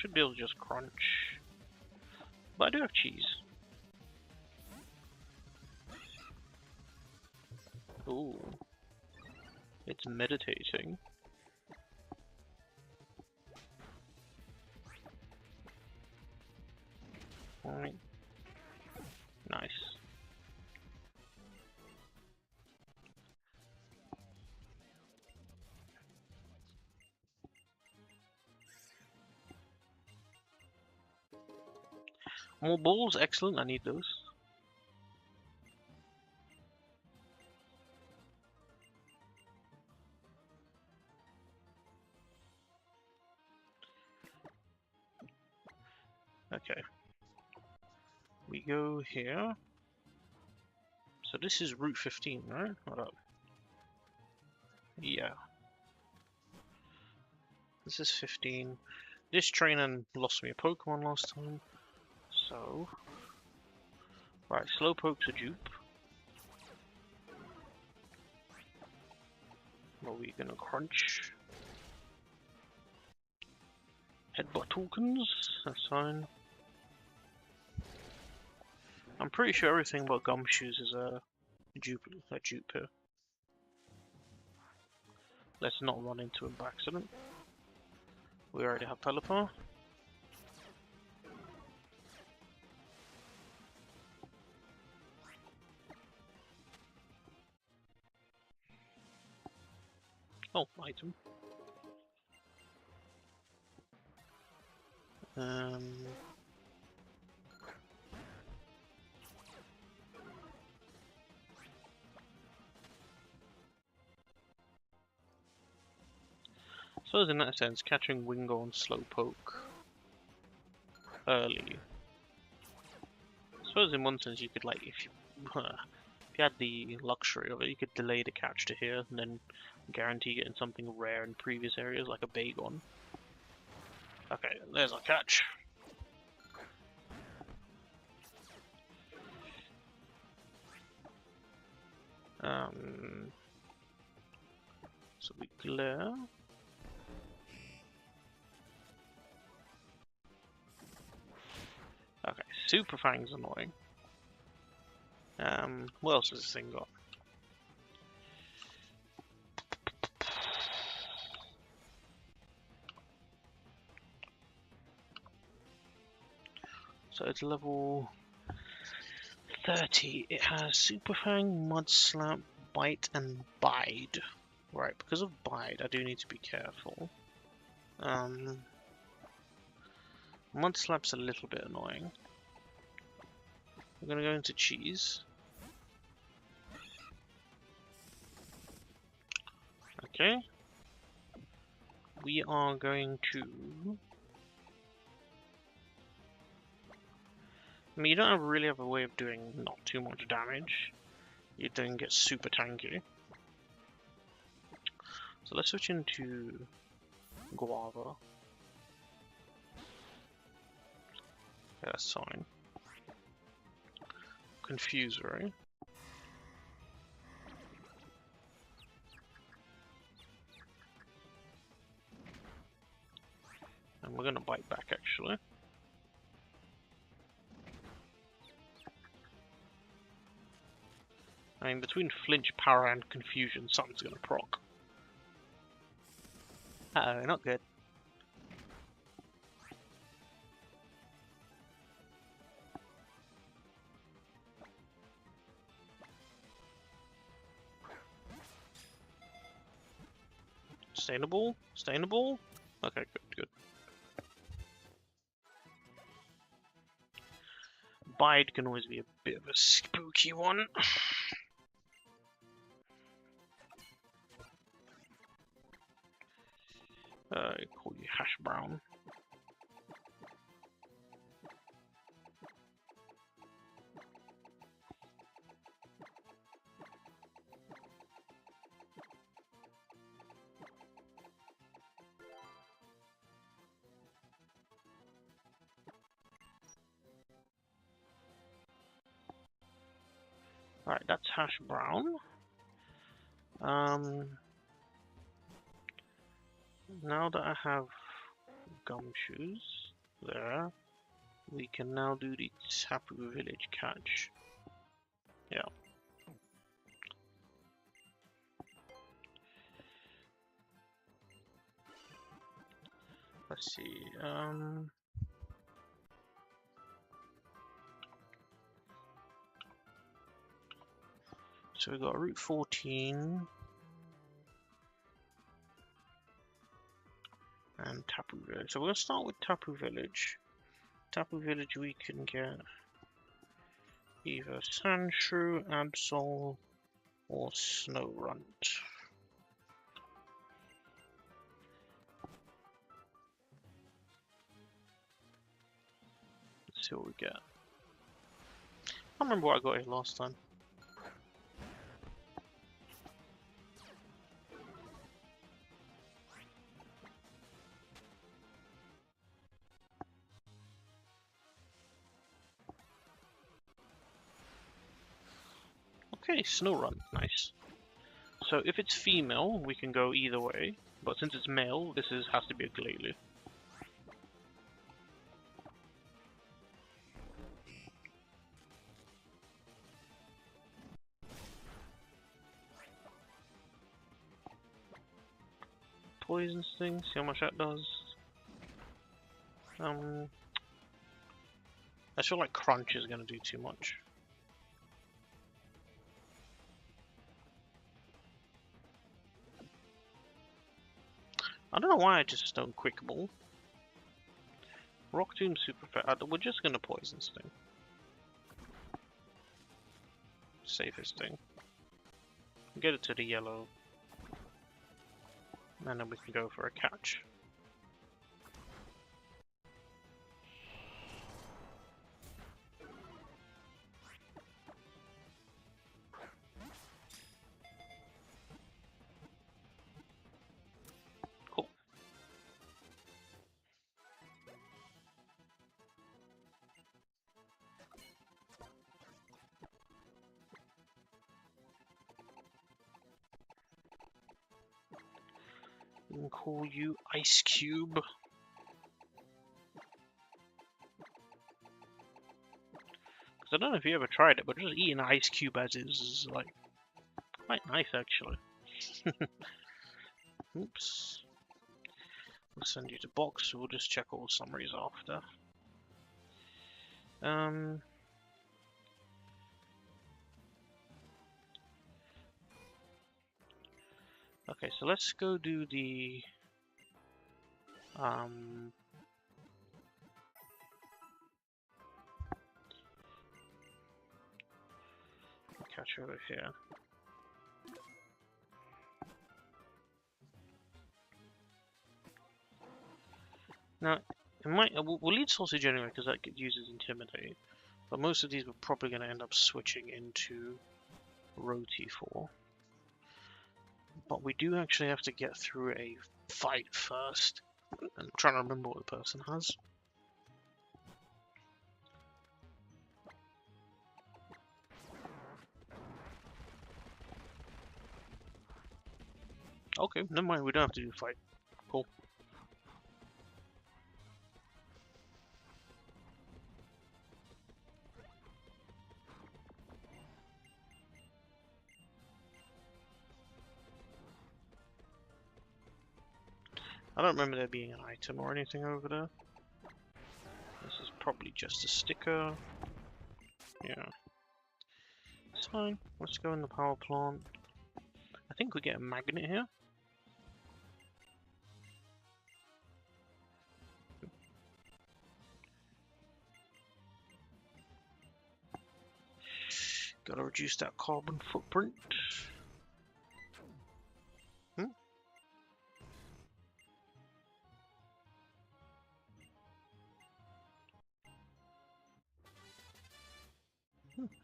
Should be able to just crunch. But I do have cheese. Ooh. It's meditating. Alright. Nice. More balls, excellent, I need those. Okay. We go here. So this is Route 15, right? Hold up. Yeah. This is 15. This trainer lost me a Pokemon last time. So... Right, Slowpoke's a dupe. Are we gonna crunch? Headbutt tokens? That's fine. I'm pretty sure everything but Gumshoes is a dupe here. Let's not run into him by accident. We already have Pelipper. Oh, item. So in that sense, catching Wingo and Slowpoke early. I suppose in one sense you could, like, if you had the luxury of it, you could delay the catch to here and then guarantee getting something rare in previous areas, like a Bagon. Okay, there's our catch. So we glare. Okay, Super Fang's annoying. What else has this thing got? So it's level 30. It has Super Fang, Mud Slap, Bite, and Bide. Right, because of Bide, I do need to be careful. Mud Slap's a little bit annoying. We're gonna go into cheese. Okay. We are going to... I mean, you don't really have a way of doing not too much damage. You don't get super tanky. So let's switch into Guava. Yeah, that's fine. Confusory. And we're gonna bite back actually. I mean, between flinch, power, and confusion, something's gonna proc. Uh-oh, not good. Sustainable? Sustainable? Okay, good. Bide can always be a bit of a spooky one. Call you Hash Brown. Alright, that's Hash Brown. Now that I have Gumshoes there, we can now do the Tapu Village catch. Yeah. Let's see. So we got Route 14 and Tapu Village. So we're gonna start with Tapu Village. Tapu Village, we can get either Sandshrew, Absol, or Snowrunt. Let's see what we get. I can't remember what I got here last time. Okay, Snowrunt, nice. So if it's female, we can go either way, but since it's male, this has to be a Glalie. Poison Sting, see how much that does. I feel like Crunch is going to do too much. I don't know why I just don't Quick Ball. Rock Tomb super fat. We're just going to Poison Sting. Safest thing. Get it to the yellow. And then we can go for a catch. Cool. We can call you Ice Cube. Because I don't know if you ever tried it, but just eating Ice Cube as is like quite nice actually. Oops. We'll send you to box, so we'll just check all summaries after. Okay, so let's go do the catch over here. Now, it might we'll lead Sausage anyway because that uses Intimidate, but most of these we're probably going to end up switching into Roti for. But we do actually have to get through a fight first. I'm trying to remember what the person has. Okay, never mind, we don't have to do a fight. Cool. I don't remember there being an item or anything over there. This is probably just a sticker. Yeah. It's fine. Let's go in the power plant. I think we get a magnet here. Gotta reduce that carbon footprint.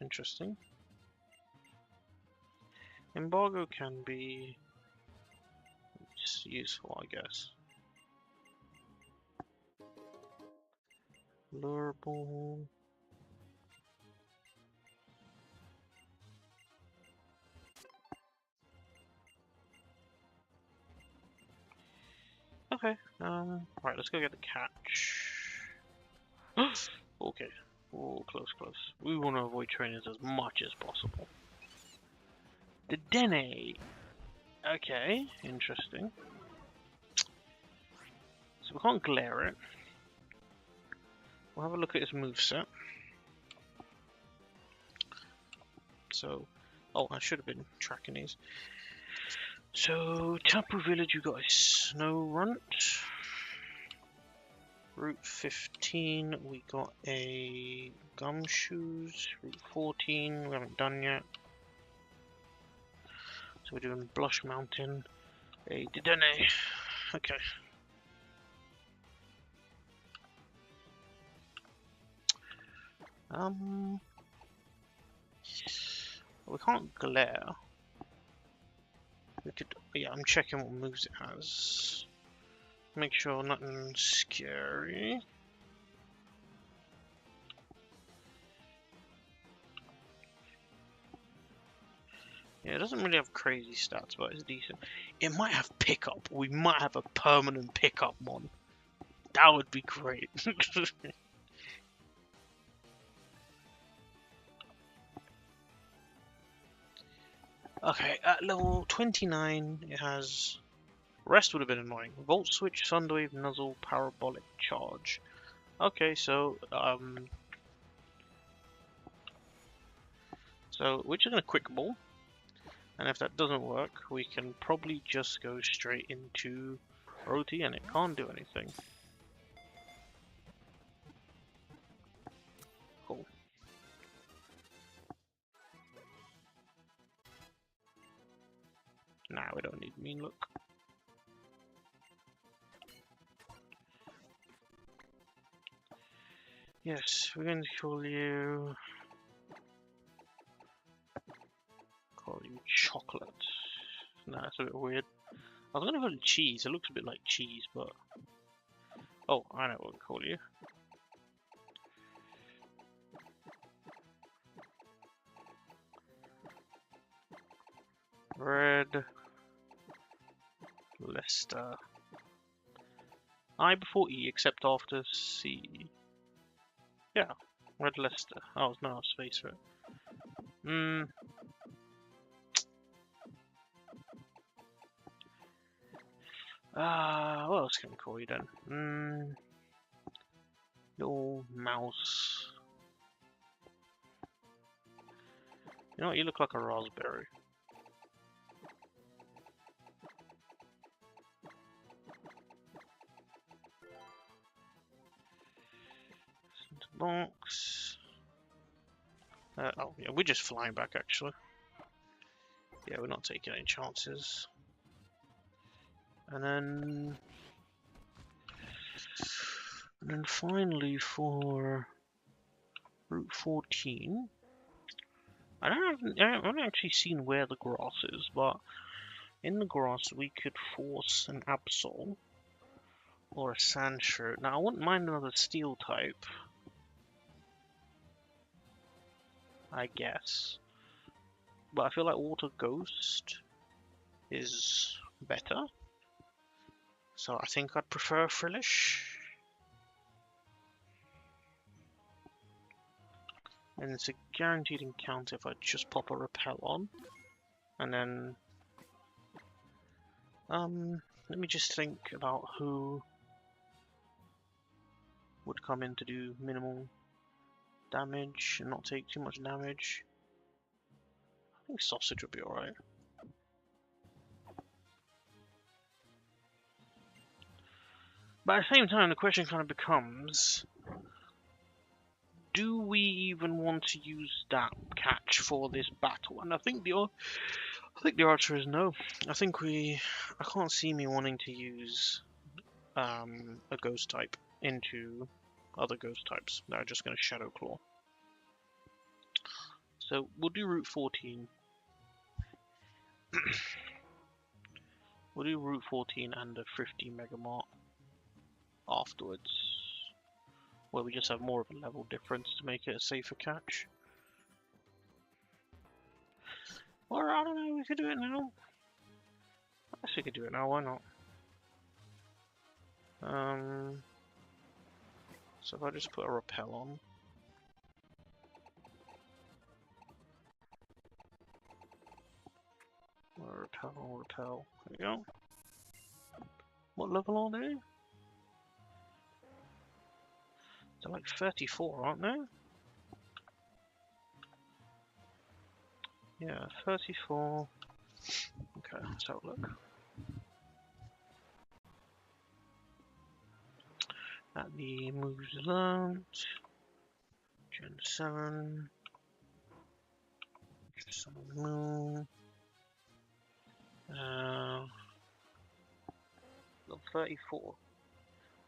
Interesting. Embargo can be useful, I guess. Lurable. Okay, right, let's go get the catch. Okay. Oh, close, close. We want to avoid trainers as much as possible. The DDA. Okay, interesting. So we can't glare it. We'll have a look at his moveset. So, oh, I should have been tracking these. So, Tapu Village, you got a Snow Runt. Route 15, we got a Gumshoes. Route 14, we haven't done yet. So we're doing Blush Mountain, a Dedenne. Okay. We can't glare. We could, yeah, I'm checking what moves it has. Make sure nothing scary. Yeah, it doesn't really have crazy stats, but it's decent. It might have pickup. We might have a permanent pickup mon. That would be great. Okay, at level 29, it has... Rest would have been annoying. Volt Switch, Thunderwave, Nuzzle, Parabolic Charge. Okay, so we're just gonna Quick Ball. And if that doesn't work, we can probably just go straight into Roti and it can't do anything. Cool. Nah, we don't need Mean Look. Yes, we're going to call you Chocolate. Nah, that's a bit weird. I was going to call it Cheese. It looks a bit like cheese, but... Oh, I know what to call you. Red Leicester. I before E, except after C. Yeah, Red Leicester. Oh, no, space for it. What else can we call you then? Little mouse. You know what? You look like a raspberry. Box. Oh, yeah, we're just flying back actually. Yeah, we're not taking any chances. And then finally for Route 14, I haven't actually seen where the grass is, but in the grass we could force an Absol or a Sandshirt. Now I wouldn't mind another Steel type, I guess, but I feel like Water Ghost is better, so I think I'd prefer Frillish. And it's a guaranteed encounter if I just pop a Repel on. And then... Let me just think about who would come in to do minimal damage and not take too much damage. I think Sausage would be alright. But at the same time, the question kind of becomes, do we even want to use that catch for this battle? And I think the answer is no. I can't see me wanting to use a ghost type into other ghost types that are just going to Shadow Claw. So we'll do Route 14. We'll do Route 14 and a 50 Mega Mart afterwards, where we just have more of a level difference to make it a safer catch. Or I don't know, we could do it now. I guess we could do it now, why not? So if I just put a repel on. Repel. There we go. What level are they? They're like 34, aren't they? Yeah, 34. Okay, let's have a look. At the moves learned. Gen 7. Some moon. Level 34.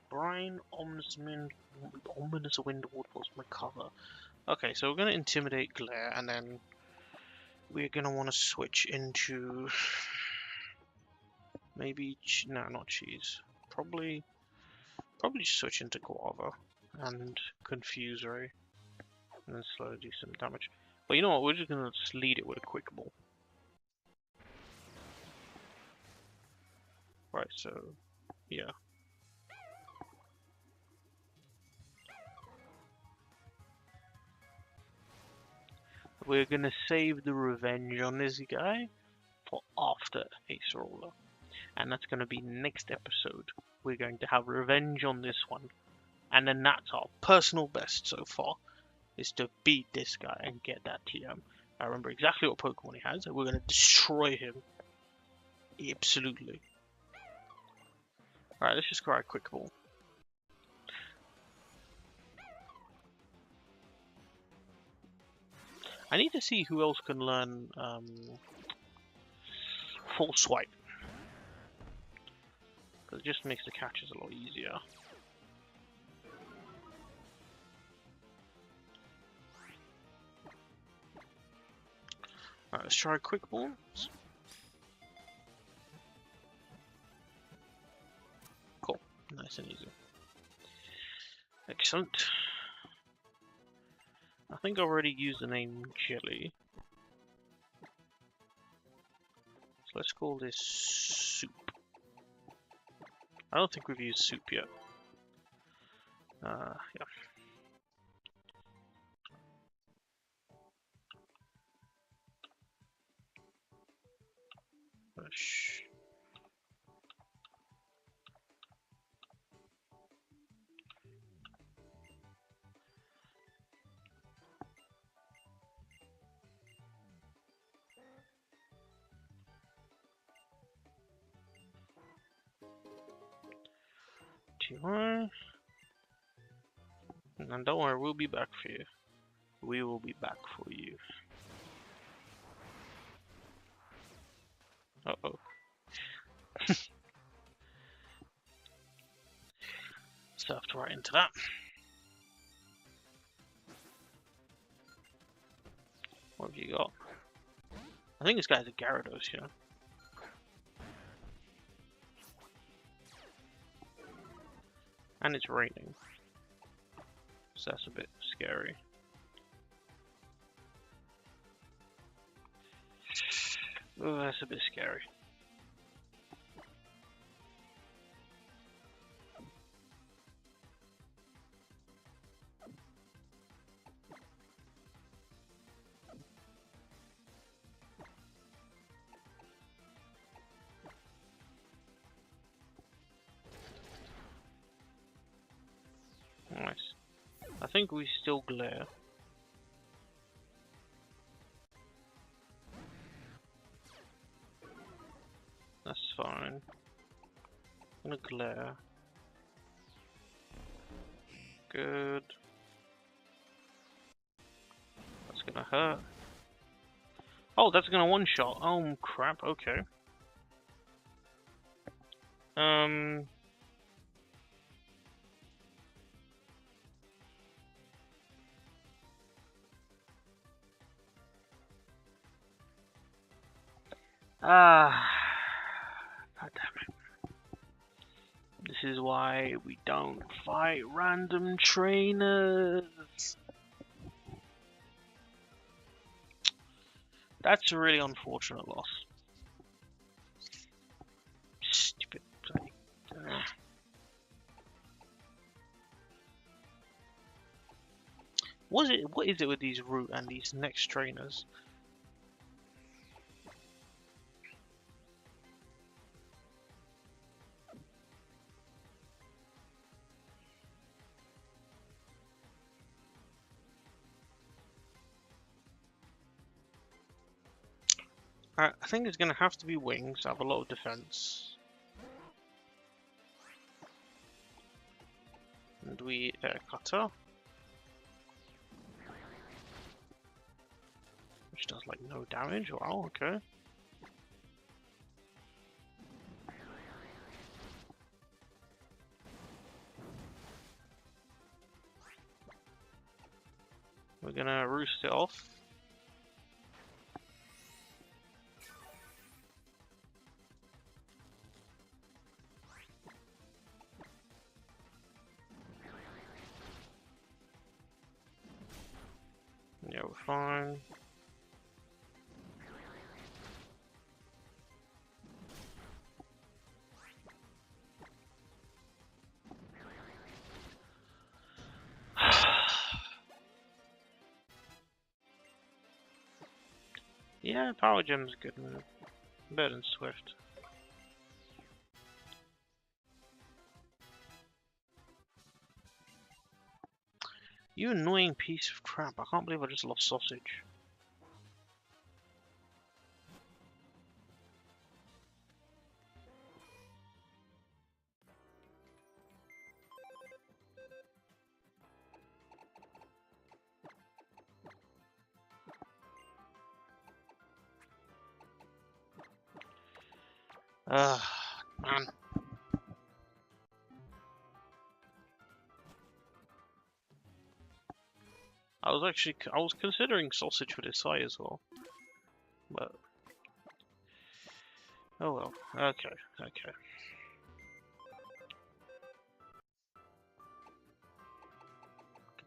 Brine, Ominous Wind Waterfalls, Recover. Okay, so we're going to Intimidate Glare, and then we're going to want to switch into maybe, no, not Cheese. Probably switch into Guava and Confuse Ray, and then slowly do some damage. But you know what, we're just going to just lead it with a Quick Ball. Right, so, yeah. We're gonna save the revenge on this guy for after Acerola. And that's gonna be next episode. We're going to have revenge on this one. And then that's our personal best so far, is to beat this guy and get that TM. I remember exactly what Pokemon he has, and we're gonna destroy him. Absolutely. Alright, let's just try a Quick Ball. I need to see who else can learn Full Swipe. Because it just makes the catches a lot easier. Alright, let's try Quick Balls. Cool, nice and easy. Excellent. I think I've already used the name Jelly. So let's call this Soup. I don't think we've used Soup yet. Yeah. Push. TY. And don't worry, we'll be back for you. We will be back for you. Uh-oh. Surfed right into that. What have you got? I think this guy's a Gyarados, yeah. And it's raining. So that's a bit scary. Oh, that's a bit scary. I think we still glare. That's fine. I'm gonna glare. Good. That's gonna hurt. Oh, that's gonna one-shot. Oh crap, okay. Ah, god damn it. This is why we don't fight random trainers. That's a really unfortunate loss. Stupid play. What is it with these root and these next trainers? I think it's gonna have to be wings. I have a lot of defense. And we cutter. Which does like no damage. Wow, okay. We're gonna roost it off. Yeah, we're fine. Yeah, Power Gem's a good move. Better than Swift. You annoying piece of crap. I can't believe I just lost Sausage. Man. I was considering Sausage for this side as well. But oh well. Okay, okay.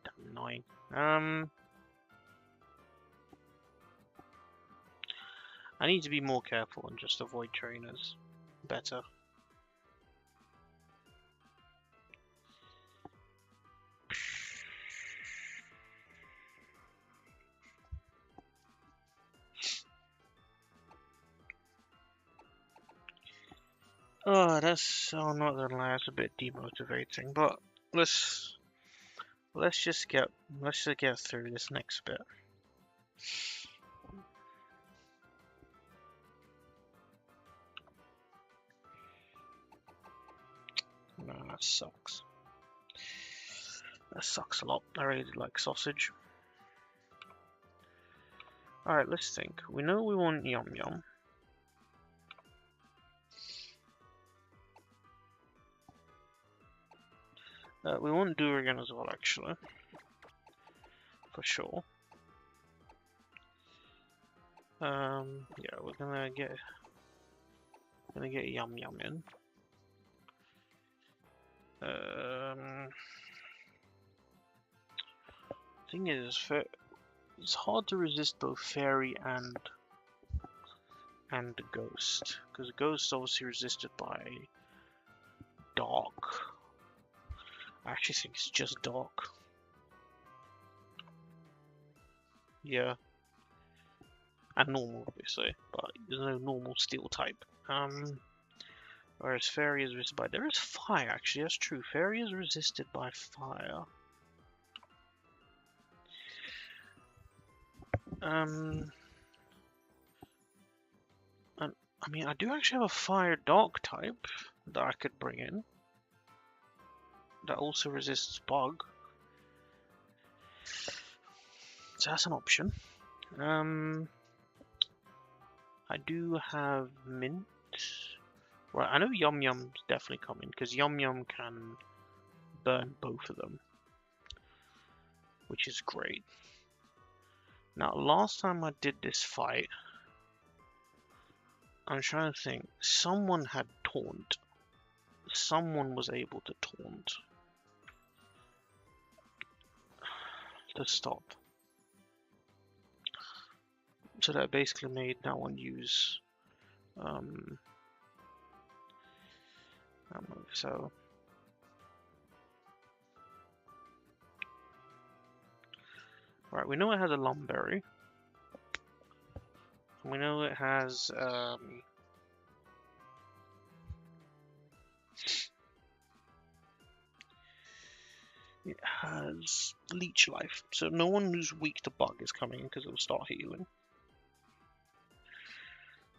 Damn annoying. I need to be more careful and just avoid trainers better. Oh, I'm not gonna lie, that's a bit demotivating, but let's just get through this next bit. No, that sucks. That sucks a lot. I really like Sausage. Alright, let's think. We know we want Yum Yum. We want Durian as well, actually. For sure. Yeah, we're gonna get Yum Yum in. Thing is, it's hard to resist both Fairy and Ghost, because Ghost obviously resisted by Dark. I actually think it's just Dark. Yeah. And normal, obviously, but there's no normal steel type. Whereas Fairy is resisted by... There is fire, actually, that's true. Fairy is resisted by fire. And I mean, I do actually have a fire dark type that I could bring in that also resists bug. So that's an option. I do have mint. Right, I know Yum Yum's definitely coming because Yum Yum can burn both of them, which is great. Now, last time I did this fight, I'm trying to think. Someone had taunt. Someone was able to taunt to stop. So that basically made that one use that move. So right, we know it has a Lumberry. We know it has Leech Life, so no one who's weak to bug is coming because it'll start healing.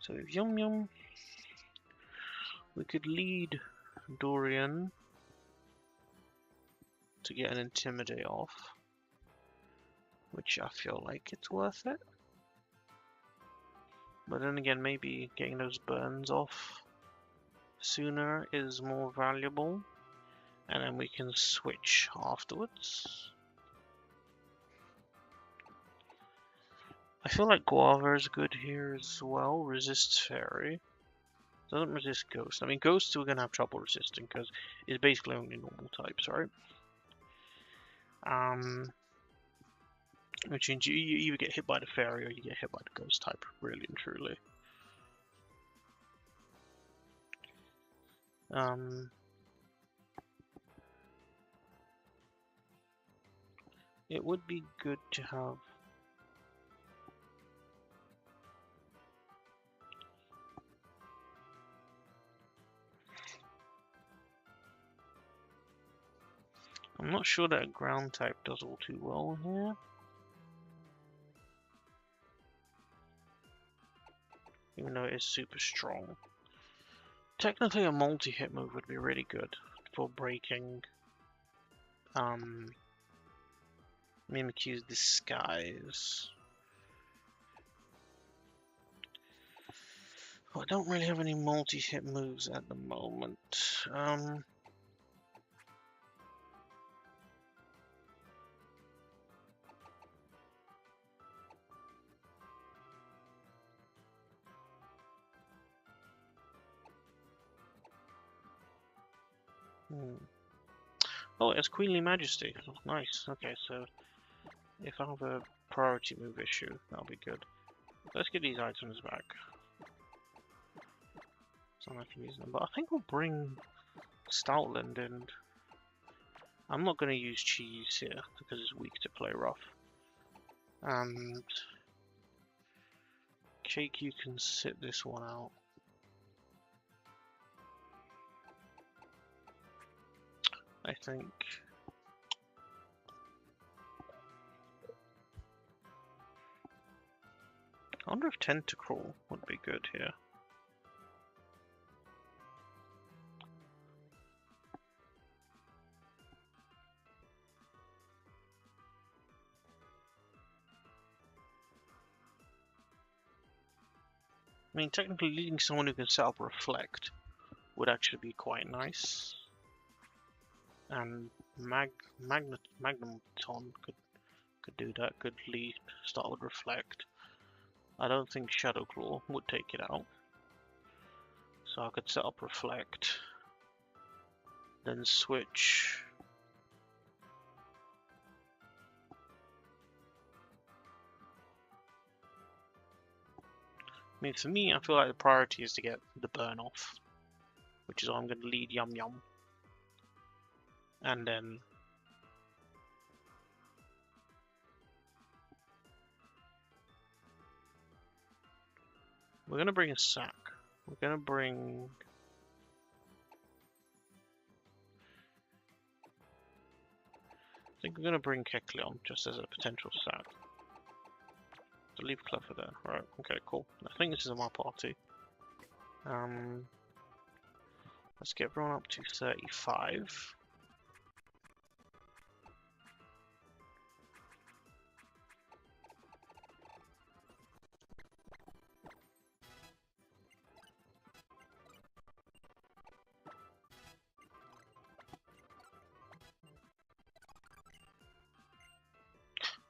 So with Yum Yum, we could lead Dorian to get an Intimidate off, which I feel like it's worth it. But then again, maybe getting those burns off sooner is more valuable, and then we can switch afterwards. I feel like Guava is good here as well. Resists Fairy. Doesn't resist Ghost. I mean, Ghosts we're going to have trouble resisting because it's basically only normal types, right? Which means you either get hit by the Fairy or you get hit by the Ghost type, really and truly. It would be good to have I'm not sure that ground type does all too well here. Even though it is super strong. Technically a multi-hit move would be really good for breaking Mimikyu's Disguise. I don't really have any multi-hit moves at the moment. Oh, it's Queenly Majesty. Oh, nice. Okay, so if I have a priority move issue, that'll be good. Let's get these items back. So I can use them. But I think we'll bring Stoutland in. I'm not going to use Cheese here because it's weak to play rough. And Cake, you can sit this one out. I think. I wonder if Tentacruel would be good here. I mean, technically leading someone who can set up Reflect would actually be quite nice. And Magneton could do that, could lead, start with Reflect. I don't think Shadow Claw would take it out. So I could set up Reflect, then switch. I mean, for me, I feel like the priority is to get the burn off, which is why I'm going to lead Yum Yum. And then we're going to bring a sack. We're going to bring... I think we're going to bring Kecleon just as a potential sack. to leave Clever there. Right, okay, cool. I think this is my party. Let's get everyone up to 35.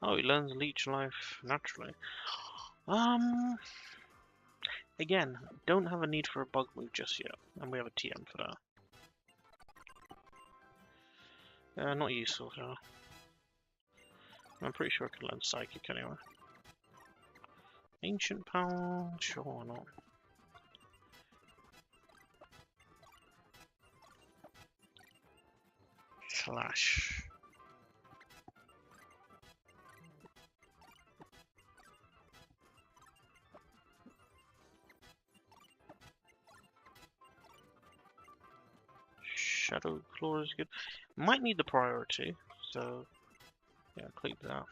Oh, he learns Leech Life naturally. Again, don't have a need for a bug move just yet, and we have a TM for that. Not useful, though. I'm pretty sure I can learn Psychic anyway. Ancient Power? Sure, why not? Slash. Shadow Claw is good. Might need the priority, so yeah, click that.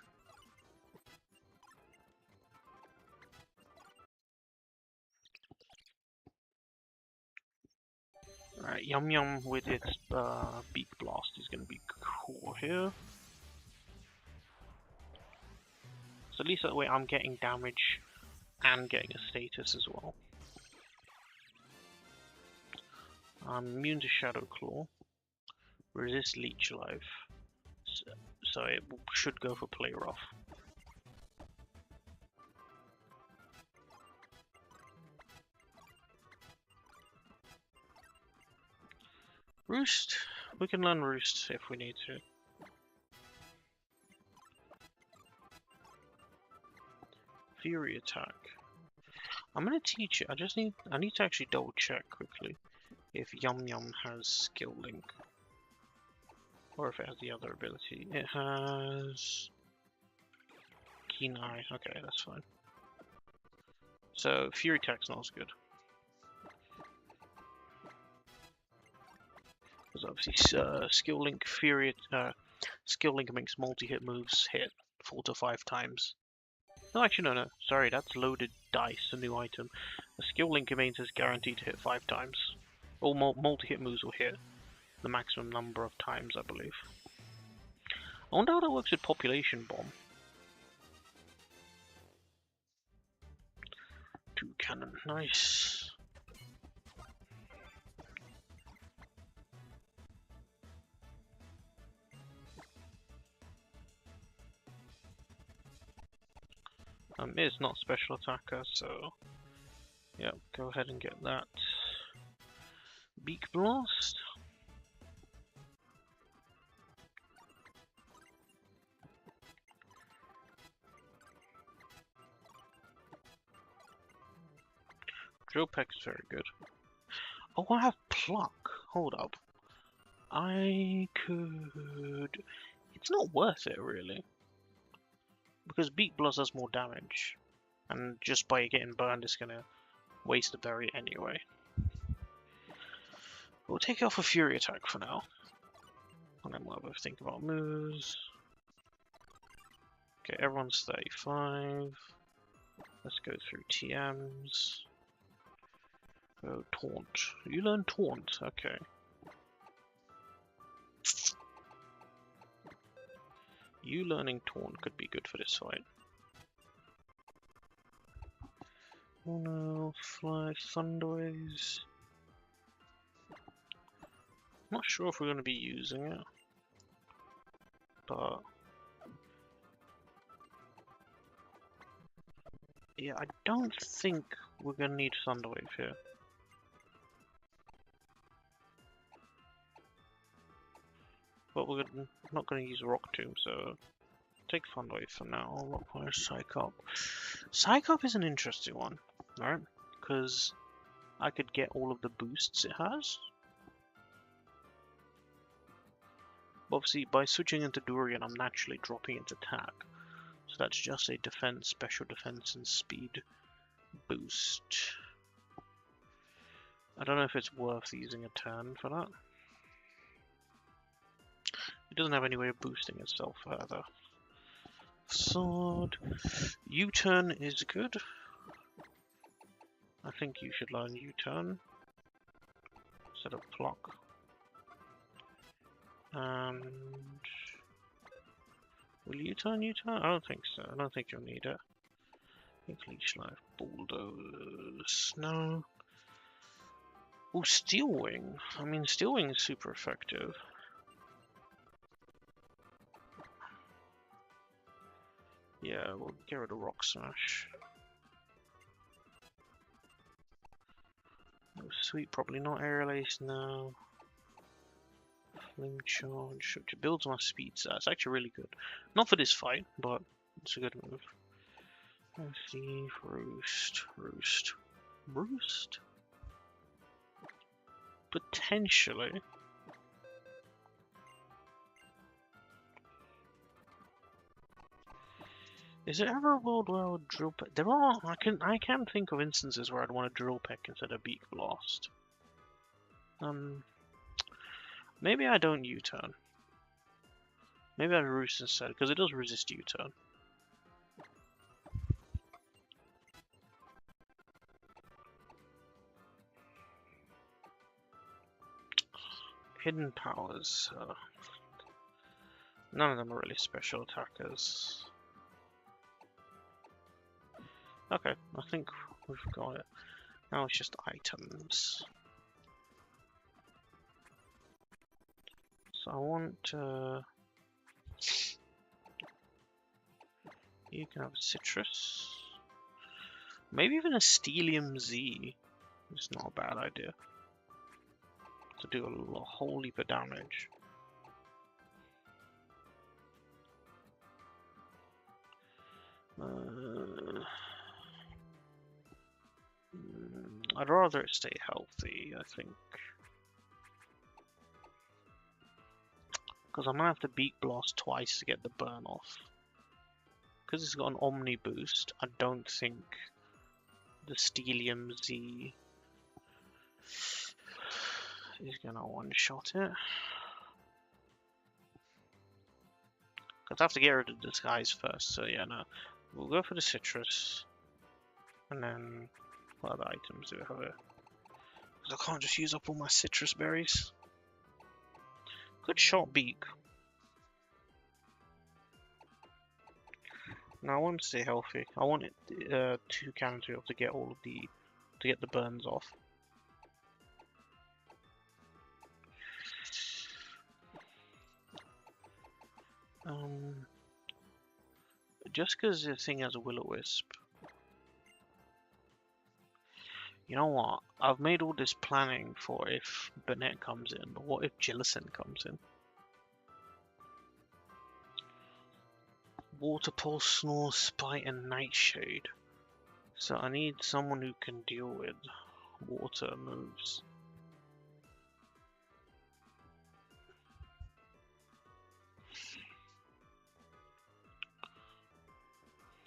Alright, Yum Yum with its Beak Blast is going to be cool here. So at least that way I'm getting damage and getting a status as well. I'm immune to Shadow Claw. Resist Leech Life. So it should go for Play Rough. Roost. We can learn Roost if we need to. Fury Attack. I'm gonna teach it. I need to actually double check quickly if Yum Yum has Skill Link. Or if it has the other ability. It has Keen Eye. Okay, that's fine. So Fury Attack's not as good. Because obviously Skill Link Skill Link makes multi-hit moves hit 4 to 5 times. No, actually no. Sorry, that's loaded dice, a new item. The Skill Link remains is guaranteed to hit 5 times. All multi-hit moves will hit the maximum number of times, I believe. I wonder how that works with Population Bomb. 2 cannon, nice. It's not special attacker, so yeah, go ahead and get that. Beak Blast. Drill Peck is very good. Oh, I have Pluck. Hold up. I could... It's not worth it, really. Because Beak Blast does more damage. And just by getting burned, it's going to waste a berry anyway. We'll take off a Fury Attack for now. And then we'll have a think about moves. Okay, everyone's 35. Let's go through TMs. Go Taunt. You learn Taunt, okay. You learning Taunt could be good for this fight. Oh no, Fly Thunderwaves. Not sure if we're going to be using it, but yeah, I don't think we're going to need Thunderwave here. But we're not going to use Rock Tomb, so take Thunderwave for now. Rockfire, Psych-Up. Psych-Up is an interesting one, right? Because I could get all of the boosts it has. Obviously, by switching into Durian, I'm naturally dropping its attack. So that's just a defense, special defense, and speed boost. I don't know if it's worth using a turn for that. It doesn't have any way of boosting itself further. Sword. U-turn is good. I think you should learn U-turn instead of pluck. And will U-turn U-turn? I don't think so. I don't think you'll need it. I think leech life, bulldoze. No. Oh, steel wing. I mean, steel wing is super effective. Yeah, we'll get rid of rock smash. Oh, sweet, probably not aerial ace now. Flame charge, which builds my speed set. It's actually really good. Not for this fight, but it's a good move. Let's see, roost. Potentially. Is there ever a world where I would drill peck? There are. I can think of instances where I'd want to drill peck instead of beak blast. Maybe I don't U-turn. Maybe I roost instead, because it does resist U-turn. Hidden powers. None of them are really special attackers. Okay, I think we've got it. Now it's just items. So I want you can have a citrus. Maybe even a Steelium Z. It's not a bad idea. To do a whole heap of damage. I'd rather it stay healthy, I think. Because I'm gonna have to beak blast twice to get the burn off. Because it's got an Omni boost, I don't think the Steelium Z is gonna one-shot it. Because I have to get rid of the disguise first, so yeah, no. We'll go for the citrus. And then, what other items do we have here? Because I can't just use up all my citrus berries. Good shot, beak. Now I want to stay healthy. I want it to counter to get all of the burns off. Just because the thing has a will-o-wisp. You know what? I've made all this planning for if Burnett comes in, but what if Jillison comes in? Water Pulse, Snore, Spite, and Nightshade. So I need someone who can deal with water moves.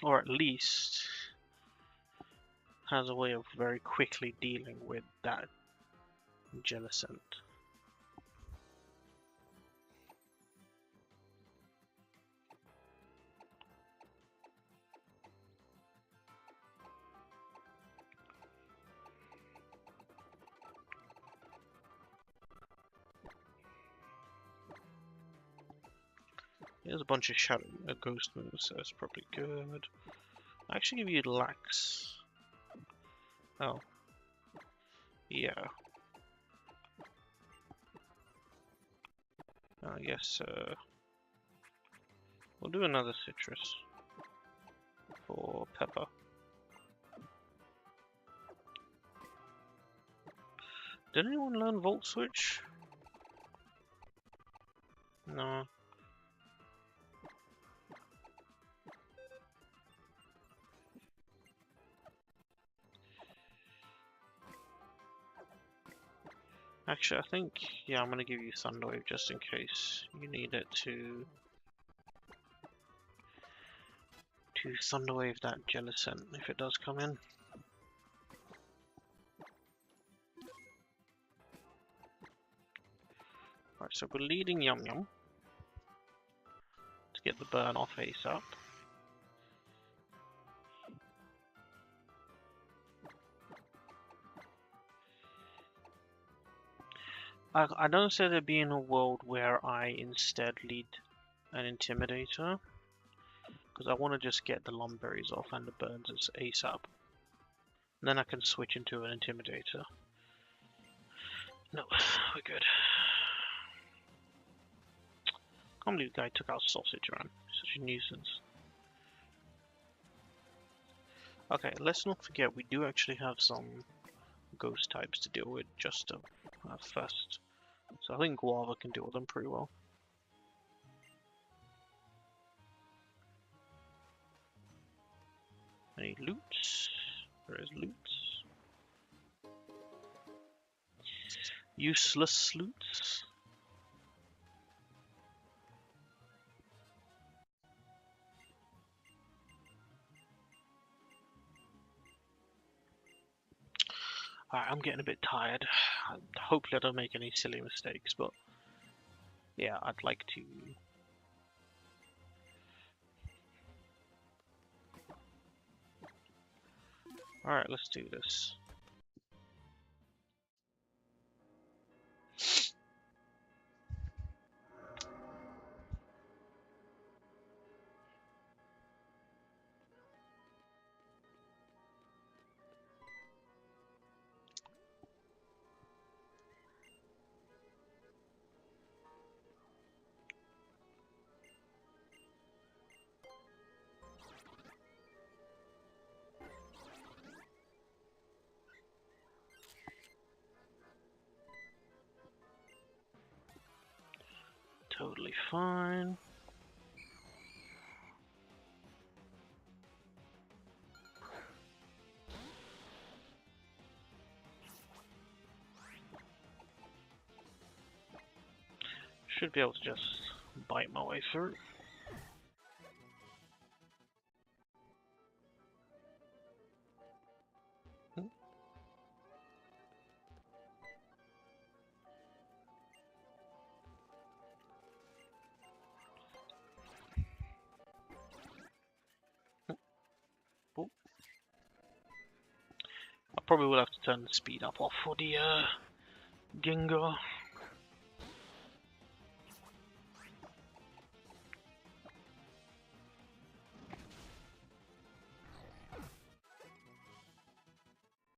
Or at least has a way of very quickly dealing with that Jellicent. There's a bunch of shadow ghost moves, so that's probably good. I actually give you lax. Oh. Yeah. I guess we'll do another citrus for Pepper. Did anyone learn Volt Switch? No. Actually, I think, yeah, I'm going to give you Thunderwave just in case you need it to Thunderwave that Jellicent if it does come in. Right, so we're leading Yum Yum to get the burn off ASAP. I don't see there being a world where I instead lead an Intimidator, because I want to just get the Lumberries off and the Burns ASAP. Then I can switch into an Intimidator. No, we're good. Can't believe the guy took out Sausage, man. Such a nuisance. Okay, let's not forget we do actually have some ghost types to deal with just first. So I think Guava can deal with them pretty well. Any loot? There is loot. Useless loot. Alright, I'm getting a bit tired. Hopefully I don't make any silly mistakes, but yeah, I'd like to... Alright, let's do this. Totally fine. Should be able to just bite my way through. I probably will have to turn the speed up off for the Gengar.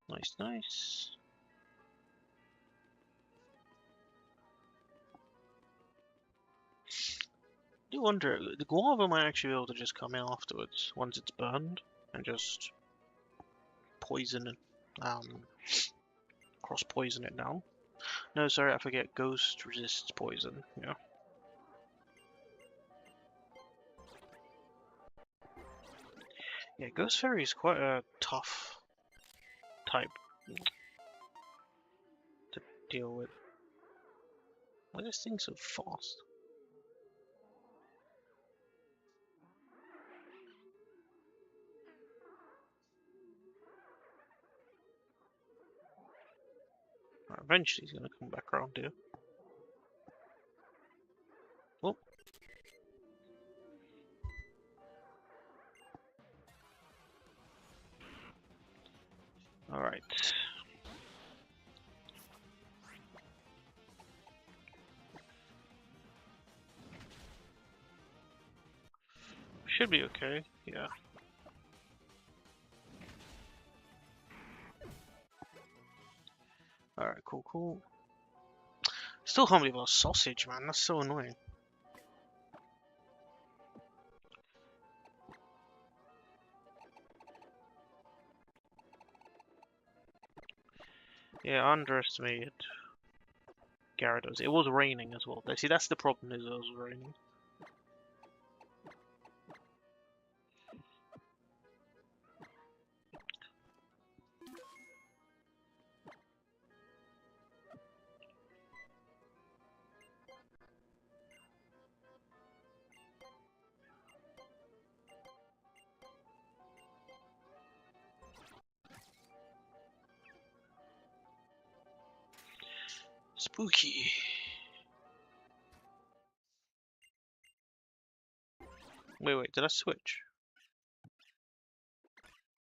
Nice, nice. I do wonder, the Guava might actually be able to just come in afterwards, once it's burned, and just poison it, cross-poison it down. No, sorry, I forget, Ghost resists poison, yeah. Yeah, Ghost Fairy is quite a tough type to deal with. Why is this thing so fast? Right, eventually he's gonna come back around here. Oh. Alright. Should be okay, yeah. Alright, cool, cool. Still can't believe I lost Sausage, man. That's so annoying. Yeah, I underestimated Gyarados. It was raining as well. See, that's the problem, is it was raining. Spooky. Wait, did I switch?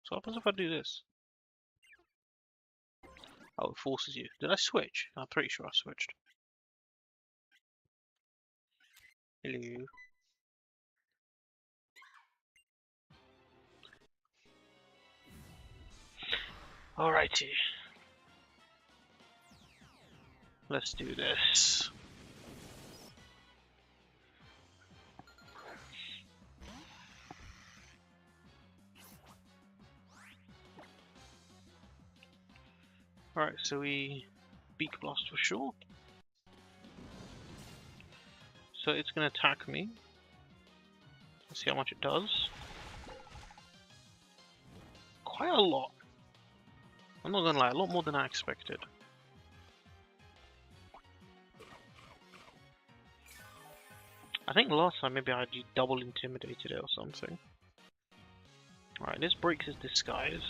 So what happens if I do this? Oh, it forces you. Did I switch? I'm pretty sure I switched. Hello. Alrighty. Let's do this. Alright, so we Beak Blast for sure. So it's going to attack me. Let's see how much it does. Quite a lot. I'm not going to lie, a lot more than I expected. I think last time maybe I double intimidated it or something. Alright, this breaks his disguise.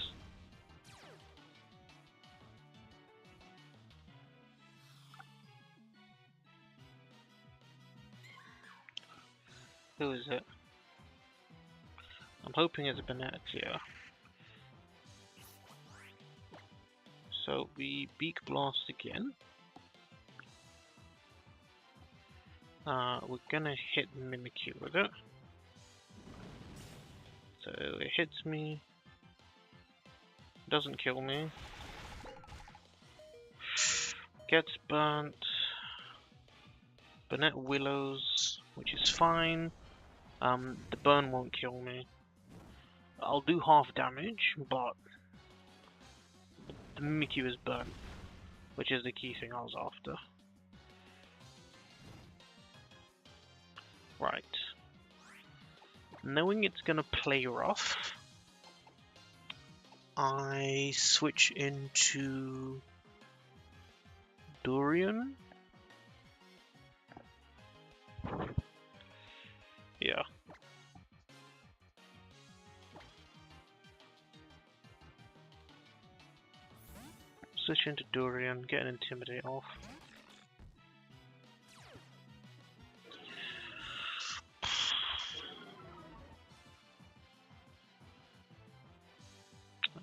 Who is it? I'm hoping it's a Banette here. So we Beak Blast again. We're gonna hit Mimikyu with it. So it hits me. Doesn't kill me. Gets burnt. Banette Willows, which is fine. The burn won't kill me. I'll do half damage, but the Mimikyu is burnt, which is the key thing I was after. Right. Knowing it's gonna play rough, I switch into Durian. Yeah. Switch into Durian, get an Intimidate off.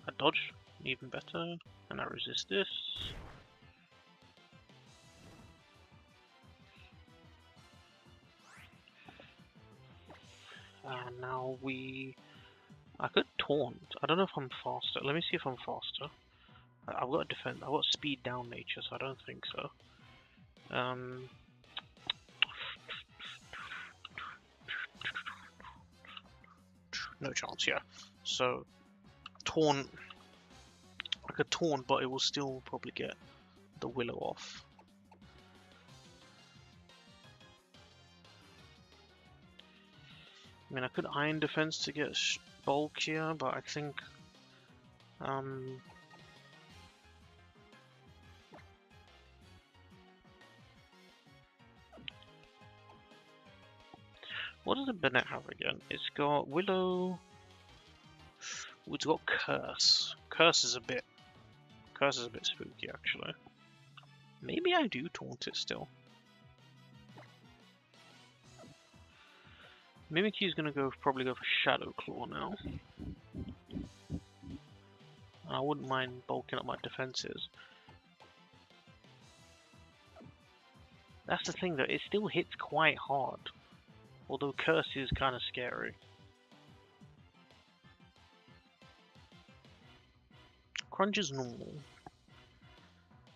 I dodge, even better, and I resist this. And now I could taunt. I don't know if I'm faster. Let me see if I'm faster. I've got defense. I've got speed down nature, so I don't think so. No chance, yeah. So taunt. I could taunt, but it will still probably get the Willow off. I mean, I could Iron Defense to get bulkier, but I think what does the Banette have again? It's got Willow. It's got Curse. Curse is a bit spooky, actually. Maybe I do taunt it still. Mimikyu's gonna probably go for Shadow Claw now. I wouldn't mind bulking up my defenses. That's the thing though, it still hits quite hard. Although Curse is kind of scary. Crunch is normal.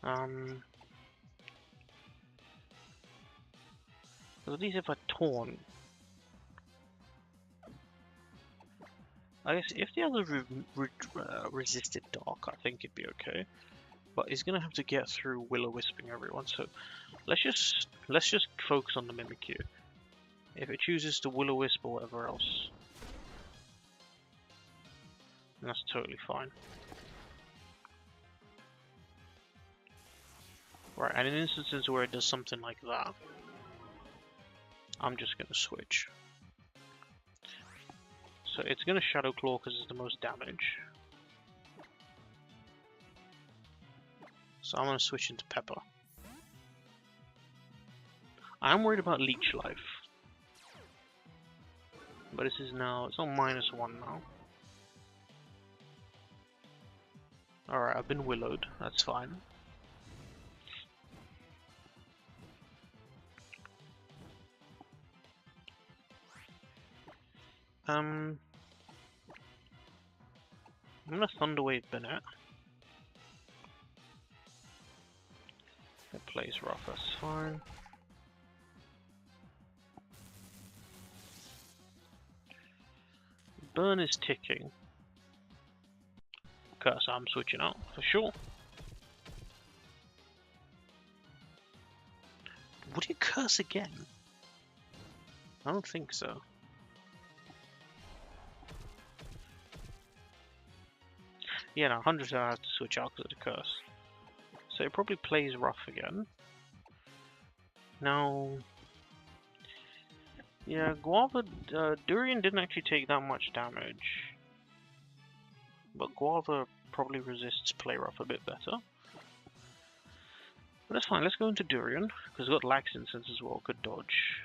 But at least if I taunt, I guess if the other resisted Dark, I think it'd be okay. But he's gonna have to get through Will-O-Wisping everyone. So let's just focus on the Mimikyu. If it chooses to Will-O-Wisp or whatever else, that's totally fine. Right, and in instances where it does something like that, I'm just gonna switch. So it's gonna Shadow Claw because it's the most damage. So I'm gonna switch into Pepper. I'm worried about Leech Life. But this is now, it's on -1 now. Alright, I've been Willowed, that's fine. I'm gonna Thunder Wave Bennett. It plays rough, that's fine. Burn is ticking. Curse, I'm switching out for sure. Would it curse again? I don't think so. Yeah, no, 100 I have to switch out because of the curse. So it probably plays rough again. Now, yeah, Guava, Durian didn't actually take that much damage. But Guava probably resists play rough a bit better. But that's fine, let's go into Durian, because we've got Lax Incense as well, good dodge.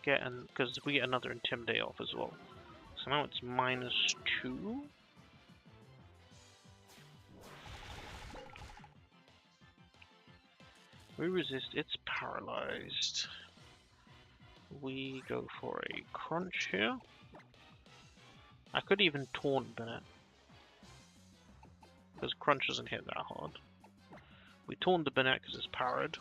Because we get another Intimidate off as well. So now it's -2. We resist, it's paralyzed. We go for a crunch here. I could even taunt Bennett. Because crunch doesn't hit that hard. We taunt the Bennett because it's parried.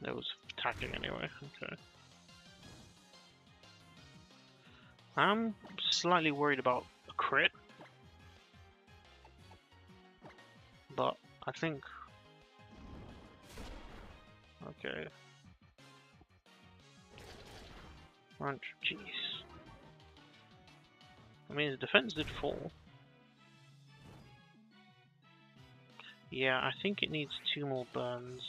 It was attacking anyway, okay. I'm slightly worried about a crit. But I think... Okay. Crunch, jeez. I mean, the defense did fall. Yeah, I think it needs 2 more burns.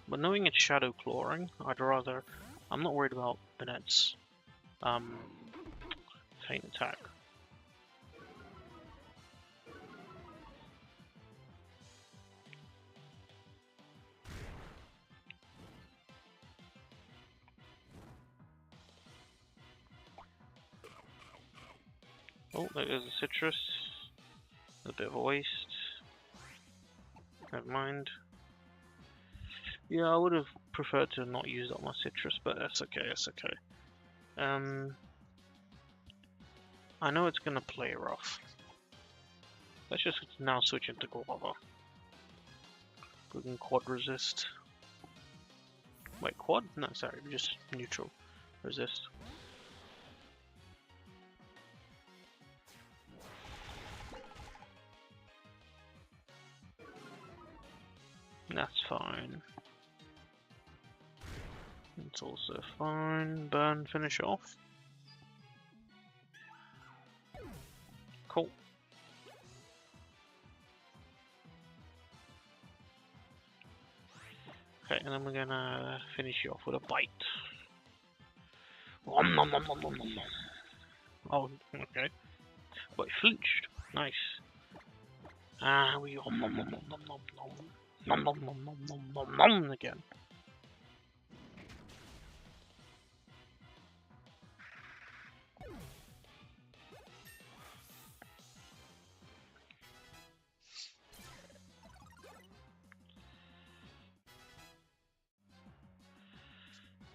But knowing it's shadow clawing, I'd rather... I'm not worried about Bennett's feint attack. Oh, there goes the citrus. A bit of a waste. Never mind. Yeah, I would have preferred to not use up my citrus, but that's okay, that's okay. I know it's gonna play rough. Let's just now switch into Guava. We can quad resist. Wait, quad? No, sorry, just neutral resist. That's fine. It's also fine. Burn, finish off. Cool. Okay, and then we're gonna finish you off with a bite. Nom, nom, nom, nom, nom, nom. Oh, okay. But it flinched. Nice. Ah, we nom nom nom nom nom nom nom nom nom nom nom nom nom again.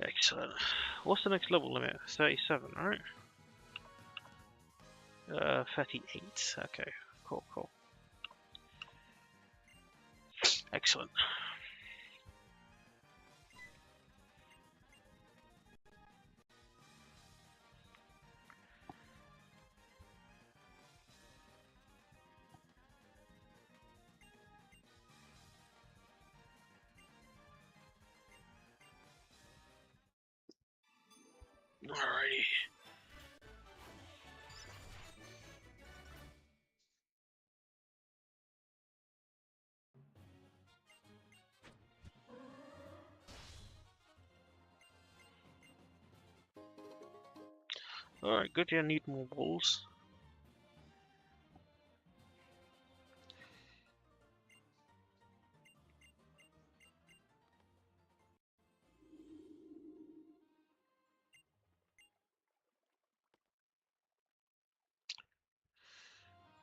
Excellent. What's the next level limit? 37, right? 38. Okay, cool, cool. Excellent. Alrighty. Alright, good, I need more balls.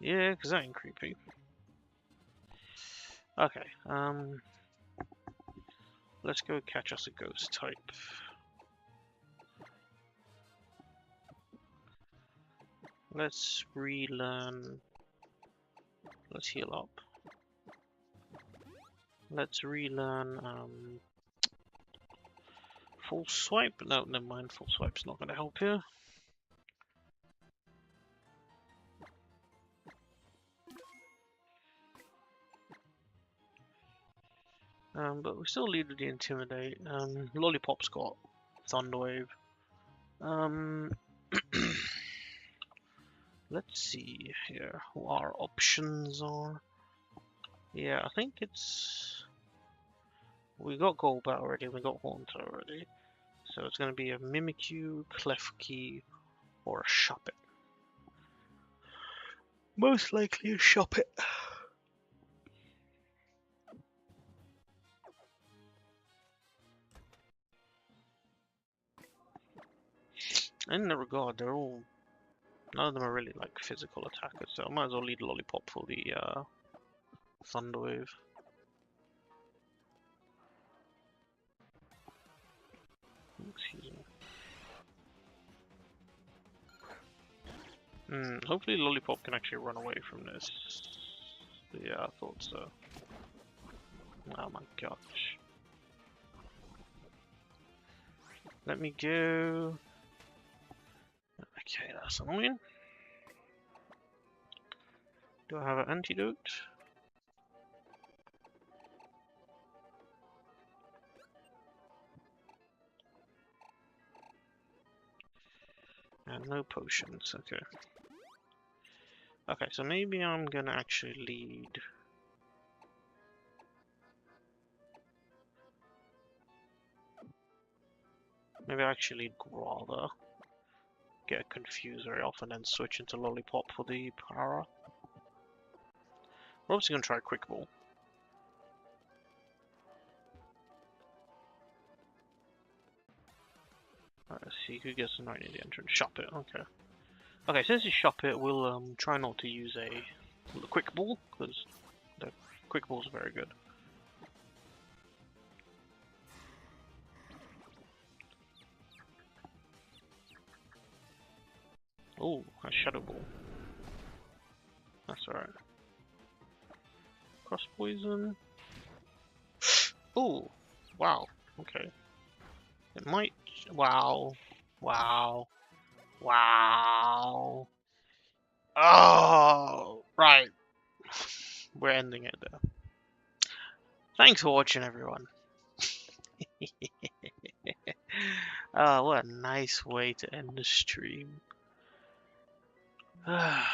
Yeah, because that ain't creepy. Okay, let's go catch us a ghost type. Let's relearn. Let's heal up. Let's relearn full swipe. No, never mind. Full swipe's not going to help here. But we still lead with the intimidate. Lollipop's got Thunderwave. Let's see here what our options are. Yeah, I think it's... We got Golbat already, we got Haunter already. So it's going to be a Mimikyu, Klefki, or a Shuppet. Most likely a Shuppet. In that regard, they're all... None of them are really like physical attackers, so I might as well lead Lollipop for the Thunderwave. Excuse me. Hopefully Lollipop can actually run away from this. Yeah, I thought so. Oh my gosh. Let me go. Okay, that's annoying. Do I have an antidote? And no potions, okay. Okay, so maybe I'm gonna actually lead... Maybe I actually lead Growler. Get confused very often and switch into Lollipop for the Para. We're obviously gonna try Quick Ball. Alright, let's see who gets the 90 the entrance. Shuppet, okay. Okay, since it's Shuppet, we'll try not to use a Quick Ball, because the Quick Balls are very good. Oh, a Shadow Ball. That's alright. Cross Poison. Oh, wow, okay. It might... Wow. Wow. Wow. Oh, right. We're ending it there. Thanks for watching, everyone. What a nice way to end the stream.